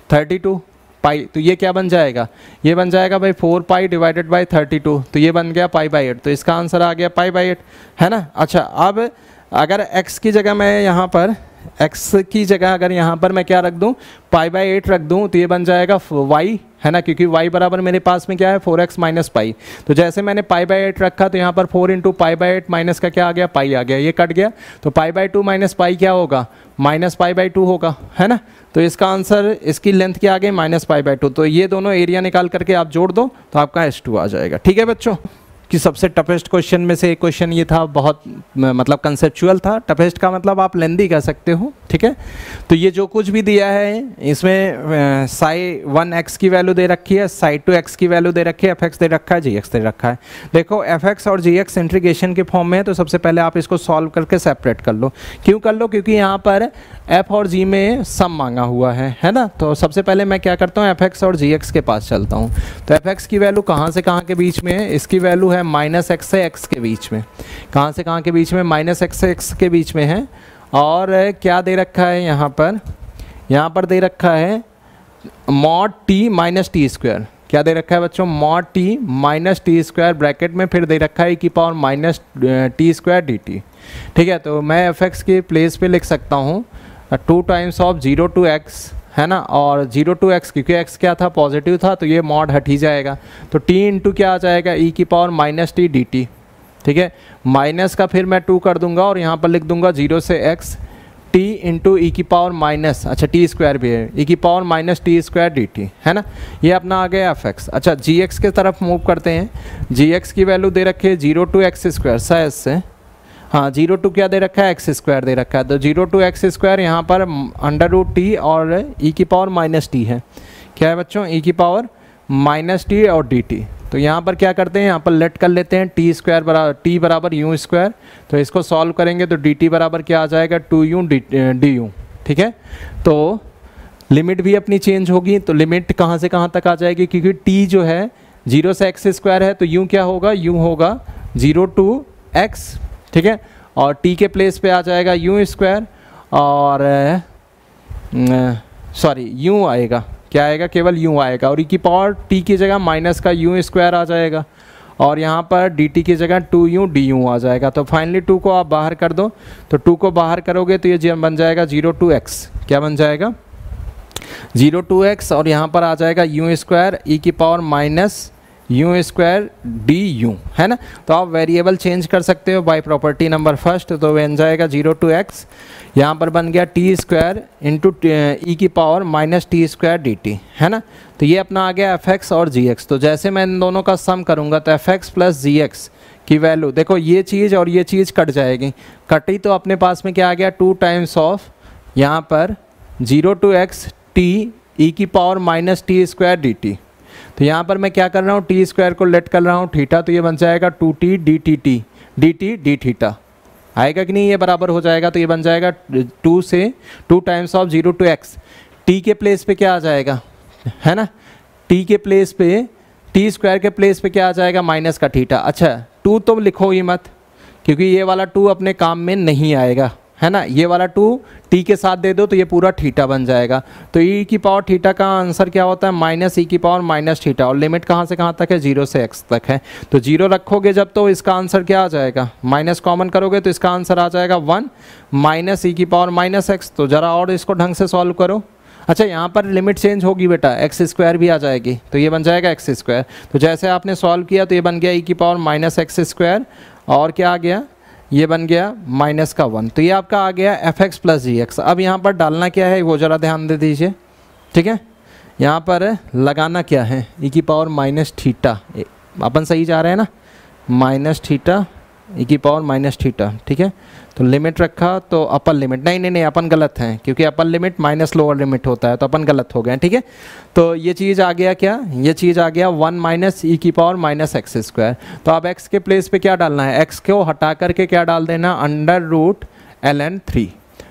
32 पाई, तो ये क्या बन जाएगा, ये बन जाएगा भाई 4 पाई डिवाइडेड बाई 32, तो ये बन गया पाई बाई 8, तो इसका आंसर आ गया पाई बाई 8, है ना। अच्छा अब अगर x की जगह मैं यहाँ पर x की जगह अगर यहाँ पर मैं क्या रख दूँ पाई बाई 8 रख दूँ तो ये बन जाएगा y, है ना, क्योंकि y बराबर मेरे पास में क्या है 4x माइनस पाई। तो जैसे मैंने पाई बाई 8 रखा तो यहाँ पर 4 इंटू पाई बाई 8 माइनस का क्या आ गया पाई आ गया, ये कट गया, तो पाई बाई 2 माइनस पाई क्या होगा माइनस पाई बाई 2 होगा, है ना। तो इसका आंसर, इसकी लेंथ क्या आ गई माइनस पाई बाई 2, तो ये दोनों एरिया निकाल करके आप जोड़ दो तो आपका S2 आ जाएगा। ठीक है बच्चों, कि सबसे टफेस्ट क्वेश्चन में से एक क्वेश्चन ये था, बहुत मतलब कंसेप्चुअल था। टफेस्ट का मतलब आप लेंदी कह सकते हो, ठीक है। तो ये जो कुछ भी दिया है इसमें साई 1 x की वैल्यू दे रखी है, साई 2 x की वैल्यू दे रखी है, एफ एक्स दे रखा है, जी एक्स दे रखा है। देखो एफ एक्स और जी एक्स इंटीग्रेशन के फॉर्म में है, तो सबसे पहले आप इसको सॉल्व करके सेपरेट कर लो। क्यों कर लो? क्योंकि यहाँ पर एफ और जी में सम मांगा हुआ है ना। तो सबसे पहले मैं क्या करता हूँ, एफ एक्स और जी एक्स के पास चलता हूँ। तो एफ एक्स की वैल्यू कहाँ से कहाँ के बीच में है? इसकी वैल्यू है -x से x के बीच में। कहाँ से कहाँ के बीच में? -x से x के बीच में है। और क्या दे रखा है यहाँ पर दे रखा है mod t minus T square. क्या दे रखा है बच्चों? mod t minus T square bracket में, फिर दे रखा है e⁻t² dt। ठीक है, तो मैं एफ एक्स के प्लेस पे लिख सकता हूँ 2 टाइम्स ऑफ 0 to x, है ना। और 0 to x, क्योंकि x क्या था? पॉजिटिव था, तो ये मॉड हट ही जाएगा। तो t इंटू क्या आ जाएगा? e⁻t dt। ठीक है, माइनस का फिर मैं 2 कर दूंगा और यहाँ पर लिख दूंगा 0 से x t इंटू अच्छा t स्क्वायर भी है, e⁻t² dt, है ना। ये अपना आ गया एफ एक्स। अच्छा, जी एक्स के तरफ मूव करते हैं। जी एक्स की वैल्यू दे रखी है 0 to x² शायद से, हाँ 0 to क्या दे रखा है? x² दे रखा है। तो 0 to x² यहाँ पर √t और e⁻t है। क्या है बच्चों? e⁻t और dt। तो यहाँ पर क्या करते हैं, यहाँ पर लेट कर लेते हैं t बराबर u²। तो इसको सॉल्व करेंगे तो dt बराबर क्या आ जाएगा? 2u du। ठीक है, तो लिमिट भी अपनी चेंज होगी। तो लिमिट कहाँ से कहाँ तक आ जाएगी? क्योंकि t जो है 0 से x² है, तो u क्या होगा? u होगा 0 to x, ठीक है। और t के प्लेस पे आ जाएगा u² और सॉरी u आएगा, क्या आएगा? केवल u आएगा। और e⁻t की जगह माइनस का u² आ जाएगा और यहाँ पर dt की जगह 2u du आ जाएगा। तो फाइनली 2 को आप बाहर कर दो, तो 2 को बाहर करोगे तो ये बन जाएगा 0 to x। क्या बन जाएगा? 0 to x और यहाँ पर आ जाएगा u²e⁻u² du, है ना। तो आप वेरिएबल चेंज कर सकते हो बाय प्रॉपर्टी नंबर फर्स्ट। तो बन जाएगा 0 to x, यहाँ पर बन गया t² इंटू e⁻t² dt, है ना। तो ये अपना आ गया एफ एक्स और जी एक्स। तो जैसे मैं इन दोनों का सम करूँगा तो एफ एक्स प्लस जी एक्स की वैल्यू, देखो ये चीज़ और ये चीज़ कट जाएगी। कटी तो अपने पास में क्या आ गया? 2 टाइम्स ऑफ यहाँ पर 0 to x t e⁻t² dt। तो यहाँ पर मैं क्या कर रहा हूँ? t² को लेट कर रहा हूँ थीटा, तो ये बन जाएगा 2t dt d थीटा। आएगा कि नहीं? ये बराबर हो जाएगा। तो ये बन जाएगा 2 times of 0 to x। t के प्लेस पे क्या आ जाएगा, है ना? t के प्लेस पे, t² के प्लेस पे क्या आ जाएगा? माइनस का थीटा। अच्छा 2 तो लिखो ही मत, क्योंकि ये वाला 2 अपने काम में नहीं आएगा, है ना। ये वाला 2 t के साथ दे दो तो ये पूरा थीटा बन जाएगा। तो e⁻θ का आंसर क्या होता है? -e⁻θ। और लिमिट कहाँ से कहाँ तक है? 0 से x तक है। तो 0 रखोगे जब, तो इसका आंसर क्या आ जाएगा? माइनस कॉमन करोगे तो इसका आंसर आ जाएगा 1 -e⁻x। तो ज़रा और इसको ढंग से सॉल्व करो। अच्छा, यहाँ पर लिमिट चेंज होगी बेटा, x² भी आ जाएगी, तो ये बन जाएगा x²। तो जैसे आपने सॉल्व किया तो ये बन गया e⁻x², और क्या आ गया? ये बन गया -1। तो ये आपका आ गया एफ एक्स प्लस जी एक्स। अब यहाँ पर डालना क्या है वो ज़रा ध्यान दे दीजिए, ठीक है। यहाँ पर लगाना क्या है? e⁻θ। अपन सही जा रहे हैं ना? -θ e⁻θ, ठीक है। तो लिमिट रखा तो अपर लिमिट, नहीं अपन गलत हैं, क्योंकि upper limit minus lower limit होता है, तो अपन गलत हो गए, ठीक है। तो ये चीज़ आ गया क्या? ये चीज़ आ गया 1 e⁻x²। तो अब x के प्लेस पे क्या डालना है? x को हटा करके क्या डाल देना? √ln3।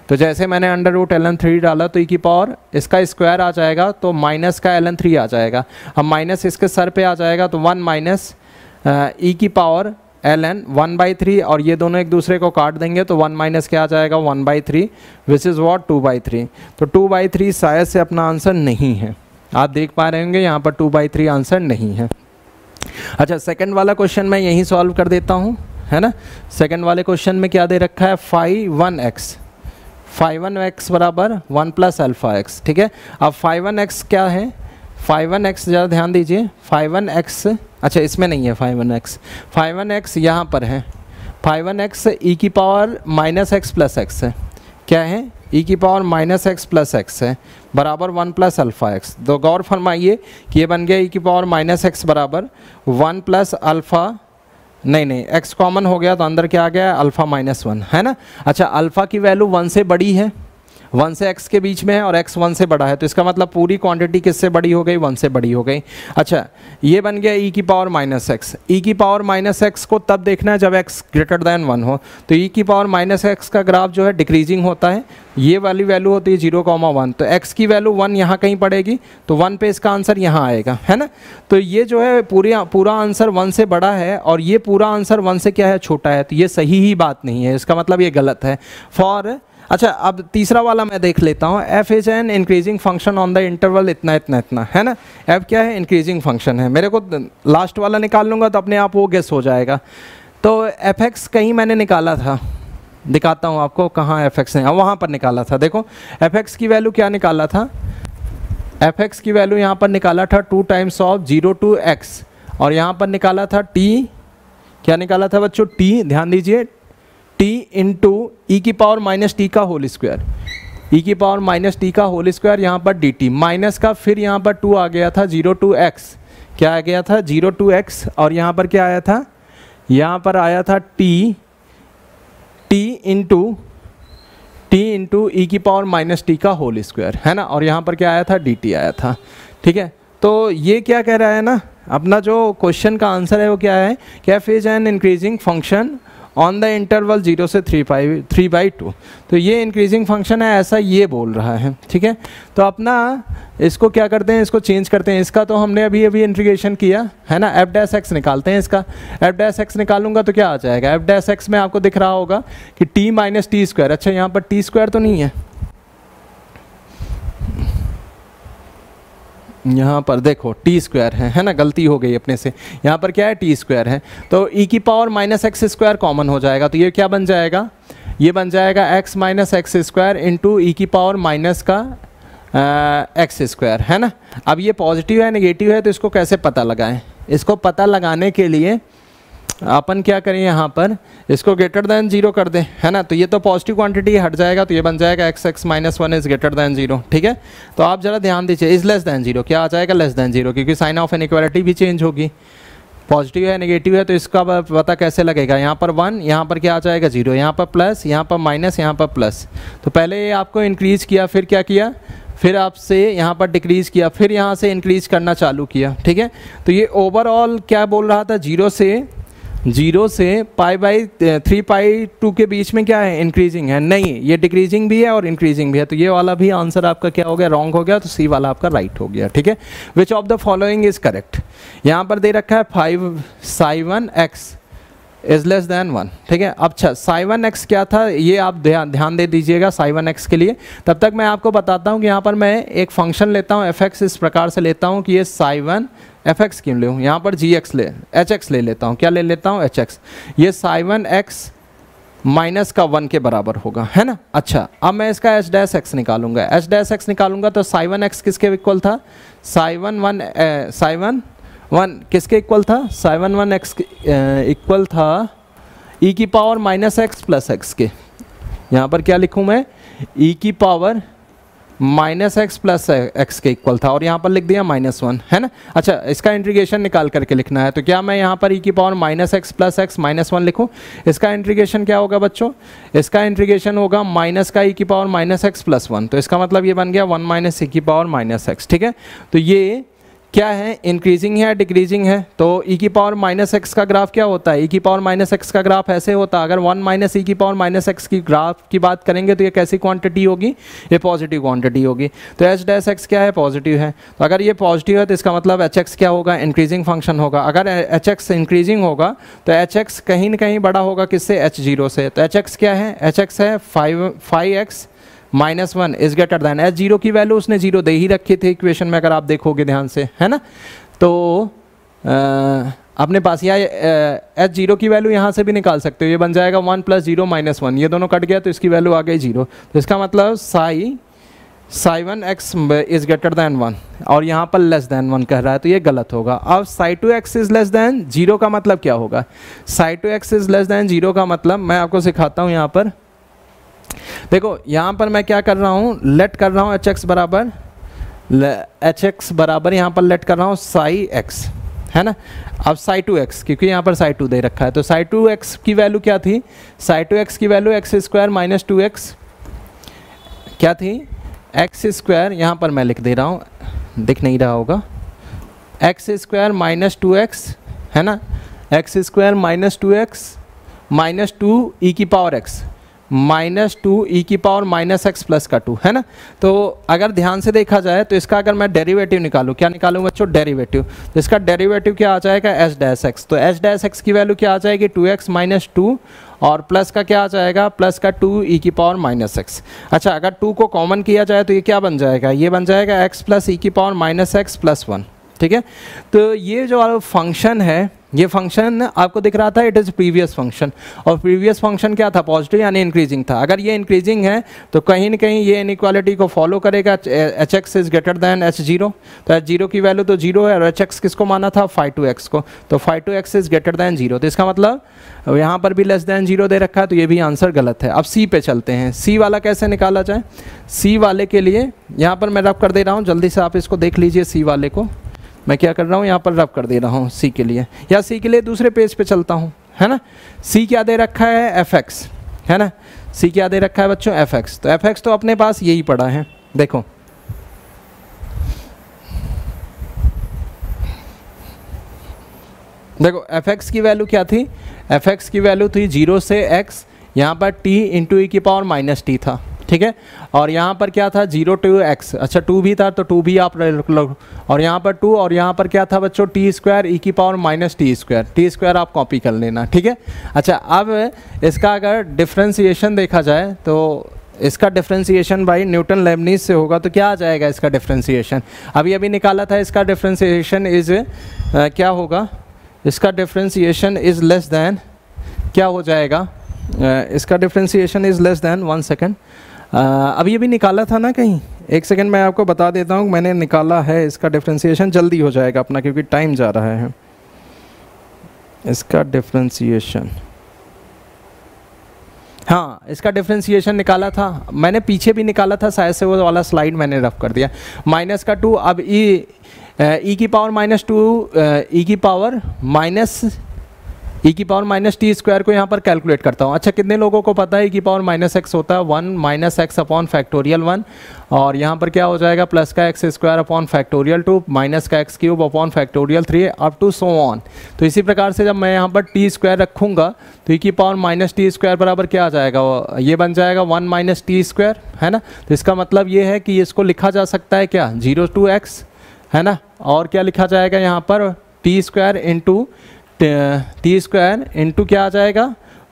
तो जैसे मैंने √ln3 डाला तो इसका स्क्वायर आ जाएगा, तो माइनस का ln3 आ जाएगा। अब माइनस इसके सर पे आ जाएगा, तो 1 e⁻ln 1/3, और ये दोनों एक दूसरे को काट देंगे तो 1 माइनस क्या आ जाएगा? 1/3, विच इज़ वॉट? 2/3। तो 2/3 शायद से अपना आंसर नहीं है। आप देख पा रहे होंगे यहाँ पर 2/3 आंसर नहीं है। अच्छा, सेकंड वाला क्वेश्चन मैं यहीं सॉल्व कर देता हूँ, है ना। सेकंड वाले क्वेश्चन में क्या दे रखा है? 5(1x) बराबर 1 + α(x), ठीक है। अब 5(1x) क्या है? 5(1x) ज़रा ध्यान दीजिए। 5(1x), अच्छा इसमें नहीं है 5(1x), 5(1x) यहाँ पर है। 5(1x) e⁻x + x है। क्या है? e⁻x + x है, बराबर 1 + α(x). तो गौर फरमाइए कि ये बन गया e⁻x बराबर 1 + नहीं नहीं, x कॉमन हो गया तो अंदर क्या आ गया, अल्फ़ा माइनस 1 है ना। अच्छा, अल्फ़ा की वैल्यू 1 से बड़ी है, 1 से x के बीच में है और x 1 से बड़ा है, तो इसका मतलब पूरी क्वांटिटी किससे बड़ी हो गई, 1 से बड़ी हो गई। अच्छा, ये बन गया e की पावर माइनस एक्स। ई की पावर माइनस एक्स को तब देखना है जब x ग्रेटर दैन 1 हो, तो e की पावर माइनस एक्स का ग्राफ जो है डिक्रीजिंग होता है, ये वाली वैल्यू होती है 0,1, तो x की वैल्यू 1 यहाँ कहीं पड़ेगी, तो 1 पे इसका आंसर यहाँ आएगा, है ना। तो ये जो है पूरा आंसर 1 से बड़ा है और ये पूरा आंसर 1 से क्या है, छोटा है, तो ये सही ही बात नहीं है, इसका मतलब ये गलत है। फॉर अच्छा, अब तीसरा वाला मैं देख लेता हूँ, F is an increasing function on the interval इतना इतना इतना, है ना। एफ क्या है, इंक्रीजिंग फंक्शन है। मेरे को लास्ट वाला निकाल लूँगा तो अपने आप वो गेस हो जाएगा। तो एफ एक्स कहीं मैंने निकाला था, दिखाता हूँ आपको कहाँ एफ एक्स है, वहाँ पर निकाला था। देखो एफ एक्स की वैल्यू क्या निकाला था, एफ एक्स की वैल्यू यहाँ पर निकाला था 2 टाइम्स ऑफ 0 to x, और यहाँ पर निकाला था t, क्या निकाला था बच्चों, t, ध्यान दीजिए, t इंटू ई की पावर माइनस टी का होल स्क्वायर, ई की पावर माइनस टी का होल स्क्वायर, यहाँ पर dt माइनस का, फिर यहाँ पर 2 आ गया था 0 to x, क्या आ गया था 0 to x, और यहाँ पर क्या आया था, यहाँ पर आया था t इंटू ई की पावर माइनस टी का होल स्क्वायर, है ना, और यहाँ पर क्या आया था, dt आया था। ठीक है, तो ये क्या कह रहा है ना, अपना जो क्वेश्चन का आंसर है वो क्या है, F is an increasing function on the interval 0 से 3/2, तो ये इंक्रीजिंग फंक्शन है, ऐसा ये बोल रहा है। ठीक है, तो अपना इसको क्या करते हैं, इसको चेंज करते हैं, इसका तो हमने अभी इंटीग्रेशन किया है ना, एफ डैश एक्स निकालते हैं इसका। एफ डैश एक्स निकालूंगा तो क्या आ जाएगा, एफ डैश एक्स में आपको दिख रहा होगा कि टी माइनस टी स्क्वायर, अच्छा यहाँ पर टी स्क्वायर तो नहीं है, यहाँ पर देखो टी स्क्वायर है ना, गलती हो गई अपने से, यहाँ पर क्या है, टी स्क्वायर है, तो ई की power minus x square common हो जाएगा, तो ये क्या बन जाएगा, ये बन जाएगा x minus x square into E की पावर माइनस का एक्स स्क्वायर, है ना। अब ये पॉजिटिव है नेगेटिव है, तो इसको कैसे पता लगाएं, इसको पता लगाने के लिए अपन क्या करें, यहाँ पर इसको ग्रेटर दैन 0 कर दें, है ना, तो ये तो पॉजिटिव क्वांटिटी हट जाएगा, तो ये बन जाएगा x x minus 1 is greater then 0। ठीक है, तो आप जरा ध्यान दीजिए, इज लेस दैन 0, क्या आ जाएगा, लेस दैन 0, क्योंकि साइन ऑफ इनइक्वालिटी भी चेंज होगी, पॉजिटिव है नेगेटिव है, तो इसका पता कैसे लगेगा, यहाँ पर 1, यहाँ पर क्या आ जाएगा 0, यहाँ पर प्लस, यहाँ पर माइनस, यहाँ पर प्लस, तो पहले ये आपको इंक्रीज़ किया, फिर क्या किया, फिर आपसे यहाँ पर डिक्रीज़ किया, फिर यहाँ से इंक्रीज़ करना चालू किया। ठीक है, तो ये ओवरऑल क्या बोल रहा था, 0 से π/3/2 के बीच में क्या है, इंक्रीजिंग है, नहीं ये डिक्रीजिंग भी है और इंक्रीजिंग भी है, तो ये वाला भी आंसर आपका क्या हो गया, रॉन्ग हो गया, तो सी वाला आपका राइट हो गया। ठीक है, विच of the following is correct, यहाँ पर दे रखा है 5 psi1x इज लेस दैन 1। ठीक है, अच्छा psi1x क्या था, ये आप ध्यान दे दीजिएगा psi1x के लिए, तब तक मैं आपको बताता हूँ कि यहाँ पर मैं एक फंक्शन लेता हूँ fx, इस प्रकार से लेता हूँ कि ये psi1 fx क्यों लूँ, यहाँ पर hx ले लेता हूँ, क्या ले लेता हूँ, hx, ये psi1x माइनस का 1 के बराबर होगा, है ना। अच्छा, अब मैं इसका h डैश x निकालूंगा, h डैश x निकालूंगा तो psi1x किसके इक्वल था, psi1 किसके इक्वल था, psi1x इक्वल था e की power minus x plus x के, यहाँ पर क्या लिखूँ मैं, e की power minus x plus x के इक्वल था, और यहाँ पर लिख दिया -1, है ना। अच्छा, इसका इंटीग्रेशन निकाल करके लिखना है, तो क्या मैं यहाँ पर e की power minus x plus x -1 लिखूँ, इसका इंटीग्रेशन क्या होगा बच्चों, इसका इंटीग्रेशन होगा माइनस का e की पावर माइनस एक्स प्लस 1, तो इसका मतलब ये बन गया 1 माइनस e की पावर माइनस एक्स। ठीक है, तो ये क्या है, इंक्रीजिंग है डिक्रीजिंग है, तो e की पावर माइनस एक्स का ग्राफ क्या होता है, e की पावर माइनस एक्स का ग्राफ ऐसे होता है, अगर 1 माइनस e की पावर माइनस एक्स की ग्राफ की बात करेंगे तो ये कैसी क्वांटिटी होगी, ये पॉजिटिव क्वांटिटी होगी, तो h डैश एक्स क्या है, पॉजिटिव है, तो अगर ये पॉजिटिव है तो इसका मतलब एच एक्स क्या होगा, इंक्रीजिंग फंक्शन होगा, अगर एच एक्स इंक्रीजिंग होगा तो एच एक्स कहीं ना कहीं बड़ा होगा किससे, h0 से, तो एच एक्स क्या है, एच एक्स है 5x -1 is greater then, h0 की वैल्यू उसने 0 दे ही रखी थी इक्वेशन में, अगर आप देखोगे ध्यान से, है ना, तो अपने पास यहाँ h0 की वैल्यू यहाँ से भी निकाल सकते हो, ये बन जाएगा 1 + 0 - 1, ये दोनों कट गया तो इसकी वैल्यू आ गई 0, तो इसका मतलब psi1x इज ग्रेटर दैन 1 और यहाँ पर लेस दैन 1 कह रहा है, तो ये गलत होगा। अब psi2x इज लेस दैन 0 का मतलब क्या होगा, psi2x इज लेस दैन 0 का मतलब मैं आपको सिखाता हूँ, यहाँ पर देखो, यहाँ पर मैं क्या कर रहा हूँ, लेट कर रहा हूँ hx बराबर यहाँ पर लेट कर रहा हूँ psi x, है ना। अब साई टू एक्स, क्योंकि यहाँ पर साई टू दे रखा है, तो साई टू एक्स की वैल्यू क्या थी, साई टू एक्स की value x square minus two x क्या थी, एक्स स्क्वायर, यहाँ पर मैं लिख दे रहा हूँ, दिख नहीं रहा होगा, x square minus two x, है ना, x square minus two x minus two E की power x minus two E की पावर माइनस एक्स प्लस का 2, है ना। तो अगर ध्यान से देखा जाए तो इसका अगर मैं डेरिवेटिव निकालूं, क्या निकालूं बच्चों, डेरिवेटिव, तो इसका डेरिवेटिव क्या आ जाएगा, एच डैश एक्स, तो एच डैश एक्स की वैल्यू क्या आ जाएगी, 2x माइनस टू, और प्लस का क्या आ जाएगा, प्लस का 2 ई की पावर माइनस एक्स। अच्छा, अगर 2 को कॉमन किया जाए तो ये क्या बन जाएगा, ये बन जाएगा x प्लस ई की पावर माइनस एक्स प्लस 1, ठीक है। तो ये जो फंक्शन है, ये फंक्शन आपको दिख रहा था, इट इज़ प्रीवियस फंक्शन, और प्रीवियस फंक्शन क्या था, पॉजिटिव यानी इंक्रीजिंग था। अगर ये इंक्रीजिंग है तो कहीं ना कहीं ये इनइक्वालिटी को फॉलो करेगा, H x is greater then H zero, तो एच जीरो की वैल्यू तो जीरो है, और एच एक्स किसको माना था, फाई टू एक्स को, तो phi two x is greater than zero, तो इसका मतलब यहाँ पर भी लेस दैन जीरो दे रखा है, तो ये भी आंसर गलत है। अब सी पे चलते हैं, सी वाला कैसे निकाला जाए, सी वाले के लिए यहाँ पर मैं रब कर दे रहा हूँ, जल्दी से आप इसको देख लीजिए, सी वाले को मैं क्या कर रहा हूँ, यहाँ पर रब कर दे रहा हूँ सी के लिए, या सी के लिए दूसरे पेज पे चलता हूँ, है ना। सी क्या दे रखा है, एफ एक्स, है ना, सी क्या दे रखा है बच्चों, एफ एक्स, तो एफ एक्स तो अपने पास यही पड़ा है, देखो देखो एफ एक्स की वैल्यू क्या थी, एफ एक्स की वैल्यू थी 0 से x, यहाँ पर t इंटू ई की पावर माइनस टी था, ठीक है, और यहाँ पर क्या था 0 टू x, अच्छा 2 भी था तो 2 भी आप रख लो, और यहाँ पर 2, और यहाँ पर क्या था बच्चों, टी स्क्वायर ई की पावर माइनस टी स्क्वायर आप कॉपी कर लेना, ठीक है। अच्छा, अब इसका अगर डिफ्रेंसिएशन देखा जाए तो इसका डिफ्रेंसिएशन भाई न्यूटन लेबनीज से होगा, तो क्या आ जाएगा इसका डिफ्रेंसिएशन, अभी निकाला था, इसका डिफ्रेंसिएशन इज क्या होगा, इसका डिफ्रेंसिएशन इज लेस दैन, क्या हो जाएगा, इसका differentiation is less than, 1 second, अभी निकाला था ना कहीं, 1 सेकेंड मैं आपको बता देता हूँ, मैंने निकाला है, इसका डिफ्रेंसिएशन जल्दी हो जाएगा अपना, क्योंकि टाइम जा रहा है। इसका डिफ्रेंसिएशन, हाँ, इसका डिफ्रेंसिएशन निकाला था मैंने, पीछे भी निकाला था शायद से, वो वाला स्लाइड मैंने रफ कर दिया, माइनस का 2, अब ई की पावर माइनस 2 ई की पावर माइनस टी स्क्वायर को यहाँ पर कैलकुलेट करता हूँ। अच्छा, कितने लोगों को पता है ई की पावर माइनस एक्स होता है 1 माइनस एक्स अपॉन फैक्टोरियल 1, और यहाँ पर क्या हो जाएगा, प्लस का x square upon factorial 2 minus का x cube upon factorial 3 up to so on. तो इसी प्रकार से जब मैं यहाँ पर टी स्क्वायर रखूँगा तो ई की पावर माइनस टी स्क्वायर बराबर क्या आ जाएगा, ये बन जाएगा 1 माइनस टी स्क्वायर, है ना। तो इसका मतलब ये है कि इसको लिखा जा सकता है क्या, 0 टू एक्स, है ना, और क्या लिखा जाएगा यहाँ पर, टी स्क्वायर इंटू क्या आ जाएगा,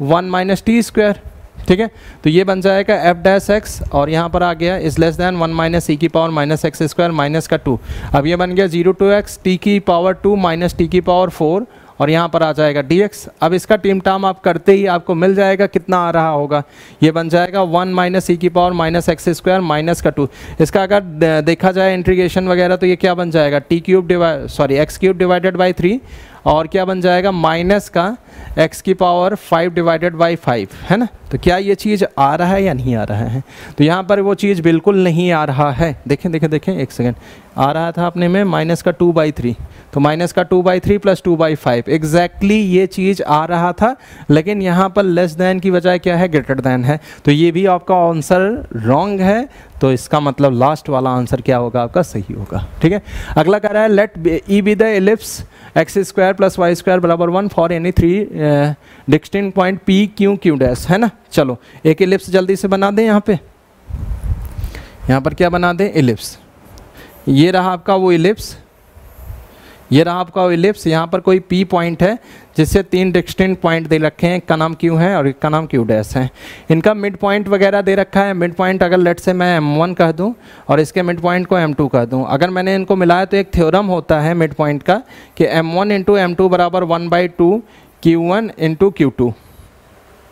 1 माइनस टी स्क्वायर, ठीक है। तो ये बन जाएगा एफ डैश एक्स, और यहाँ पर आ गया इज लेस दैन 1 माइनस ई की power minus x square minus का 2, अब ये बन गया 0 टू एक्स टी की पावर 2 माइनस टी की पावर 4, और यहाँ पर आ जाएगा dx। अब इसका टीम टाम आप करते ही आपको मिल जाएगा, कितना आ रहा होगा, ये बन जाएगा 1 माइनस ई की power minus x square minus का 2। इसका अगर देखा जाए इंटीग्रेशन वगैरह तो ये क्या बन जाएगा, एक्स क्यूब डिवाइडेड बाई 3, और क्या बन जाएगा, माइनस का x की पावर 5 डिवाइडेड बाई 5, है ना। तो क्या ये चीज़ आ रहा है या नहीं आ रहा है, तो यहाँ पर वो चीज़ बिल्कुल नहीं आ रहा है, देखें 1 सेकेंड, आ रहा था अपने में माइनस का 2/3, तो माइनस का 2/3 प्लस 2/5, एग्जैक्टली ये चीज़ आ रहा था, लेकिन यहाँ पर लेस दैन की बजाय क्या है, ग्रेटर दैन है, तो ये भी आपका आंसर रॉन्ग है, तो इसका मतलब लास्ट वाला आंसर क्या होगा, आपका सही होगा, ठीक है। अगला कह रहा है let E be the ellipse x square plus y square बराबर 1 for any 3 distinct point P Q Q dash, है ना। चलो एक एलिप्स जल्दी से बना दें, यहाँ पर क्या बना दें, एलिप्स, ये रहा आपका वो एलिप्स, यहाँ पर कोई P पॉइंट है जिससे 3 डिस्टिंक्ट पॉइंट दे रखे हैं, एक का नाम Q है और एक का नाम Q डैश है, इनका मिड पॉइंट वगैरह दे रखा है। मिड पॉइंट अगर लेट से मैं M1 कह दूं और इसके मिड पॉइंट को M2 कह दूं, अगर मैंने इनको मिलाया तो एक थ्योरम होता है मिड पॉइंट का कि M1 इंटू M2 बराबर 1/2 Q1 into Q2,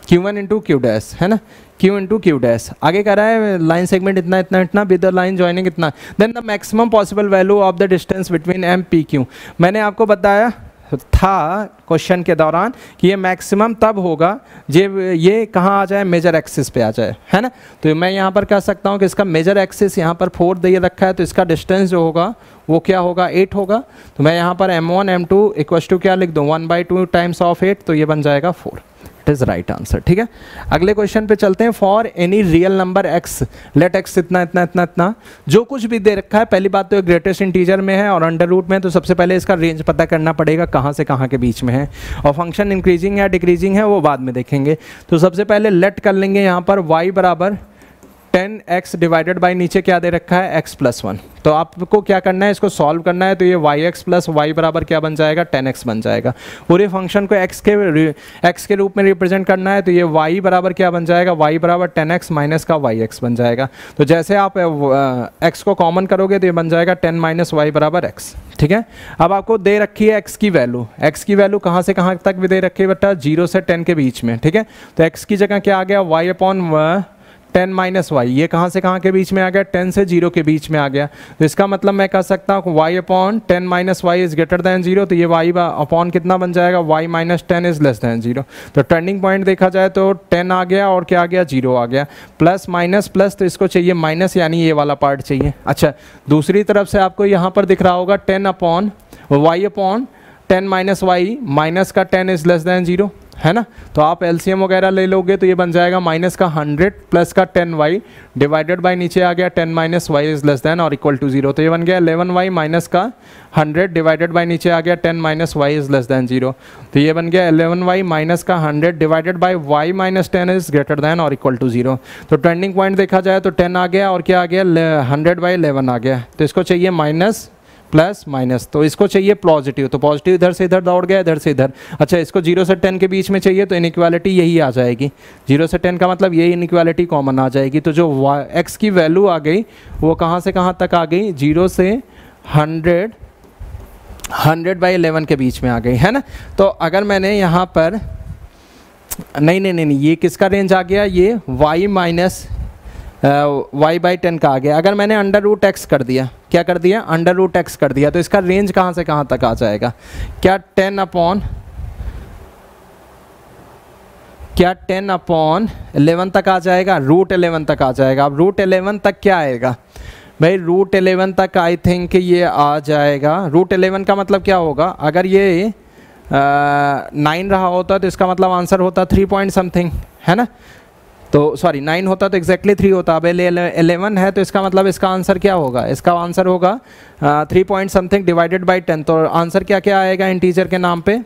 Q1 into Q dash, है ना, Q इंटू Q डैश। आगे कह रहा है लाइन सेगमेंट इतना इतना इतना विद द लाइन जॉइनिंग इतना, then the maximum possible value of the distance between M P Q। मैंने आपको बताया था क्वेश्चन के दौरान कि ये मैक्सिमम तब होगा जब ये कहाँ आ जाए, मेजर एक्सिस पे आ जाए, है ना। तो मैं यहाँ पर कह सकता हूँ कि इसका मेजर एक्सिस यहाँ पर 4 दे रखा है, तो इसका डिस्टेंस जो होगा वो क्या होगा, 8 होगा। तो मैं यहाँ पर m1 m2 इक्वल टू क्या लिख दूँ, 1/2 टाइम्स ऑफ 8, तो ये बन जाएगा 4। It is right answer. ठीक है, अगले क्वेश्चन पे चलते हैं। For any real number x, लेट x इतना इतना इतना इतना, जो कुछ भी दे रखा है, पहली बात तो ये ग्रेटेस्ट इंटीजर में है और अंडर रूट में, तो सबसे पहले इसका रेंज पता करना पड़ेगा कहाँ से कहाँ के बीच में है, और फंक्शन इंक्रीजिंग है डिक्रीजिंग है वो बाद में देखेंगे। तो सबसे पहले लेट कर लेंगे यहाँ पर y बराबर 10x डिवाइडेड बाई नीचे क्या दे रखा है, x + 1। तो आपको क्या करना है, इसको सॉल्व करना है, तो ये yx + y बराबर क्या बन जाएगा, 10x बन जाएगा। पूरे फंक्शन को x के रूप में रिप्रेजेंट करना है, तो ये y बराबर क्या बन जाएगा, y बराबर 10x माइनस का yx बन जाएगा। तो जैसे आप x को कॉमन करोगे तो ये बन जाएगा 10 - y बराबर x। ठीक है, अब आपको दे रखी है x की वैल्यू कहाँ से कहाँ तक भी दे रखी है बेटा, 0 से 10 के बीच में। ठीक है, तो x की जगह क्या आ गया, y/10 - y, ये कहाँ से कहाँ के बीच में आ गया, 10 से 0 के बीच में आ गया। तो इसका मतलब मैं कह सकता हूँ y/10 - y is greater then 0, तो ये y अपॉन कितना बन जाएगा, y - 10 इज लेस दैन 0। तो टर्निंग पॉइंट देखा जाए तो 10 आ गया और क्या आ गया, 0 आ गया, प्लस माइनस प्लस, तो इसको चाहिए माइनस, यानी ये वाला पार्ट चाहिए। अच्छा, दूसरी तरफ से आपको यहाँ पर दिख रहा होगा y/10 - y, माइनस का 10 इज लेस दैन 0, है ना। तो आप एलसीएम वगैरह ले लोगे तो ये बन जाएगा माइनस का 100 प्लस का 10y डिवाइडेड बाय नीचे आ गया 10 - y इज लेस दैन और इक्वल टू 0। तो ये बन गया 11y माइनस का 100 डिवाइडेड बाय नीचे आ गया 10 - y इज लेस दैन 0। तो ये बन गया 11y माइनस का 100 divided by y - 10 is greater than और इक्वल टू 0। तो टर्निंग पॉइंट देखा जाए तो 10 आ गया और क्या आ गया, 100/11 आ गया। तो इसको चाहिए माइनस प्लस माइनस, तो इसको चाहिए पॉजिटिव, तो पॉजिटिव इधर से इधर दौड़ गया, इधर से इधर। अच्छा, इसको 0 से 10 के बीच में चाहिए, तो इनइक्वालिटी यही आ जाएगी, 0 से 10 का मतलब यही इनइक्वालिटी कॉमन आ जाएगी। तो जो x की वैल्यू आ गई वो कहाँ से कहाँ तक आ गई, 0 से 100/11 के बीच में आ गई, है ना। तो अगर मैंने यहाँ पर नहीं, ये किसका रेंज आ गया, ये y/10 का आ गया। अगर मैंने √x कर दिया, क्या कर दिया, √x कर दिया, तो इसका रेंज कहाँ से कहाँ तक आ जाएगा, क्या 10/11 तक आ जाएगा, √11 तक आ जाएगा। अब √11 तक क्या आएगा भाई, √11 तक आई थिंक ये आ जाएगा। √11 का मतलब क्या होगा, अगर ये 9 रहा होता तो इसका मतलब आंसर होता 3 पॉइंट समथिंग, है ना। तो सॉरी 9 होता तो एग्जैक्टली 3 होता, अब 11 है तो इसका मतलब इसका आंसर क्या होगा, इसका आंसर होगा 3 पॉइंट समथिंग डिवाइडेड बाय 10। तो आंसर क्या क्या आएगा इंटीजर के नाम पे,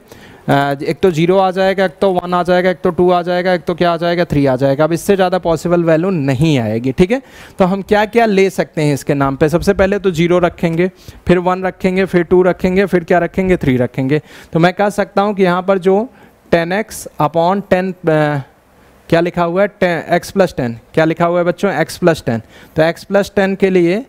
एक तो 0 आ जाएगा, एक तो 1 आ जाएगा, एक तो 2 आ जाएगा, एक तो क्या आ जाएगा, 3 आ जाएगा। अब इससे ज़्यादा पॉसिबल वैल्यू नहीं आएगी। ठीक है, तो हम क्या क्या ले सकते हैं इसके नाम पे, सबसे पहले तो 0 रखेंगे, फिर 1 रखेंगे, फिर 2 रखेंगे, फिर क्या रखेंगे, 3 रखेंगे। तो मैं कह सकता हूँ कि यहाँ पर जो 10x/10 क्या लिखा हुआ है, x + 10, क्या लिखा हुआ है बच्चों, x + 10। तो x + 10 के लिए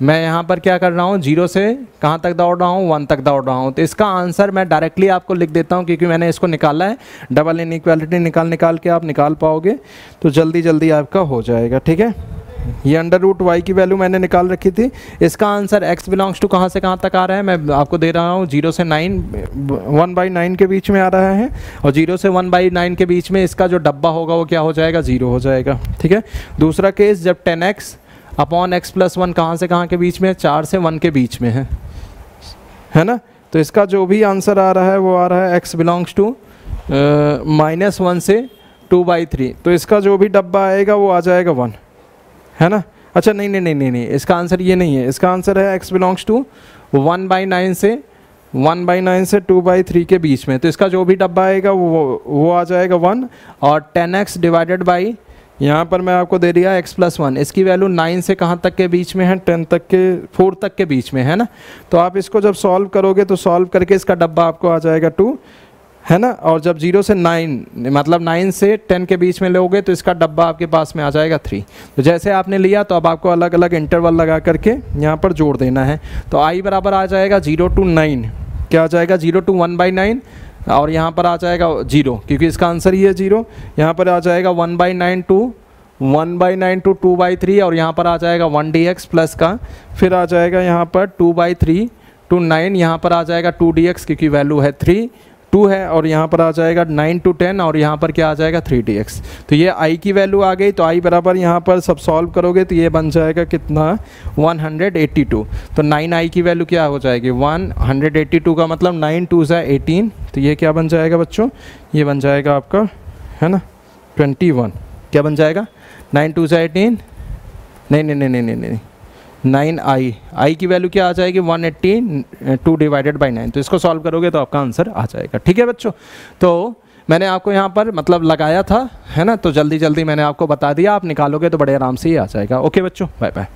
मैं यहाँ पर क्या कर रहा हूँ, 0 से कहाँ तक दौड़ रहा हूँ, 1 तक दौड़ रहा हूँ। तो इसका आंसर मैं डायरेक्टली आपको लिख देता हूँ, क्योंकि मैंने इसको निकाला है। डबल इनइक्वालिटी निकाल के आप निकाल पाओगे तो जल्दी जल्दी आपका हो जाएगा। ठीक है, ये √y की वैल्यू मैंने निकाल रखी थी। इसका आंसर x बिलोंग्स टू कहाँ से कहाँ तक आ रहा है, मैं आपको दे रहा हूँ 0 से 9, 1/9 के बीच में आ रहा है, और 0 से 1/9 के बीच में इसका जो डब्बा होगा वो क्या हो जाएगा, 0 हो जाएगा। ठीक है, दूसरा केस जब 10x/x + 1 कहाँ से कहाँ के बीच में, 4 से 1 के बीच में है ना। तो इसका जो भी आंसर आ रहा है वो आ रहा है x बिलोंग्स टू -1 से 2/3। तो इसका जो भी डब्बा आएगा वो आ जाएगा 1, है ना। अच्छा नहीं, इसका आंसर ये नहीं है, इसका आंसर है x बिलोंग्स टू 1/9 से 2/3 के बीच में। तो इसका जो भी डब्बा आएगा वो आ जाएगा 1, और 10x डिवाइडेड बाई, यहाँ पर मैं आपको दे दिया x + 1, इसकी वैल्यू 9 से कहाँ तक के बीच में है, 10 तक के 4 तक के बीच में, है ना। तो आप इसको जब सॉल्व करोगे तो सॉल्व करके इसका डब्बा आपको आ जाएगा 2, है ना। और जब 0 से 9 मतलब 9 से 10 के बीच में लोगे तो इसका डब्बा आपके पास में आ जाएगा 3। तो जैसे आपने लिया तो अब आपको अलग अलग इंटरवल लगा करके यहाँ पर जोड़ देना है। तो i बराबर आ जाएगा 0 to 9, क्या आ जाएगा, 0 to 1/9, और यहाँ पर आ जाएगा 0, क्योंकि इसका आंसर ही है 0। यहाँ पर आ जाएगा 1/9 to 2/3, और यहाँ पर आ जाएगा 1 dx प्लस का, फिर आ जाएगा यहाँ पर 2/3 टू 9 यहाँ पर आ जाएगा 2dx क्योंकि वैल्यू है 3 2 है, और यहाँ पर आ जाएगा 9 to 10 और यहाँ पर क्या आ जाएगा 3dx। तो ये i की वैल्यू आ गई, तो i बराबर यहाँ पर सब सॉल्व करोगे तो ये बन जाएगा कितना 182। तो 9i की वैल्यू क्या हो जाएगी 182 का मतलब 9 2 ज़ा 18, तो ये क्या बन जाएगा बच्चों, ये बन जाएगा आपका है ना 21। क्या बन जाएगा 9 2 ज़ा 18, नहीं नहीं नहीं नहीं नहीं नहीं 9i की वैल्यू क्या आ जाएगी 182 डिवाइडेड बाई 9। तो इसको सॉल्व करोगे तो आपका आंसर आ जाएगा। ठीक है बच्चों, तो मैंने आपको यहाँ पर मतलब लगाया था है ना, तो जल्दी जल्दी मैंने आपको बता दिया, आप निकालोगे तो बड़े आराम से ही आ जाएगा। ओके बच्चों, बाय बाय।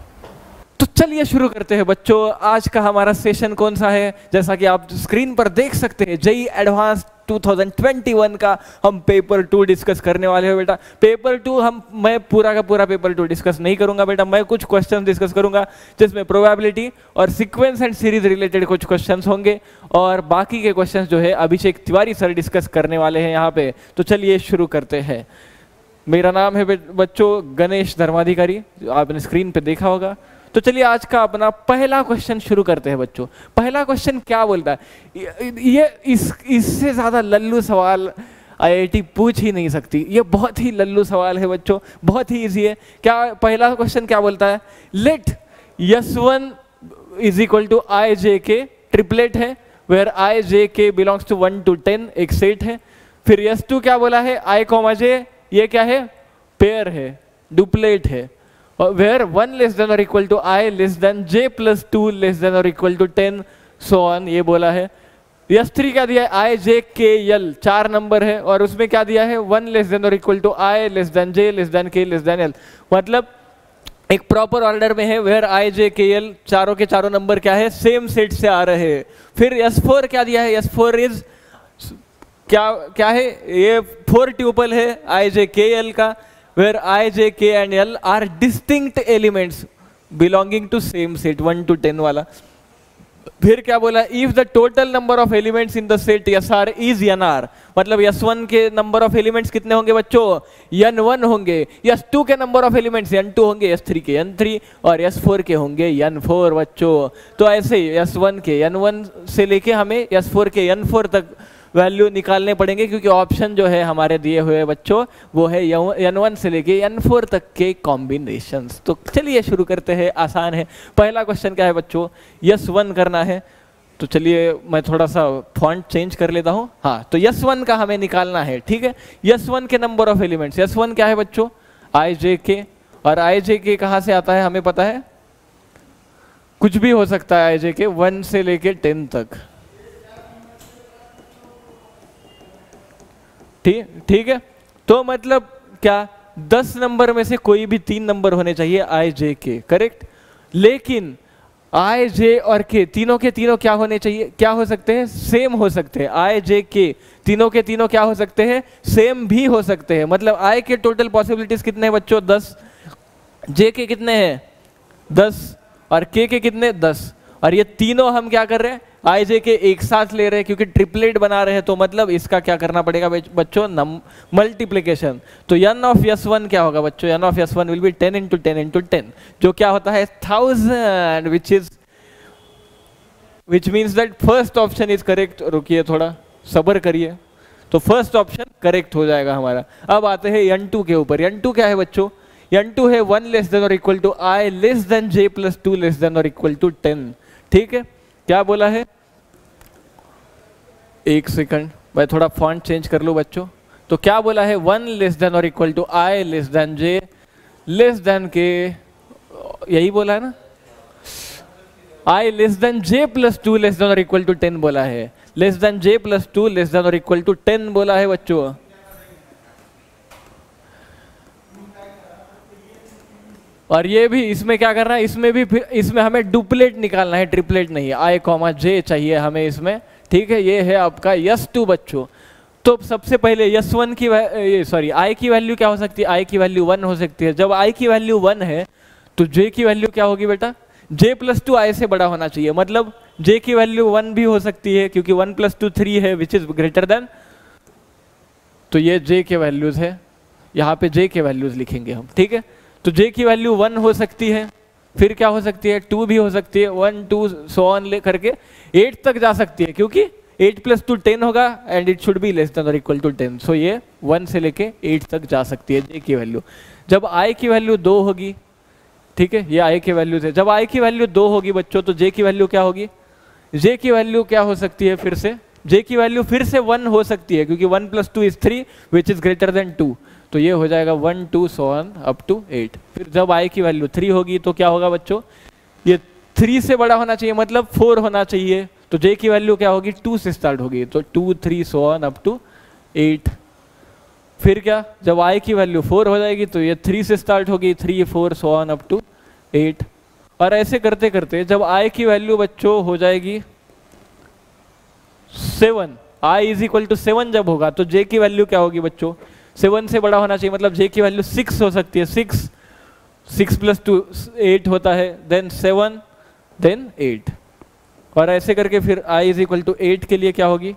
तो चलिए शुरू करते हैं बच्चों। आज का हमारा सेशन कौन सा है, जैसा कि आप स्क्रीन पर देख सकते हैं जेईई एडवांस 2021 का हम पेपर 2 डिस्कस करने वाले हैं बेटा। पेपर 2 मैं पूरा का पूरा पेपर 2 डिस्कस नहीं करूंगा बेटा, मैं कुछ क्वेश्चन डिस्कस करूंगा जिसमें प्रोबेबिलिटी और सीक्वेंस एंड सीरीज रिलेटेड कुछ क्वेश्चंस होंगे, और बाकी के क्वेश्चंस जो है अभिषेक तिवारी सर डिस्कस करने वाले हैं यहाँ पे। तो चलिए शुरू करते हैं। मेरा नाम है बच्चों गणेश धर्माधिकारी, आपने स्क्रीन पे देखा होगा। तो चलिए आज का अपना पहला क्वेश्चन शुरू करते हैं बच्चों। पहला क्वेश्चन क्या बोलता है, ये इससे ज़्यादा लल्लू सवाल आईआईटी पूछ ही नहीं सकती। ये बहुत ही लल्लू सवाल है बच्चों, बहुत ही इजी है। क्या पहला क्वेश्चन क्या बोलता है, let S1 is equal to I J K, triplet है वेयर आई जे के बिलोंग्स टू 1 to 10, एक सेट है। फिर S2 क्या बोला है, आई कॉमा जे, ये क्या है, पेयर है, डुप्लेट है। Where 1 less than or equal to I less than j plus 2 less than or equal to 10 so on, ये बोला है। S3 क्या दिया है, I j k l, 4 number है, और उसमें क्या दिया है 1 less than or equal to I less than j less than k less than l, मतलब एक प्रॉपर ऑर्डर में है। Where I j k l चारों के चारों नंबर क्या है, सेम सेट से आ रहे हैं। फिर S4 क्या दिया है, S4 इज क्या है, ये 4 ट्यूपल है I j k l का, where I, J, K and L are distinct elements belonging to same set 1 to 10 वाला। फिर क्या बोला, if the total number of elements in the set SR is NR, मतलब S1 के number of elements कितने होंगे बच्चों, N1 होंगे। S2 के नंबर ऑफ एलिमेंट्स N2 होंगे, S3 के N3 और S4 के होंगे N4 बच्चों। तो ऐसे ही S1 के N1 से लेके हमें S4 के N4 तक वैल्यू निकालने पड़ेंगे, क्योंकि ऑप्शन जो है हमारे दिए हुए बच्चों वो है N1 से लेके N4 तक के कॉम्बिनेशंस। तो चलिए शुरू करते हैं, आसान है। पहला क्वेश्चन क्या है बच्चों, S1 करना है। तो चलिए मैं थोड़ा सा फॉन्ट चेंज कर लेता हूँ। हाँ, तो S1 का हमें निकालना है, ठीक है। S1 के नंबर ऑफ एलिमेंट्स, S1 क्या है बच्चों, आई जे के, और आई जे के कहाँ से आता है हमें पता है, कुछ भी हो सकता है आई जे के, 1 से लेके 10 तक, ठीक है। तो मतलब क्या 10 नंबर में से कोई भी 3 नंबर होने चाहिए आई जे के, करेक्ट। लेकिन आई जे और के तीनों के तीनों क्या होने चाहिए, क्या हो सकते हैं, सेम हो सकते हैं। आई जे के तीनों के तीनों क्या हो सकते हैं, सेम भी हो सकते हैं। मतलब आई के टोटल पॉसिबिलिटीज कितने हैं बच्चों, 10, जे के कितने हैं 10, और के कितने 10, और ये तीनों हम क्या कर रहे हैं, आई जे के एक साथ ले रहे हैं क्योंकि ट्रिपलेट बना रहे हैं। तो मतलब इसका क्या करना पड़ेगा बच्चों, मल्टीप्लिकेशन। तो n ऑफ S1 क्या होगा बच्चों, n of S1 will be 10 into 10 into 10, जो क्या होता है 1000, which means that first option is correct. रुकिए थोड़ा सब्र करिए, तो फर्स्ट ऑप्शन करेक्ट हो जाएगा हमारा। अब आते हैं N2 के ऊपर। N2 क्या है बच्चों, N2 है 1 less than or equal to I less than j plus 2 less than or equal to 10, ठीक है। क्या बोला है, एक सेकंड मैं थोड़ा फॉन्ट चेंज कर लूं बच्चों। तो क्या बोला है, 1 लेस देन और equal to I less than J less than K, यही बोला है ना, I less than J plus 2 less than और इक्वल टू 10 बोला है, less than J plus 2 less than और इक्वल टू 10 बोला है बच्चों। और ये भी इसमें क्या करना है, इसमें भी इसमें हमें डुप्लेट निकालना है, ट्रिपलेट नहीं, आई कॉमा जे चाहिए हमें इसमें, ठीक है। ये है आपका S2 बच्चों। तो सबसे पहले S1 की सॉरी आई की वैल्यू क्या हो सकती है, आई की वैल्यू 1 हो सकती है। जब आई की वैल्यू 1 है तो J की वैल्यू क्या होगी बेटा, J प्लस 2 आई से बड़ा होना चाहिए। मतलब J की वैल्यू 1 भी हो सकती है क्योंकि 1 + 2 3 है, विच इज ग्रेटर देन। तो ये J के वैल्यूज है, यहाँ पे J के वैल्यूज लिखेंगे हम, ठीक है। तो J की वैल्यू 1 हो सकती है, फिर क्या हो सकती है, 2 भी हो सकती है, 1 2 सो ऑन ले करके 8 तक जा सकती है, क्योंकि 8 + 2 10 होगा and it should be less than और इक्वल टू 10। सो ये 1 से लेके 8 तक जा सकती है जे की वैल्यू। जब आई की वैल्यू 2 होगी, ठीक है, ये आई की वैल्यू थे, जब आई की वैल्यू 2 होगी बच्चों तो जे की वैल्यू क्या होगी, जे की वैल्यू क्या हो सकती है, फिर से जे की वैल्यू फिर से 1 हो सकती है, क्योंकि 1 + 2 is 3 which is greater then 2। तो ये हो जाएगा 1 2 सो ऑन अप टू 8। फिर जब आई की वैल्यू 3 होगी तो क्या होगा बच्चों, ये 3 से बड़ा होना चाहिए, मतलब 4 होना चाहिए, तो जे की वैल्यू क्या होगी, 2 से स्टार्ट होगी, तो 2 3 सो ऑन अप टू 8। फिर क्या, जब आई की वैल्यू 4 हो जाएगी तो ये 3 से स्टार्ट होगी, 3 4 सो ऑन अप टू 8। और ऐसे करते करते जब आई की वैल्यू बच्चों हो जाएगी 7, आई इज इक्वल टू 7 जब होगा तो जे की वैल्यू क्या होगी बच्चों, 7 से बड़ा होना चाहिए, मतलब जे की वैल्यू 6 हो सकती है, 6 + 2 8 होता है, देन 7 देन 8। और ऐसे करके फिर i इज इक्वल टू 8 के लिए क्या होगी,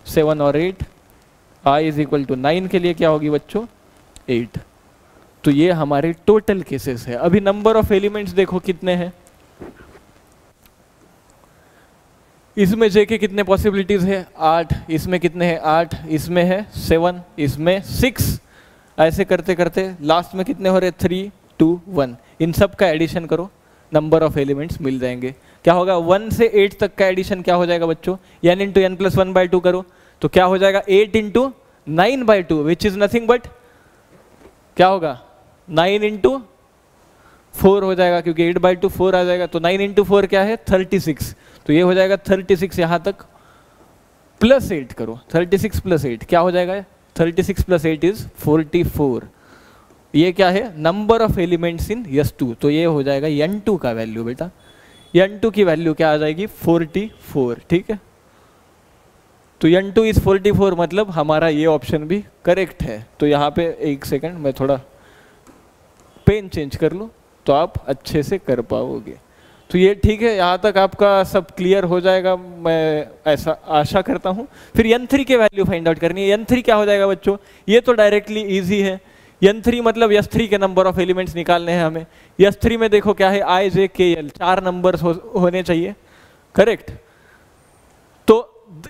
7 और 8, i इज इक्वल टू 9 के लिए क्या होगी बच्चों, 8। तो ये हमारे टोटल केसेस है। अभी नंबर ऑफ एलिमेंट्स देखो कितने हैं, इसमें जे के कितने पॉसिबिलिटीज है, 8, इसमें कितने हैं 8, इसमें है 7, इसमें 6, ऐसे करते करते लास्ट में कितने हो रहे, 3 2 1। इन सब का एडिशन करो, नंबर ऑफ एलिमेंट्स मिल जाएंगे। क्या होगा, 1 से 8 तक का एडिशन क्या हो जाएगा बच्चों, n × n + 1/2 करो तो क्या हो जाएगा, 8 × 9/2 विच इज नथिंग बट क्या होगा, 9 × 4 हो जाएगा, क्योंकि 8/2 4 आ जाएगा, तो 9 × 4 क्या है, 36। तो ये हो जाएगा 36, यहाँ तक +8 करो, 36 + 8 क्या हो जाएगा, 36 + 8 इज 44। ये क्या है, number of elements in S2। तो ये हो जाएगा n2 का वैल्यू बेटा, n2 की वैल्यू क्या आ जाएगी, 44। ठीक है, तो n2 इज 44, मतलब हमारा ये ऑप्शन भी करेक्ट है। तो यहाँ पे एक सेकंड मैं थोड़ा पेन चेंज कर लूँ तो आप अच्छे से कर पाओगे। तो ये ठीक है, यहाँ तक आपका सब क्लियर हो जाएगा, मैं ऐसा आशा करता हूँ। फिर n3 के वैल्यू फाइंड आउट करनी है। n3 क्या हो जाएगा बच्चों, ये तो डायरेक्टली इजी है। n3 मतलब S3 के नंबर ऑफ एलिमेंट्स निकालने हैं हमें। S3 में देखो क्या है, i j k l 4 numbers होने चाहिए, करेक्ट। तो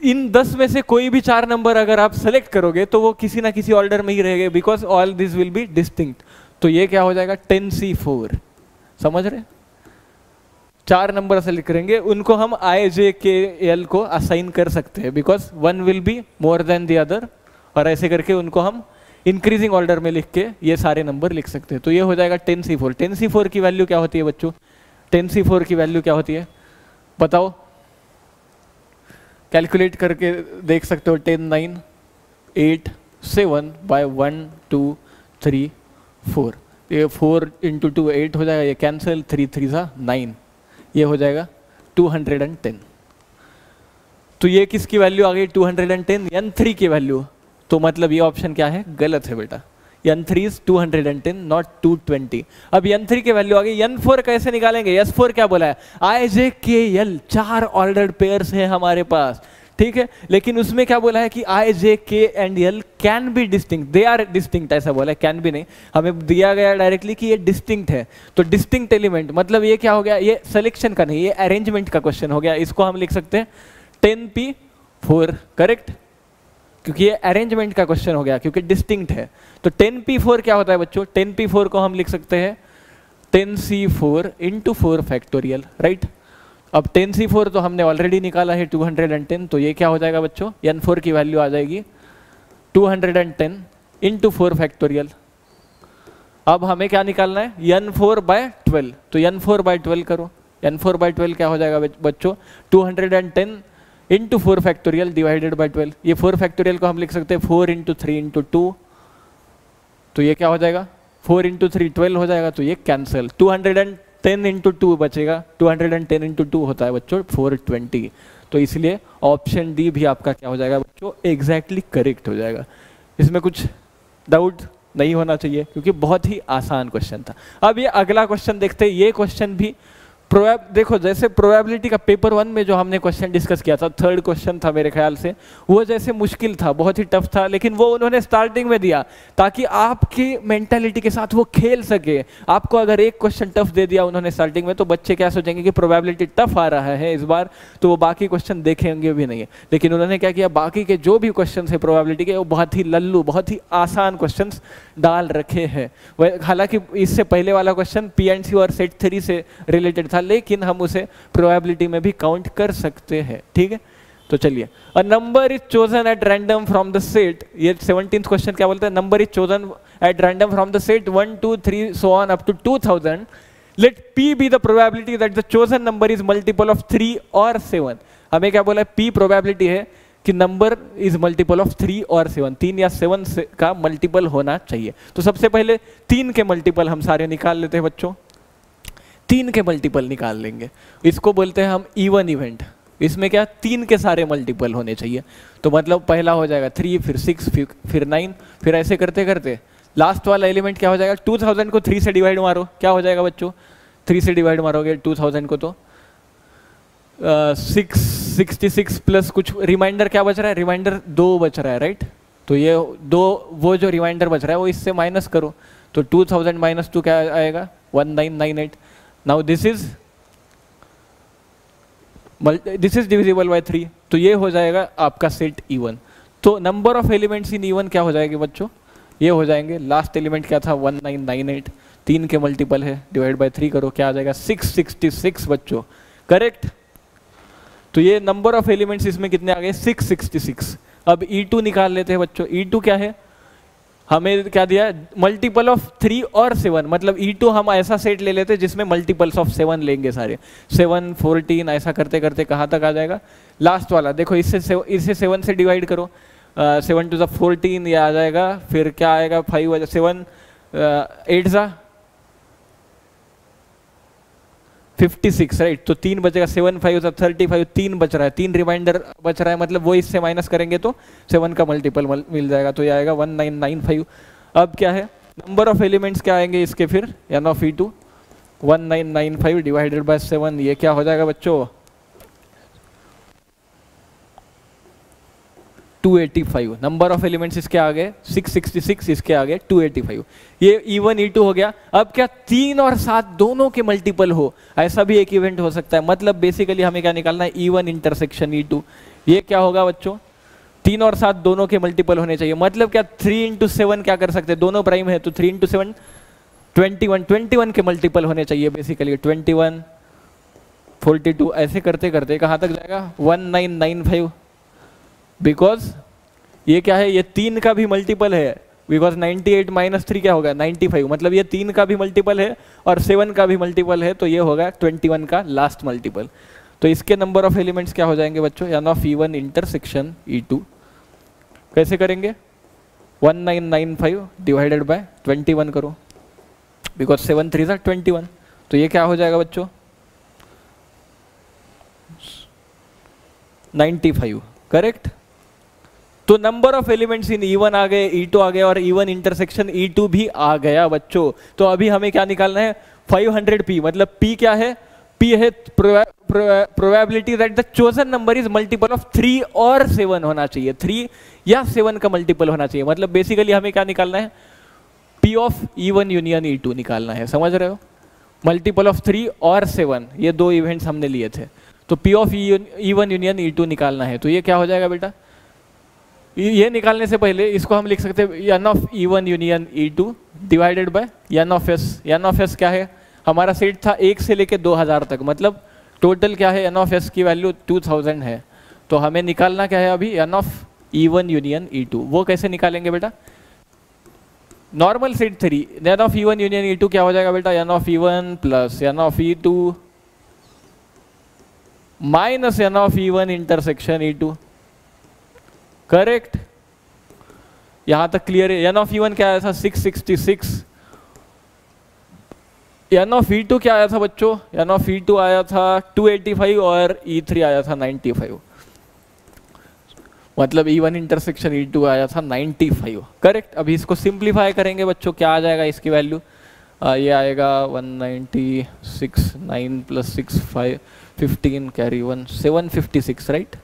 इन 10 में से कोई भी 4 नंबर अगर आप सेलेक्ट करोगे तो वो किसी ना किसी ऑर्डर में ही रहेंगे, because all this will be distinct. तो ये क्या हो जाएगा, 10c4, समझ रहे, 4 नंबर सेलेक्ट करेंगे, उनको हम i j k l को असाइन कर सकते हैं, because 1 will be more than the other, और ऐसे करके उनको हम इंक्रीजिंग ऑर्डर में लिख के ये सारे नंबर लिख सकते हैं। तो ये हो जाएगा 10c4। 10c4 की वैल्यू क्या होती है बच्चों, 10c4 की वैल्यू क्या होती है बताओ, कैलकुलेट करके देख सकते हो, 10 9 8 7 बाय 1 2 3 4, ये 4 × 2 8 हो जाएगा, ये कैंसिल, 3 3 सा 9, ये हो जाएगा 210। तो ये किसकी वैल्यू आ गई, 210, n3 की वैल्यू। तो मतलब ये ऑप्शन क्या है, गलत है बेटा, n3 इज 210 नॉट 220। अब n3 की वैल्यू आ गई, n4 कैसे निकालेंगे, S4 क्या बोला है, i j k l 4 ordered pairs हैं हमारे पास, ठीक है, लेकिन उसमें क्या बोला है कि i j k and l can be distinct, they are distinct, ऐसा बोला है, कैन भी नहीं, हमें दिया गया डायरेक्टली कि ये डिस्टिंक्ट है। तो डिस्टिंक्ट एलिमेंट मतलब ये क्या हो गया, ये सिलेक्शन का नहीं, ये अरेंजमेंट का क्वेश्चन हो गया। इसको हम लिख सकते हैं 10p4, करेक्ट, क्योंकि ये अरेंजमेंट का क्वेश्चन हो गया, क्योंकि डिस्टिंक्ट है। तो 10p4 क्या होता है बच्चों, 10p4 को हम लिख सकते हैं 10c4 × 4 फैक्टोरियल, राइट। अब 10c4 तो हमने ऑलरेडी निकाला है 210, तो ये क्या हो जाएगा बच्चों, n4 की वैल्यू आ जाएगी 210 × 4 फैक्टोरियल। अब हमें क्या निकालना है, n4/12, तो n4/12 करो, n4/12 क्या हो जाएगा बच्चों, 210 × 4 फैक्टोरियल डिवाइडेड बाय 12। ये 4 फैक्टोरियल को हम लिख सकते हैं 4 × 3 × 2, तो ये क्या हो जाएगा, 4 × 3 12 हो जाएगा, तो ये कैंसिल, 210 × 2 बचेगा, 210 × 2 होता है बच्चों 420। तो इसलिए ऑप्शन डी भी आपका क्या हो जाएगा बच्चों, एग्जैक्टली करेक्ट हो जाएगा। इसमें कुछ डाउट नहीं होना चाहिए, क्योंकि बहुत ही आसान क्वेश्चन था। अब ये अगला क्वेश्चन देखते हैं। ये क्वेश्चन भी देखो जैसे प्रोबेबिलिटी का पेपर 1 में जो हमने क्वेश्चन डिस्कस किया था, थर्ड क्वेश्चन था मेरे ख्याल से, वो जैसे मुश्किल था, बहुत ही टफ था, लेकिन वो उन्होंने स्टार्टिंग में दिया ताकि आपकी मेंटालिटी के साथ वो खेल सके। आपको अगर एक क्वेश्चन टफ दे दिया उन्होंने स्टार्टिंग में, तो बच्चे क्या सोचेंगे कि प्रोबेबिलिटी टफ आ रहा है इस बार, तो वो बाकी क्वेश्चन देखेंगे भी नहीं है। लेकिन उन्होंने क्या किया, बाकी के जो भी क्वेश्चन है प्रोबेबिलिटी के, वो बहुत ही लल्लू, बहुत ही आसान क्वेश्चन डाल रखे हैं। हालांकि इससे पहले वाला क्वेश्चन पीएनसी और सेट थ्री से रिलेटेड था, लेकिन हम उसे प्रोबेबिलिटी में भी काउंट कर सकते हैं। ठीक है, तो चलिए, a number is chosen at random from the set, ये 17th क्वेश्चन क्या बोलता है, number is chosen at random from the set 1 2 3 so on up to 2000, let p be the probability that the chosen number is multiple of 3 और 7। हमें क्या बोला है, p probability है कि नंबर इज मल्टीपल ऑफ 3 और 7, 3 या 7 का मल्टीपल होना चाहिए। तो सबसे पहले 3 के मल्टीपल हम सारे निकाल लेते हैं बच्चों, 3 के मल्टीपल निकाल लेंगे, इसको बोलते हैं हम इवन इवेंट। इसमें क्या 3 के सारे मल्टीपल होने चाहिए, तो मतलब पहला हो जाएगा 3, फिर 6, फिर 9, फिर ऐसे करते करते लास्ट वाला एलिमेंट क्या हो जाएगा, 2000 को 3 से डिवाइड मारो, क्या हो जाएगा बच्चों, 3 से डिवाइड मारोगे 2000 को तो 666 प्लस कुछ रिमाइंडर क्या बच रहा है, रिमाइंडर 2 बच रहा है, राइट। तो ये 2, वो जो रिमाइंडर बच रहा है वो इससे माइनस करो, तो 2000 माइनस 2 क्या आएगा, 1998। Now this is divisible by 3, तो ये हो जाएगा आपका सेट इवन। तो number of elements in even क्या हो जाएंगे बच्चों, ये हो जाएंगे, लास्ट एलिमेंट क्या था 1998, 3 के मल्टीपल है, डिवाइड बाय 3 करो, क्या आ जाएगा 666 बच्चों, करेक्ट। तो ये नंबर ऑफ एलिमेंट्स इसमें कितने आ गए, 666। अब E2 निकाल लेते हैं बच्चों, E2 क्या है, हमें क्या दिया, मल्टीपल ऑफ 3 और 7, मतलब E2 हम ऐसा सेट ले लेते हैं जिसमें मल्टीपल्स ऑफ 7 लेंगे सारे, 7 14 ऐसा करते करते कहाँ तक आ जाएगा, लास्ट वाला देखो, इसे 7 से डिवाइड करो, 7 टू द 14 ये आ जाएगा, फिर क्या आएगा 5 7 8 जा 56, राइट। तो 3 बचेगा, 7 5 35, 3 बच रहा है, 3 रिमाइंडर बच रहा है, मतलब वो इससे माइनस करेंगे तो 7 का मल्टीपल मिल जाएगा, तो ये आएगा 1995। अब क्या है, नंबर ऑफ एलिमेंट्स क्या आएंगे इसके, फिर n of E2 1995 divided by 7, ये क्या हो जाएगा बच्चों 285। नंबर ऑफ एलिमेंट्स इसके आ गए 666, इसके आ गए 285, ये E1 E2 हो गया। अब क्या 3 और 7 दोनों के मल्टीपल हो, ऐसा भी एक इवेंट हो सकता है, मतलब बेसिकली हमें क्या निकालना है, E1 इंटरसेक्शन E2, ये क्या होगा बच्चों, 3 और 7 दोनों के मल्टीपल होने चाहिए, मतलब क्या 3 इंटू 7 क्या कर सकते हैं, दोनों प्राइम है, तो 3 इंटू 7 21 के मल्टीपल होने चाहिए, बेसिकली 21 42 ऐसे करते करते कहाँ तक जाएगा 1995, बिकॉज ये क्या है, ये 3 का भी मल्टीपल है, बिकॉज 98 माइनस 3 क्या होगा 95, मतलब ये 3 का भी मल्टीपल है और 7 का भी मल्टीपल है, तो ये होगा 21 का लास्ट मल्टीपल। तो इसके नंबर ऑफ एलिमेंट्स क्या हो जाएंगे बच्चों, n of E1 intersection E2 कैसे करेंगे, 1995 डिवाइडेड बाय 21 करो, बिकॉज 7 3 जा 21, तो ये क्या हो जाएगा बच्चों 95, करेक्ट। तो number of elements in E1 आ गए, E2 आ गया, और E1 इंटरसेक्शन E2 भी आ गया बच्चों। तो अभी हमें क्या निकालना है 500p, मतलब p क्या है, p है probability that the chosen number is multiple of 3 और 7 होना चाहिए, 3 या 7 का मल्टीपल होना चाहिए, मतलब बेसिकली हमें क्या निकालना है, p of E1 union E2 निकालना है, समझ रहे हो, मल्टीपल ऑफ 3 और 7, ये 2 इवेंट्स हमने लिए थे, तो p of E1 union E2 निकालना है। तो ये क्या हो जाएगा बेटा, ये निकालने से पहले इसको हम लिख सकते हैं n of E1 union E2 divided by n of s। n of s क्या है, हमारा सेट था 1 से लेके 2000 तक, मतलब टोटल क्या है n ऑफ s की वैल्यू 2000 है, तो हमें निकालना क्या है अभी n of E1 union E2। वो कैसे निकालेंगे बेटा, normal set 3 n of E1 union E2 क्या हो जाएगा बेटा, n of E1 plus n of E2 minus n of E1 intersection E2, correct. यहां तक क्लियर है, n ऑफ E1 क्या आया था 666, n ऑफ E2 क्या आया था बच्चों, n ऑफ E2 आया था 285 और E3 आया था 95, मतलब E1 इंटरसेक्शन E2 आया था 95, करेक्ट। अभी इसको सिंप्लीफाई करेंगे बच्चों, क्या आ जाएगा इसकी वैल्यू, ये आएगा 196, 9 + 6 5 15 कैरी 1 756 राइट,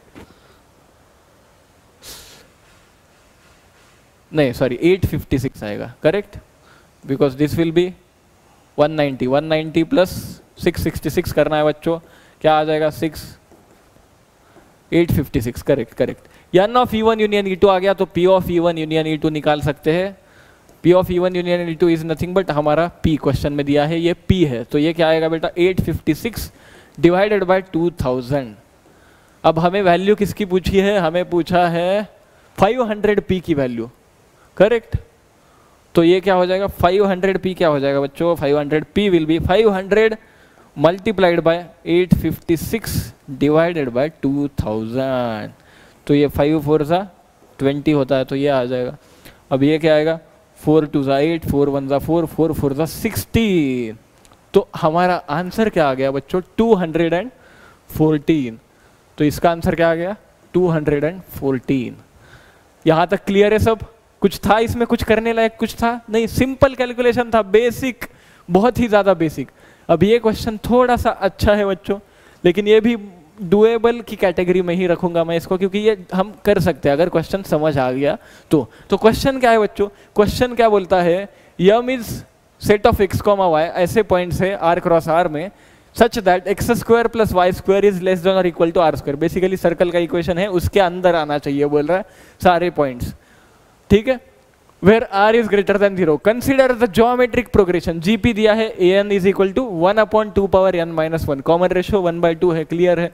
नहीं सॉरी 856 आएगा correct, because this will be 190 plus 666 करना है बच्चों, क्या आ जाएगा 856 correct correct. n of E1 union E2 आ गया तो P of E1 union E2 निकाल सकते हैं। P of E1 union E2 is nothing but हमारा P क्वेश्चन में दिया है, ये P है, तो ये क्या आएगा बेटा 856 डिवाइडेड बाय 2000। अब हमें वैल्यू किसकी पूछी है, हमें पूछा है 500p की वैल्यू करेक्ट, तो ये क्या हो जाएगा 500p क्या हो जाएगा बच्चों, 500p will be 500 multiplied by 856 divided by 2000, तो ये 5 4 ज़ा 20 होता है, तो ये आ जाएगा। अब ये क्या आएगा 4 2 ज़ा 8 4 1 ज़ा 4 4 4 ज़ा 16, तो हमारा आंसर क्या आ गया बच्चों 214। तो इसका आंसर क्या आ गया 214। यहाँ तक क्लियर है सब, कुछ था इसमें, कुछ करने लायक कुछ था नहीं, सिंपल कैलकुलेशन था, बेसिक, बहुत ही ज़्यादा बेसिक। अब ये क्वेश्चन थोड़ा सा अच्छा है बच्चों, लेकिन ये भी डुएबल की कैटेगरी में ही रखूंगा मैं इसको, क्योंकि ये हम कर सकते हैं अगर क्वेश्चन समझ आ गया तो क्वेश्चन क्या है बच्चों, क्वेश्चन क्या बोलता है, M is set of x, y ऐसे पॉइंट्स है r क्रॉस r में such that x² + y² is less than और equal to r²। Basically circle का इक्वेशन है, उसके अंदर आना चाहिए बोल रहा है सारे पॉइंट्स, ठीक है। Where r is greater than 0 consider the geometric progression, GP दिया है an is equal to 1/2n - 1, common ratio 1/2 है, क्लियर है।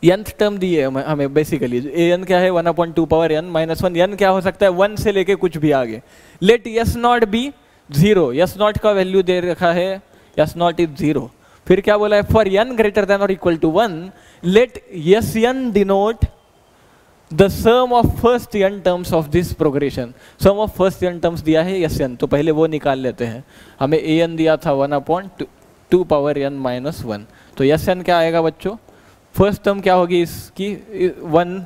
nth टर्म दी है हमें, बेसिकली an क्या है 1/2n - 1, n क्या हो सकता है 1 से लेके कुछ भी आगे। लेट s0 बी 0, s0 का वैल्यू दे रखा है, s0 इज 0। फिर क्या बोला है फॉर n ग्रेटर देन और इक्वल टू 1 लेट sn denote the sum of first n terms of this progression. Sum of first n terms दिया है sn, तो पहले वो निकाल लेते हैं। हमें an दिया था 1/2n - 1, तो sn क्या आएगा बच्चों, फर्स्ट टर्म क्या होगी इसकी 1,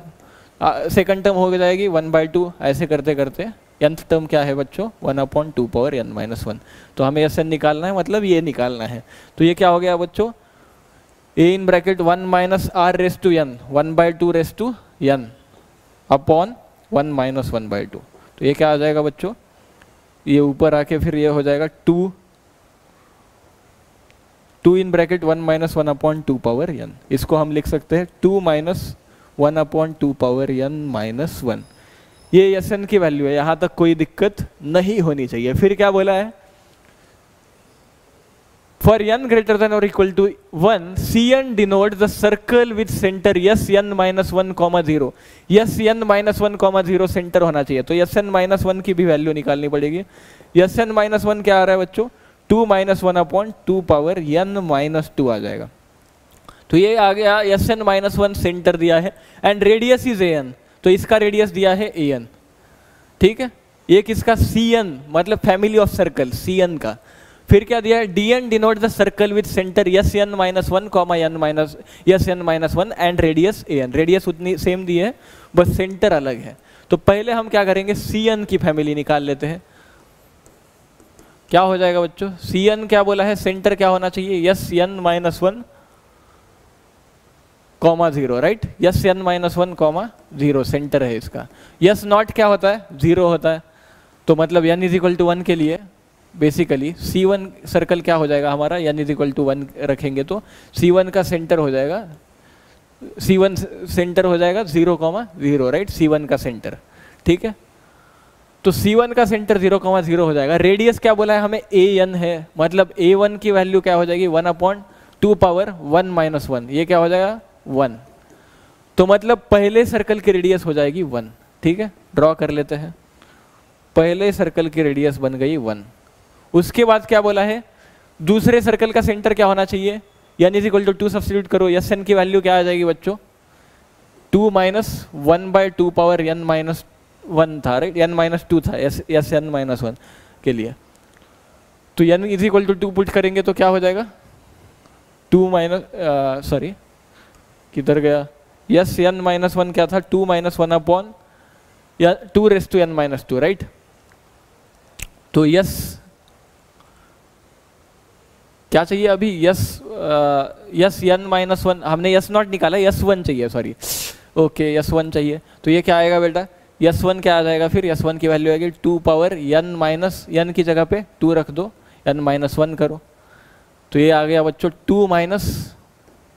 सेकंड टर्म हो जाएगी 1/2, ऐसे करते करते nth टर्म क्या है बच्चों 1/2n - 1, तो हमें sn निकालना है, मतलब ये निकालना है। तो ये क्या हो गया बच्चों a in bracket 1 - r⁻n 1/2n upon 1 - 1/2, तो ये क्या आ जाएगा बच्चों, ये ऊपर आके फिर ये हो जाएगा 2 इन ब्रैकेट 1 - 1/2n, इसको हम लिख सकते हैं 2 - 1/2n - 1। ये sn की वैल्यू है, यहां तक कोई दिक्कत नहीं होनी चाहिए। फिर क्या बोला है फॉर n ग्रेटर देन और equal to 1 Cn denote the circle with center Sn - 1, 0, Sn - 1, 0 center होना चाहिए, तो Sn - 1 की भी वैल्यू निकालनी पड़ेगी। Sn - 1 क्या आ रहा है बच्चों 2 - 1/2n - 2 आ जाएगा, तो ये आ गया Sn - 1 सेंटर दिया है एंड रेडियस इज an, तो इसका रेडियस दिया है an, ठीक है। ये किसका Cn मतलब फैमिली ऑफ सर्कल Cn का। फिर क्या दिया है dn denote the circle with center Sn - 1, Sn - 1 and radius an, radius उतनी सेम दी है बस सेंटर अलग है। तो पहले हम क्या करेंगे Cn की फैमिली निकाल लेते हैं। क्या हो जाएगा बच्चों Cn क्या बोला है, सेंटर क्या होना चाहिए Sn - 1, 0 राइट, Sn - 1, 0 सेंटर है इसका। S0 क्या होता है 0 होता है, तो मतलब n = 1 के लिए बेसिकली C1 सर्कल क्या हो जाएगा हमारा n = 1 रखेंगे तो C1 का सेंटर हो जाएगा, C1 सेंटर हो जाएगा 0, 0 राइट, C1 का सेंटर, ठीक है। तो C1 का सेंटर 0, 0 हो जाएगा। रेडियस क्या बोला है हमें an है, मतलब a1 की वैल्यू क्या हो जाएगी 1/2n - 1, ये क्या हो जाएगा 1, तो मतलब पहले सर्कल की रेडियस हो जाएगी 1, ठीक है। ड्रॉ कर लेते हैं, पहले सर्कल की रेडियस बन गई 1। उसके बाद क्या बोला है दूसरे सर्कल का सेंटर क्या होना चाहिए, n = 2 सब्स्टिट्यूट करो, Sn की वैल्यू क्या आ जाएगी बच्चों 2 - 1/2n - 1 था राइट, n - 2 था Sn - 1 के लिए, तो n = 2 पुट करेंगे तो क्या हो जाएगा 2 सॉरी किधर गया Sn - 1 क्या था 2 - 1/2n - 2 राइट, तो क्या चाहिए अभी, यस एन माइनस वन, हमने यस नॉट निकाला, यस वन चाहिए, सॉरी, ओके यस वन चाहिए। तो ये क्या आएगा बेटा, यस वन क्या आ जाएगा फिर, यस वन की वैल्यू आएगी 2 पावर एन माइनस, एन की जगह पे 2 रख दो, एन माइनस 1 करो, तो ये आ गया बच्चों 2 माइनस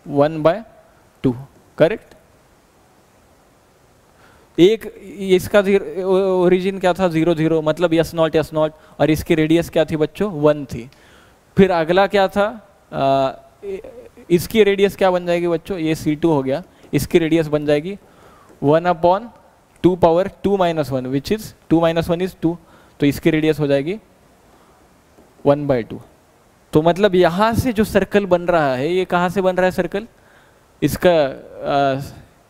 1/2, करेक्ट। एक इसका ओरिजिन क्या था, 0 0, मतलब यस नॉट, और इसकी रेडियस क्या थी बच्चों, 1 थी। फिर अगला क्या था, इसकी रेडियस क्या बन जाएगी बच्चों, ये C2 हो गया, इसकी रेडियस बन जाएगी 1/2 power 2 minus 1, which is 2 minus 1 is 2, तो इसकी रेडियस हो जाएगी 1/2। तो मतलब यहाँ से जो सर्कल बन रहा है, ये कहाँ से बन रहा है सर्कल, इसका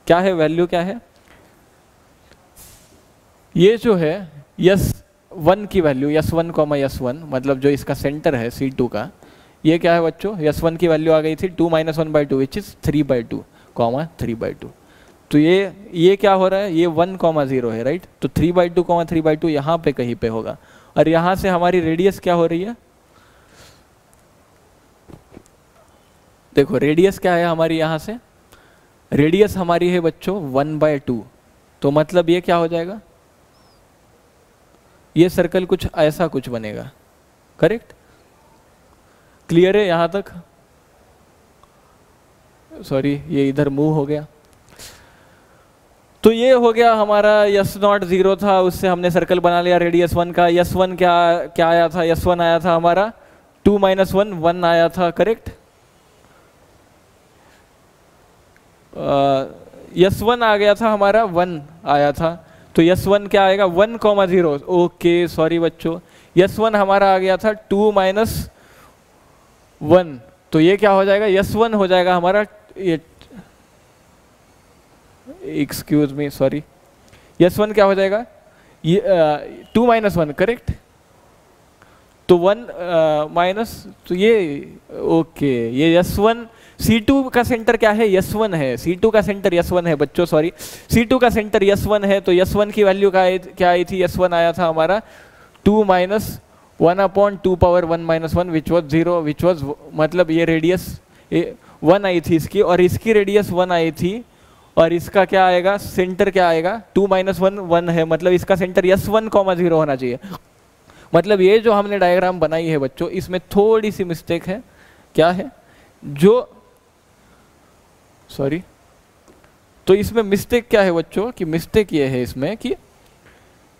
क्या है, वैल्यू क्या है, ये जो है S1 की वैल्यू, S1, S1, मतलब जो इसका सेंटर है C2 का, ये क्या है बच्चों, S1 की वैल्यू आ गई थी 2 माइनस 1/2 विच इज 3/2, 3/2। तो ये क्या हो रहा है, ये 1, 0 है, राइट। तो 3/2, 3/2 यहाँ पे कहीं पे होगा, और यहाँ से हमारी रेडियस क्या हो रही है, देखो रेडियस क्या है हमारी, यहाँ से रेडियस हमारी है बच्चों 1/2, तो मतलब ये क्या हो जाएगा, ये सर्कल कुछ ऐसा कुछ बनेगा, करेक्ट। क्लियर है यहां तक, सॉरी ये इधर मूव हो गया। तो ये हो गया हमारा S0 0 था, उससे हमने सर्कल बना लिया रेडियस 1 का। S1 क्या आया था, S1 आया था हमारा 2 माइनस 1, 1 आया था, करेक्ट। S1 आ गया था हमारा 1 आया था, तो S1 क्या आएगा 1, 0, ओके सॉरी बच्चों, S1 हमारा आ गया था 2 माइनस 1, तो ये क्या हो जाएगा, S1 हो जाएगा हमारा, ये एक्सक्यूज मी सॉरी, S1 क्या हो जाएगा, ये 2 माइनस 1, करेक्ट। तो 1 माइनस, तो ये ओके, ये S1, C2 का सेंटर क्या है, S1 है, C2 का सेंटर S1 है बच्चों, सॉरी C2 का सेंटर S1 है, तो S1 की वैल्यू क्या आई थी, S1 आया था हमारा 2 minus 1/2 power 1 minus 1 which was 0, which was, मतलब ये रेडियस 1 आई थी इसकी, और इसकी रेडियस 1 आई थी, और इसका क्या आएगा, सेंटर क्या आएगा 2 माइनस 1, 1 है, मतलब इसका सेंटर S1, 0 होना चाहिए। मतलब ये जो हमने डायग्राम बनाई है बच्चों, इसमें थोड़ी सी मिस्टेक है, क्या है, जो सॉरी, तो इसमें मिस्टेक क्या है बच्चों, कि मिस्टेक ये है इसमें कि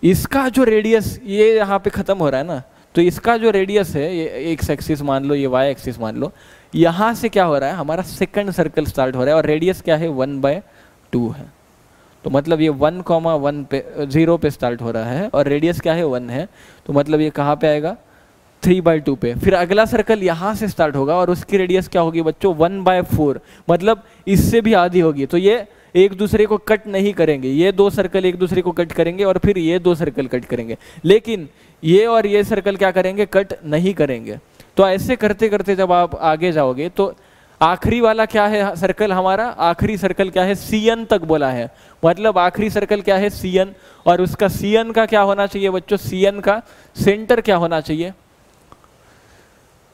इसका जो रेडियस ये यहाँ पे खत्म हो रहा है ना, तो इसका जो रेडियस है, ये x एक्सिस मान लो, ये y एक्सिस मान लो, यहाँ से क्या हो रहा है, हमारा सेकंड सर्कल स्टार्ट हो रहा है, और रेडियस क्या है 1/2 है, तो मतलब ये 1, 1 पे 0 पे स्टार्ट हो रहा है, और रेडियस क्या है 1 है, तो मतलब ये कहाँ पे आएगा 3/2 पे। फिर अगला सर्कल यहाँ से स्टार्ट होगा, और उसकी रेडियस क्या होगी बच्चों 1/4, मतलब इससे भी आधी होगी। तो ये एक दूसरे को कट नहीं करेंगे, ये दो सर्कल एक दूसरे को कट करेंगे, और फिर ये दो सर्कल कट करेंगे, लेकिन ये और ये सर्कल क्या करेंगे, कट नहीं करेंगे। तो ऐसे करते करते जब आप आगे जाओगे, तो आखिरी वाला क्या है सर्कल हमारा, आखिरी सर्कल क्या है, CN तक बोला है, मतलब आखिरी सर्कल क्या है CN, और उसका CN का क्या होना चाहिए बच्चों, CN का सेंटर क्या होना चाहिए,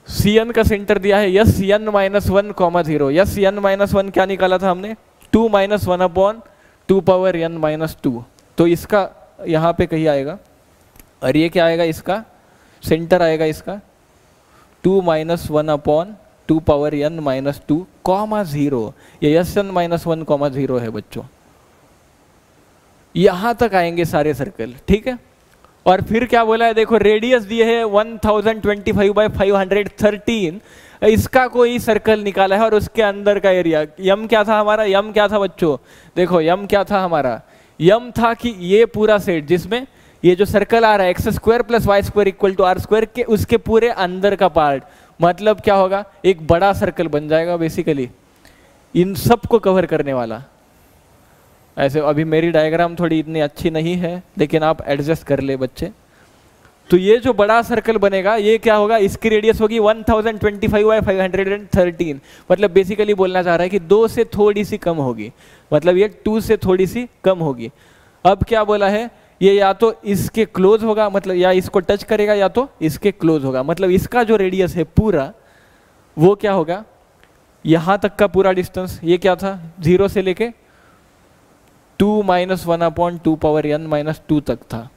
CN का सेंटर दिया है SN माइनस 1, 0, SN माइनस 1 क्या निकाला था हमने, 2 माइनस 1/2 पावर n माइनस 2, तो इसका यहाँ पे कहीं आएगा, और ये क्या आएगा, इसका सेंटर आएगा इसका 2 माइनस 1/2 पावर n माइनस 2, 0, ये SN माइनस 1, 0 है बच्चों। यहां तक आएंगे सारे सर्कल, ठीक है। और फिर क्या बोला है, देखो रेडियस दिए है 1025/513, इसका कोई सर्कल निकाला है, और उसके अंदर का एरिया यम क्या था हमारा, यम क्या था बच्चों, देखो यम क्या था हमारा, यम था कि ये पूरा सेट जिसमें ये जो सर्कल आ रहा है x² + y² = r² के, उसके पूरे अंदर का पार्ट, मतलब क्या होगा, एक बड़ा सर्कल बन जाएगा बेसिकली, इन सब को कवर करने वाला। ऐसे अभी मेरी डायग्राम थोड़ी इतनी अच्छी नहीं है, लेकिन आप एडजस्ट कर ले बच्चे। तो ये जो बड़ा सर्कल बनेगा, ये क्या होगा, इसकी रेडियस होगी 1025/513, मतलब बेसिकली बोलना चाह रहा है कि 2 से थोड़ी सी कम होगी, मतलब ये 2 से थोड़ी सी कम होगी। अब क्या बोला है, ये या तो इसके क्लोज होगा, मतलब या इसको टच करेगा, या तो इसके क्लोज होगा, मतलब इसका जो रेडियस है पूरा वो क्या होगा, यहाँ तक का पूरा डिस्टेंस ये क्या था, 0 से लेके 2 माइनस 1/2 पावर n माइनस 2 तक था,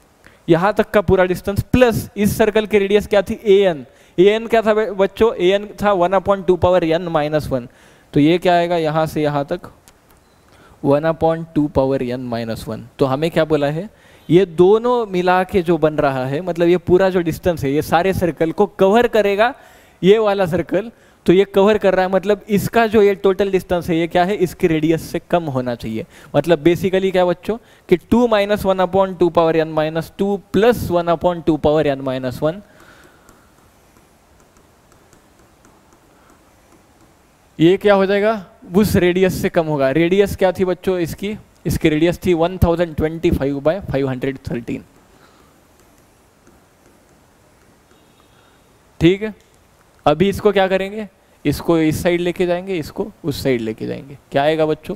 यहाँ तक का पूरा डिस्टेंस प्लस इस सर्कल की रेडियस क्या थी an। an क्या था बच्चों, an था 1/2 पावर n माइनस 1, तो ये क्या आएगा यहाँ से यहाँ तक 1/2 पावर n माइनस 1। तो हमें क्या बोला है, ये दोनों मिला के जो बन रहा है, मतलब ये पूरा जो डिस्टेंस है ये सारे सर्कल को कवर करेगा, ये वाला सर्कल तो ये कवर कर रहा है, मतलब इसका जो ये टोटल डिस्टेंस है ये क्या है, इसकी रेडियस से कम होना चाहिए। मतलब बेसिकली क्या बच्चों कि 2 minus 1/2 power n minus 2 plus 1/2 power n minus 1, ये क्या हो जाएगा, उस रेडियस से कम होगा। रेडियस क्या थी बच्चों इसकी, इसकी रेडियस थी 1025/513। ठीक है, अभी इसको क्या करेंगे, इसको इस साइड लेके जाएंगे, इसको उस साइड लेके जाएंगे, क्या आएगा बच्चों,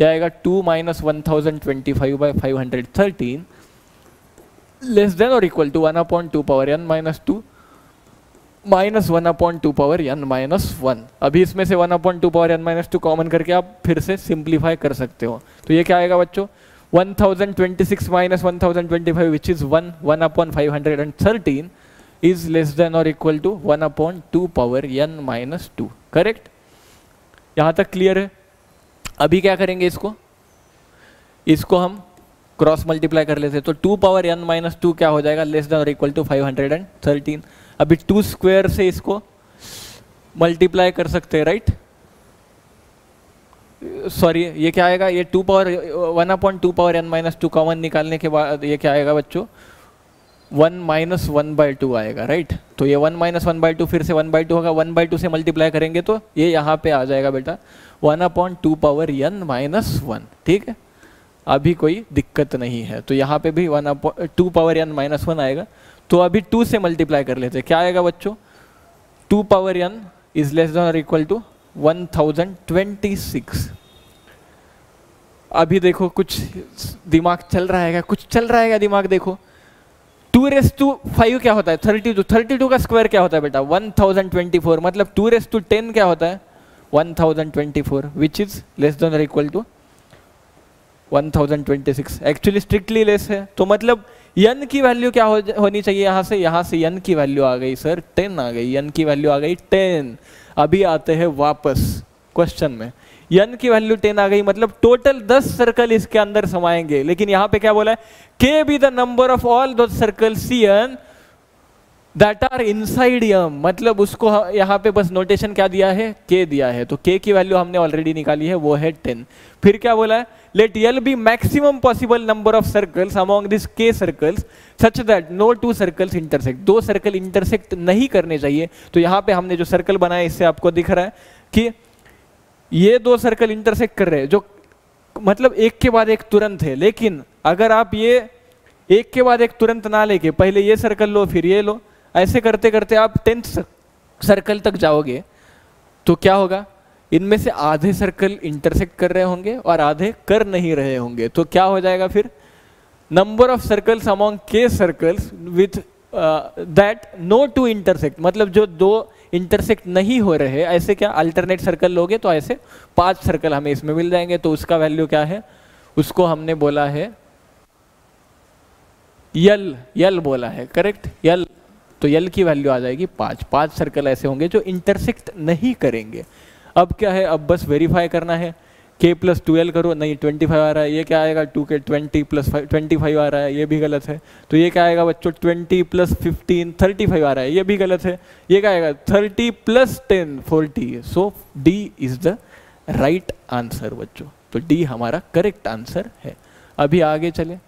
क्या आएगा 2 माइनस 1025/513 लेस देन और equal to 1/2 power n minus 2 minus 1/2 power n minus 1। अभी इसमें से 1/2 पावर n माइनस 2 कॉमन करके आप फिर से सिंप्लीफाई कर सकते हो, तो ये क्या आएगा बच्चों 1026 minus 1025 which is 1/513 is less than or equal to 1/2 power n minus 2। Correct, यहाँ तक क्लियर है। अभी क्या करेंगे, इसको हम क्रॉस मल्टीप्लाई कर लेते हैं, तो 2 पावर n माइनस 2 क्या हो जाएगा, लेस देन और इक्वल टू 513। अभी 2 स्क्वायर से इसको मल्टीप्लाई कर सकते हैं, राइट, सॉरी ये क्या आएगा, ये 1/2 पावर n माइनस 2 कॉमन निकालने के बाद ये क्या आएगा बच्चों 1 माइनस 1/2 आएगा, राइट। तो ये 1 माइनस 1/2 फिर से 1/2 होगा, 1/2 से मल्टीप्लाई करेंगे तो ये यहाँ पे आ जाएगा बेटा 1/2 पावर n माइनस 1। ठीक है, अभी कोई दिक्कत नहीं है, तो यहाँ पे भी 1/2 पावर n माइनस 1 आएगा। तो अभी 2 से मल्टीप्लाई कर लेते हैं, क्या आएगा बच्चों 2 power n is less than और इक्वल टू 1026। अभी देखो कुछ दिमाग चल रहा है क्या, कुछ चल रहा है क्या दिमाग, देखो 2⁵ क्या होता है 32 का स्क्वायर क्या होता है बेटा 1024, मतलब 2⁻10 क्या होता है 1024 विच इज लेस देन और equal to 1026। Actually strictly less है, तो मतलब n की वैल्यू क्या होनी चाहिए, यहाँ से n की वैल्यू आ गई सर 10 आ गई, n की वैल्यू आ गई 10। अभी आते हैं वापस क्वेश्चन में, n की वैल्यू 10 आ गई, मतलब टोटल 10 सर्कल इसके अंदर समाएंगे, लेकिन यहाँ पे क्या बोला है k be the number of all those circle Cn that are inside m, मतलब उसको यहाँ पे बस नोटेशन क्या दिया है k दिया है, तो k की वैल्यू हमने ऑलरेडी निकाली है, वो है 10। फिर क्या बोला है, let l be maximum possible number of circles among this k circles such that no 2 circles intersect, 2 circle intersect नहीं करने चाहिए। तो यहाँ पे हमने जो सर्कल बनाया इससे आपको दिख रहा है कि ये 2 सर्कल इंटरसेक्ट कर रहे हैं, जो मतलब एक के बाद एक तुरंत है, लेकिन अगर आप ये एक के बाद एक तुरंत ना लेके पहले ये सर्कल लो फिर ये लो, ऐसे करते करते आप 10th सर्कल तक जाओगे तो क्या होगा, इनमें से आधे सर्कल इंटरसेक्ट कर रहे होंगे और आधे कर नहीं रहे होंगे, तो क्या हो जाएगा फिर number of circles among k circles with that no 2 intersect, मतलब जो 2 इंटरसेक्ट नहीं हो रहे, ऐसे क्या अल्टरनेट सर्कल लोगे तो ऐसे 5 सर्कल हमें इसमें मिल जाएंगे, तो उसका वैल्यू क्या है, उसको हमने बोला है यल बोला है, करेक्ट यल। तो यल की वैल्यू आ जाएगी 5 सर्कल ऐसे होंगे जो इंटरसेक्ट नहीं करेंगे। अब क्या है, अब बस वेरीफाई करना है, k प्लस 2l करो, नहीं 25 आ रहा है, ये क्या आएगा 2k 20 प्लस 25 आ रहा है, ये भी गलत है, तो ये क्या आएगा बच्चों 20 प्लस 15 35 आ रहा है, ये भी गलत है, ये क्या आएगा 30 plus 10 40, so D is the right answer बच्चों, तो D हमारा करेक्ट आंसर है। अभी आगे चले,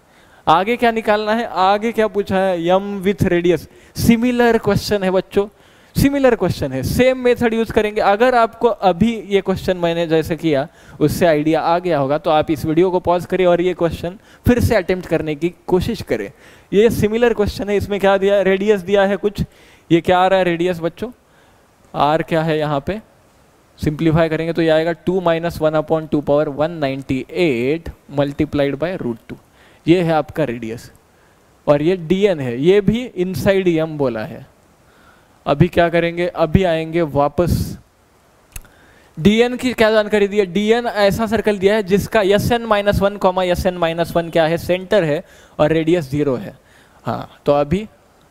आगे क्या निकालना है, आगे क्या पूछा है, m with radius, similar question है बच्चों, सिमिलर क्वेश्चन है, सेम मेथड यूज करेंगे। अगर आपको अभी ये क्वेश्चन मैंने जैसे किया उससे आइडिया आ गया होगा तो आप इस वीडियो को पॉज करें और ये क्वेश्चन फिर से अटेम्प्ट करने की कोशिश करें। ये सिमिलर क्वेश्चन है, इसमें क्या दिया है, रेडियस दिया है कुछ, ये क्या आ रहा है रेडियस बच्चों, r क्या है यहाँ पे, सिंप्लीफाई करेंगे तो ये आएगा 2 माइनस 1/2 पावर 198 मल्टीप्लाइड बाय √2, ये है आपका रेडियस, और ये dn है, ये भी इनसाइड m बोला है। अभी क्या करेंगे, अभी आएंगे वापस dn की क्या जानकारी दी है? dn ऐसा सर्कल दिया है जिसका Sn minus one comma Sn minus one क्या है? सेंटर है और रेडियस 0 है। हाँ, तो अभी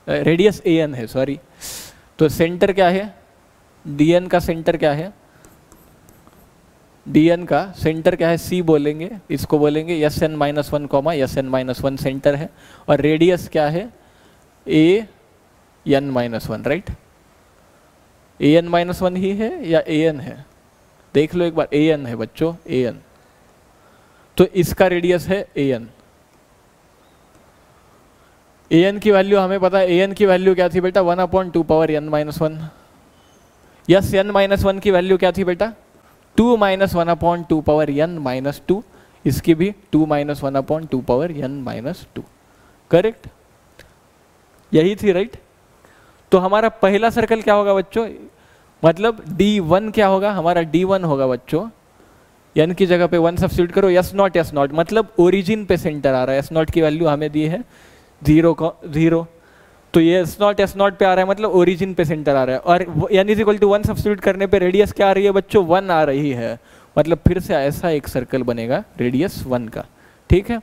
रेडियस an है, सॉरी। तो सेंटर क्या है? dn का सेंटर क्या है? dn का सेंटर क्या है? c बोलेंगे, इसको बोलेंगे Sn minus one comma Sn minus one center है, और रेडियस क्या है? an minus one, right? an minus one ही है या an है? देख लो एक बार, an है बच्चों, an। तो इसका रेडियस है an। an की वैल्यू हमें पता है, an की वैल्यू क्या थी बेटा? 1/2 power n minus one. Yes, n minus one की वैल्यू क्या थी बेटा? 2 माइनस 1/2 पावर n माइनस 2। इसकी भी 2 minus 1/2 power n minus 2। Correct, यही थी, राइट? तो हमारा पहला सर्कल क्या होगा बच्चों? मतलब D1 क्या होगा? हमारा D1 होगा बच्चों, n की जगह पे 1 सब्स्टिट्यूट करो, S0 मतलब ओरिजिन पे सेंटर आ रहा है। S0 की वैल्यू हमें दी है 0, तो ये S0 पे आ रहा है, मतलब ओरिजिन पे सेंटर आ रहा है। और n is equal to 1 substitute करने पे रेडियस क्या आ रही है बच्चों? 1 आ रही है। मतलब फिर से ऐसा एक सर्कल बनेगा रेडियस 1 का, ठीक है?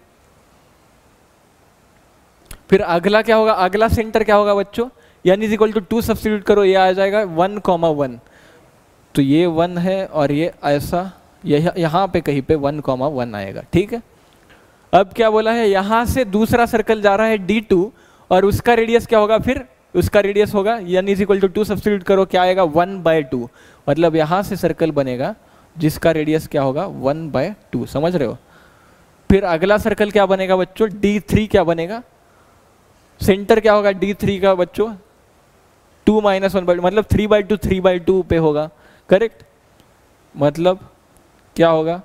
फिर अगला क्या होगा? अगला सेंटर क्या होगा बच्चों? n is equal to 2 substitute करो, ये आ जाएगा 1,1। तो ये 1 है और ये ऐसा यहाँ पे कहीं पे 1,1 आएगा, ठीक है? अब क्या बोला है? यहाँ से दूसरा सर्कल जा रहा है D2 और उसका रेडियस क्या होगा? फिर उसका रेडियस होगा n is equal to 2 substitute करो, क्या आएगा? 1/2। मतलब यहाँ से सर्कल बनेगा जिसका रेडियस क्या होगा? 1/2। समझ रहे हो? फिर अगला सर्कल क्या बनेगा बच्चों? D3 क्या बनेगा? सेंटर क्या होगा D3 का बच्चों? 2 माइनस 1/2, मतलब 3/2 पे होगा, करेक्ट? मतलब क्या होगा?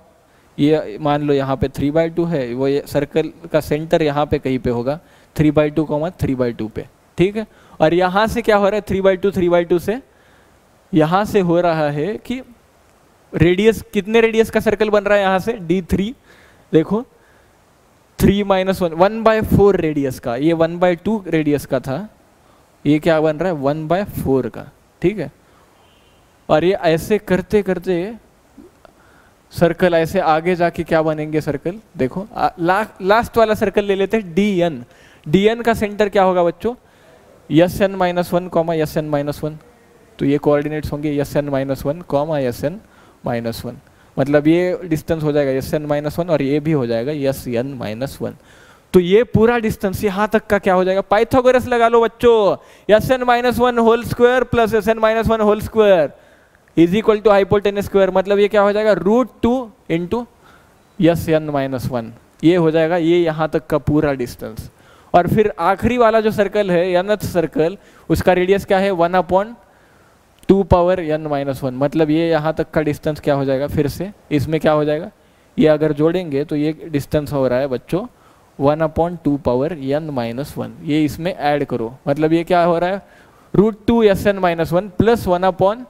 ये मान लो यहाँ पे 3/2 है, वो ये सर्कल का सेंटर यहाँ पे कहीं पे होगा 3/2 पे, ठीक है? और यहाँ से क्या हो रहा है? 3/2 से यहाँ से हो रहा है कि रेडियस, कितने रेडियस का सर्कल बन रहा है यहाँ से? D3 देखो, 3 माइनस 1, 1/4 रेडियस का। ये 1/2 रेडियस का था, ये क्या बन रहा है? 1/4 का, ठीक है? और ये ऐसे करते करते सर्कल ऐसे आगे जाके क्या बनेंगे सर्कल? देखो लास्ट वाला सर्कल ले लेते हैं DN। DN का सेंटर क्या होगा बच्चों? Sn minus one comma Sn minus one. तो ये कोऑर्डिनेट्स होंगे Sn minus one comma Sn minus one. मतलब ये डिस्टेंस हो जाएगा Sn माइनस वन और ये भी हो जाएगा Sn माइनस वन। तो ये पूरा डिस्टेंस यहाँ तक का क्या हो जाएगा? पाइथागोरस लगा लो बच्चों। Sn minus one whole square plus Sn minus one whole square is equal to hypotenuse square. मतलब ये क्या हो जाएगा? √2 इंटू Sn माइनस वन। ये हो जाएगा ये यहाँ तक का पूरा डिस्टेंस। और फिर आखिरी वाला जो सर्कल है, nth सर्कल, उसका रेडियस क्या है? 1/2 पावर n माइनस वन। मतलब ये यहाँ तक का डिस्टेंस क्या हो जाएगा? फिर से इसमें क्या हो जाएगा? ये अगर जोड़ेंगे तो ये डिस्टेंस हो रहा है बच्चों 1/2 पावर n माइनस वन। ये इसमें ऐड करो, मतलब ये क्या हो रहा है? √2 Sn माइनस वन प्लस 1/,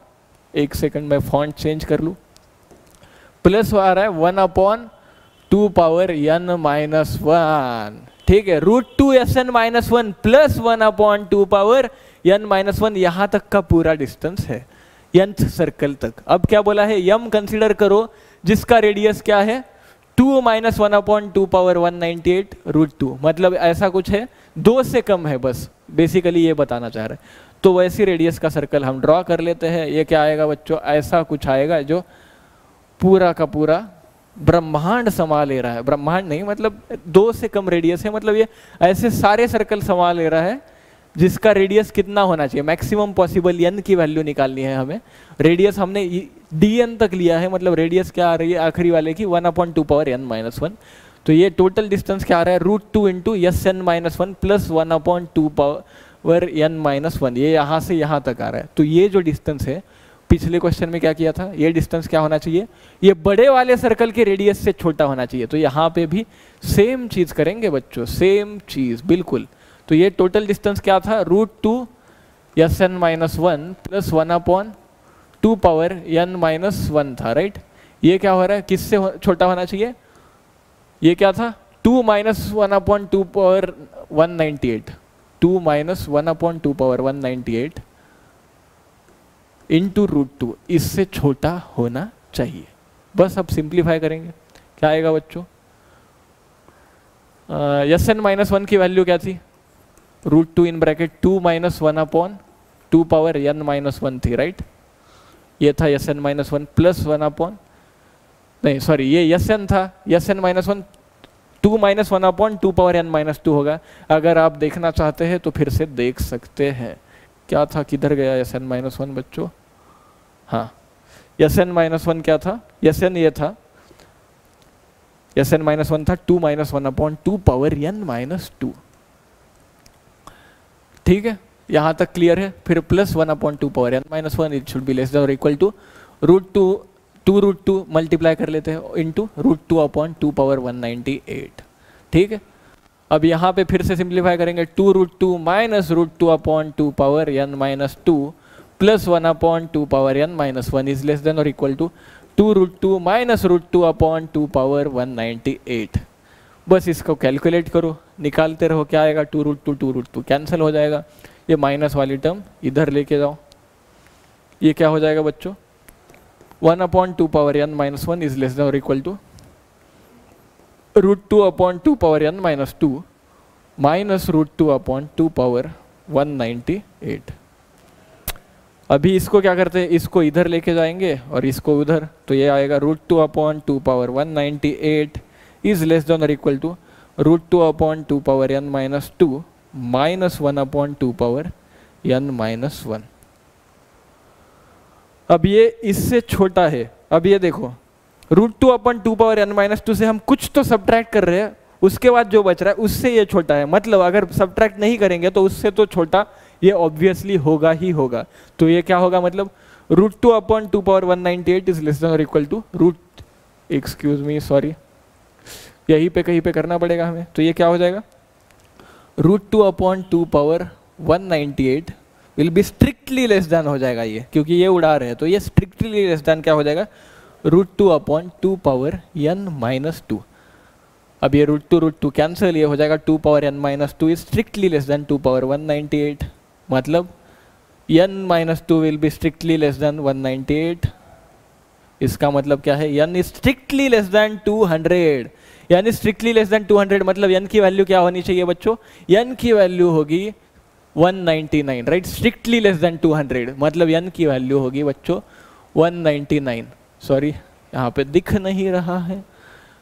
एक सेकंड में फॉन्ट चेंज कर लूँ, प्लस आ रहा है 1/2 पावर n माइनस वन, ठीक है? √2 Sn minus one plus 1/2 power n minus one, यहाँ तक का पूरा डिस्टेंस है nth सर्कल तक। अब क्या बोला है? m कंसीडर करो जिसका रेडियस क्या है? 2 माइनस 1/2 पावर 198 √2। मतलब ऐसा कुछ है, 2 से कम है, बस बेसिकली ये बताना चाह रहे हैं। तो वैसी रेडियस का सर्कल हम ड्रॉ कर लेते हैं। ये क्या आएगा बच्चों? ऐसा कुछ आएगा जो पूरा का पूरा ब्रह्मांड समा ले रहा है। ब्रह्मांड नहीं, मतलब 2 से कम रेडियस है। मतलब ये ऐसे सारे सर्कल समा ले रहा है जिसका रेडियस कितना होना चाहिए? मैक्सिमम पॉसिबल n की वैल्यू निकालनी है हमें। रेडियस हमने dn तक लिया है, मतलब रेडियस क्या आ रही है आखिरी वाले की? 1/2 पावर n माइनस वन। तो ये टोटल डिस्टेंस क्या आ रहा है? √2 into Sn minus one plus 1/2 power n minus one. ये यहाँ से यहाँ तक आ रहा है। तो ये जो डिस्टेंस है, पिछले क्वेश्चन में क्या किया था? ये डिस्टेंस क्या होना चाहिए? ये बड़े वाले सर्कल के रेडियस से छोटा होना चाहिए। तो यहाँ पे भी सेम चीज करेंगे बच्चों, सेम चीज बिल्कुल। तो ये टोटल डिस्टेंस क्या था? √2 Sn minus one plus 1/2 power n minus one था, राइट? ये क्या हो रहा है? किससे छोटा होना चाहिए? ये क्या था? 2 minus 1/2 power 198, 2 minus 1/2 power 198 into √2, इससे छोटा होना चाहिए। बस अब सिंप्लीफाई करेंगे, क्या आएगा बच्चों? एस एन माइनस वन की वैल्यू क्या थी? √2 in bracket 2 minus 1/2 power n minus 1 थी, राइट? ये था S N minus one plus 1 नहीं सॉरी, ये एस एन था, S N minus one 2 minus 1/2 power n minus 2 होगा। अगर आप देखना चाहते हैं तो फिर से देख सकते हैं। क्या था, किधर गया एस एन माइनस वन बच्चों? हाँ, एस एन माइनस वन क्या था? एस एन ये था, एस एन माइनस वन था 2 माइनस 1/2 पावर n माइनस 2। ठीक है, यहां तक क्लियर है? फिर plus 1/2 power n minus 1, it should be less than और इक्वल टू √2 मल्टीप्लाई कर लेते हैं इंटू √2/2 पावर 198। ठीक है, अब यहाँ पे फिर से सिंप्लीफाई करेंगे। 2√2 minus √2/2 power n minus 2 plus 1/2 power n minus 1 is less than और इक्वल टू 2√2 माइनस √2/2 पावर 198। बस इसको कैलकुलेट करो, निकालते रहो, क्या आएगा? 2√2 कैंसिल हो जाएगा। ये माइनस वाली टर्म इधर लेके जाओ, ये क्या हो जाएगा बच्चों? 1/2 power n minus 1 is less than और equal to √2/2 power n minus 2 minus √2/2 power 198। अभी इसको क्या करते हैं, इसको इधर लेके जाएंगे और इसको उधर, तो ये आएगा √2/2 पावर 198 इज लेस देन और equal to √2/2 power n minus 2 minus 1/2 power n minus 1। अब ये इससे छोटा है। अब ये देखो, √2/2 पावर n माइनस 2 से हम कुछ तो सब्ट्रैक्ट कर रहे हैं, उसके बाद जो बच रहा है उससे ये छोटा है। मतलब अगर सब्ट्रैक्ट नहीं करेंगे तो उससे तो छोटा ये ऑब्वियसली होगा ही होगा। तो ये क्या होगा, मतलब √2/2 पावर 198 इज लेस देन और equal to excuse me sorry, यहीं पे कहीं पे करना पड़ेगा हमें। तो ये क्या हो जाएगा? √2/2 power 198 will be strictly less than हो जाएगा ये, क्योंकि ये उड़ा रहे हैं तो ये स्ट्रिक्टली लेस देन क्या हो जाएगा? √2/2 पावर n माइनस 2। अब ये √2 कैंसिल, ये हो जाएगा 2 power n minus 2 is strictly less than 2 power 198। मतलब n minus 2 will be strictly less than 198। इसका मतलब क्या है? n is strictly less than 200। यानी स्ट्रिक्टली लेस देन 200 मतलब n की वैल्यू क्या होनी चाहिए बच्चों? n की वैल्यू होगी 199, राइट? स्ट्रिक्टली लेस देन 200 मतलब n की वैल्यू होगी बच्चों 199। सॉरी, यहाँ पे दिख नहीं रहा है,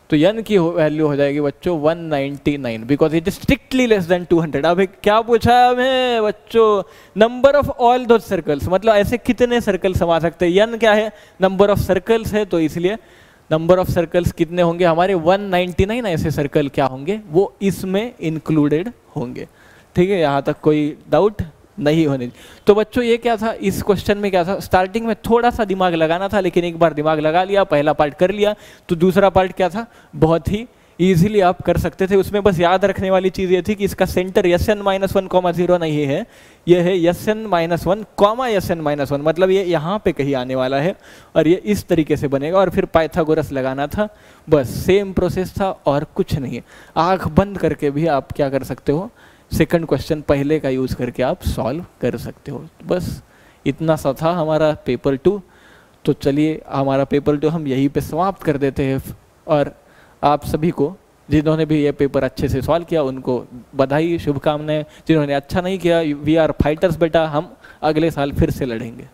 तो n की वैल्यू हो जाएगी बच्चों 199 because it is strictly less than 200। अब क्या पूछा है हमें बच्चों? Number of all those circles, मतलब ऐसे कितने सर्कल समा सकते हैं? n क्या है? नंबर ऑफ सर्कल्स है, तो इसलिए नंबर ऑफ सर्कल्स कितने होंगे हमारे? 199 ऐसे सर्कल क्या होंगे? वो इसमें इंक्लूडेड होंगे। ठीक है, यहाँ तक कोई डाउट नहीं होने। तो बच्चों ये क्या था, इस क्वेश्चन में क्या था? स्टार्टिंग में थोड़ा सा दिमाग लगाना था, लेकिन एक बार दिमाग लगा लिया, पहला पार्ट कर लिया, तो दूसरा पार्ट क्या था? बहुत ही इजीली आप कर सकते थे। उसमें बस याद रखने वाली चीज ये थी कि इसका सेंटर Sn-1, 0 नहीं है, ये है Sn-1, Sn-1, मतलब ये यहाँ पे कहीं आने वाला है और ये इस तरीके से बनेगा और फिर पाइथागोरस लगाना था। बस सेम प्रोसेस था और कुछ नहीं है। आंख बंद करके भी आप क्या कर सकते हो? सेकंड क्वेश्चन पहले का यूज करके आप सॉल्व कर सकते हो। बस इतना सा था हमारा पेपर 2। तो चलिए हमारा पेपर 2 हम यहीं पे समाप्त कर देते हैं। और आप सभी को जिन्होंने भी ये पेपर अच्छे से सॉल्व किया उनको बधाई, शुभकामनाएं। जिन्होंने अच्छा नहीं किया, वी आर फाइटर्स बेटा, हम अगले साल फिर से लड़ेंगे।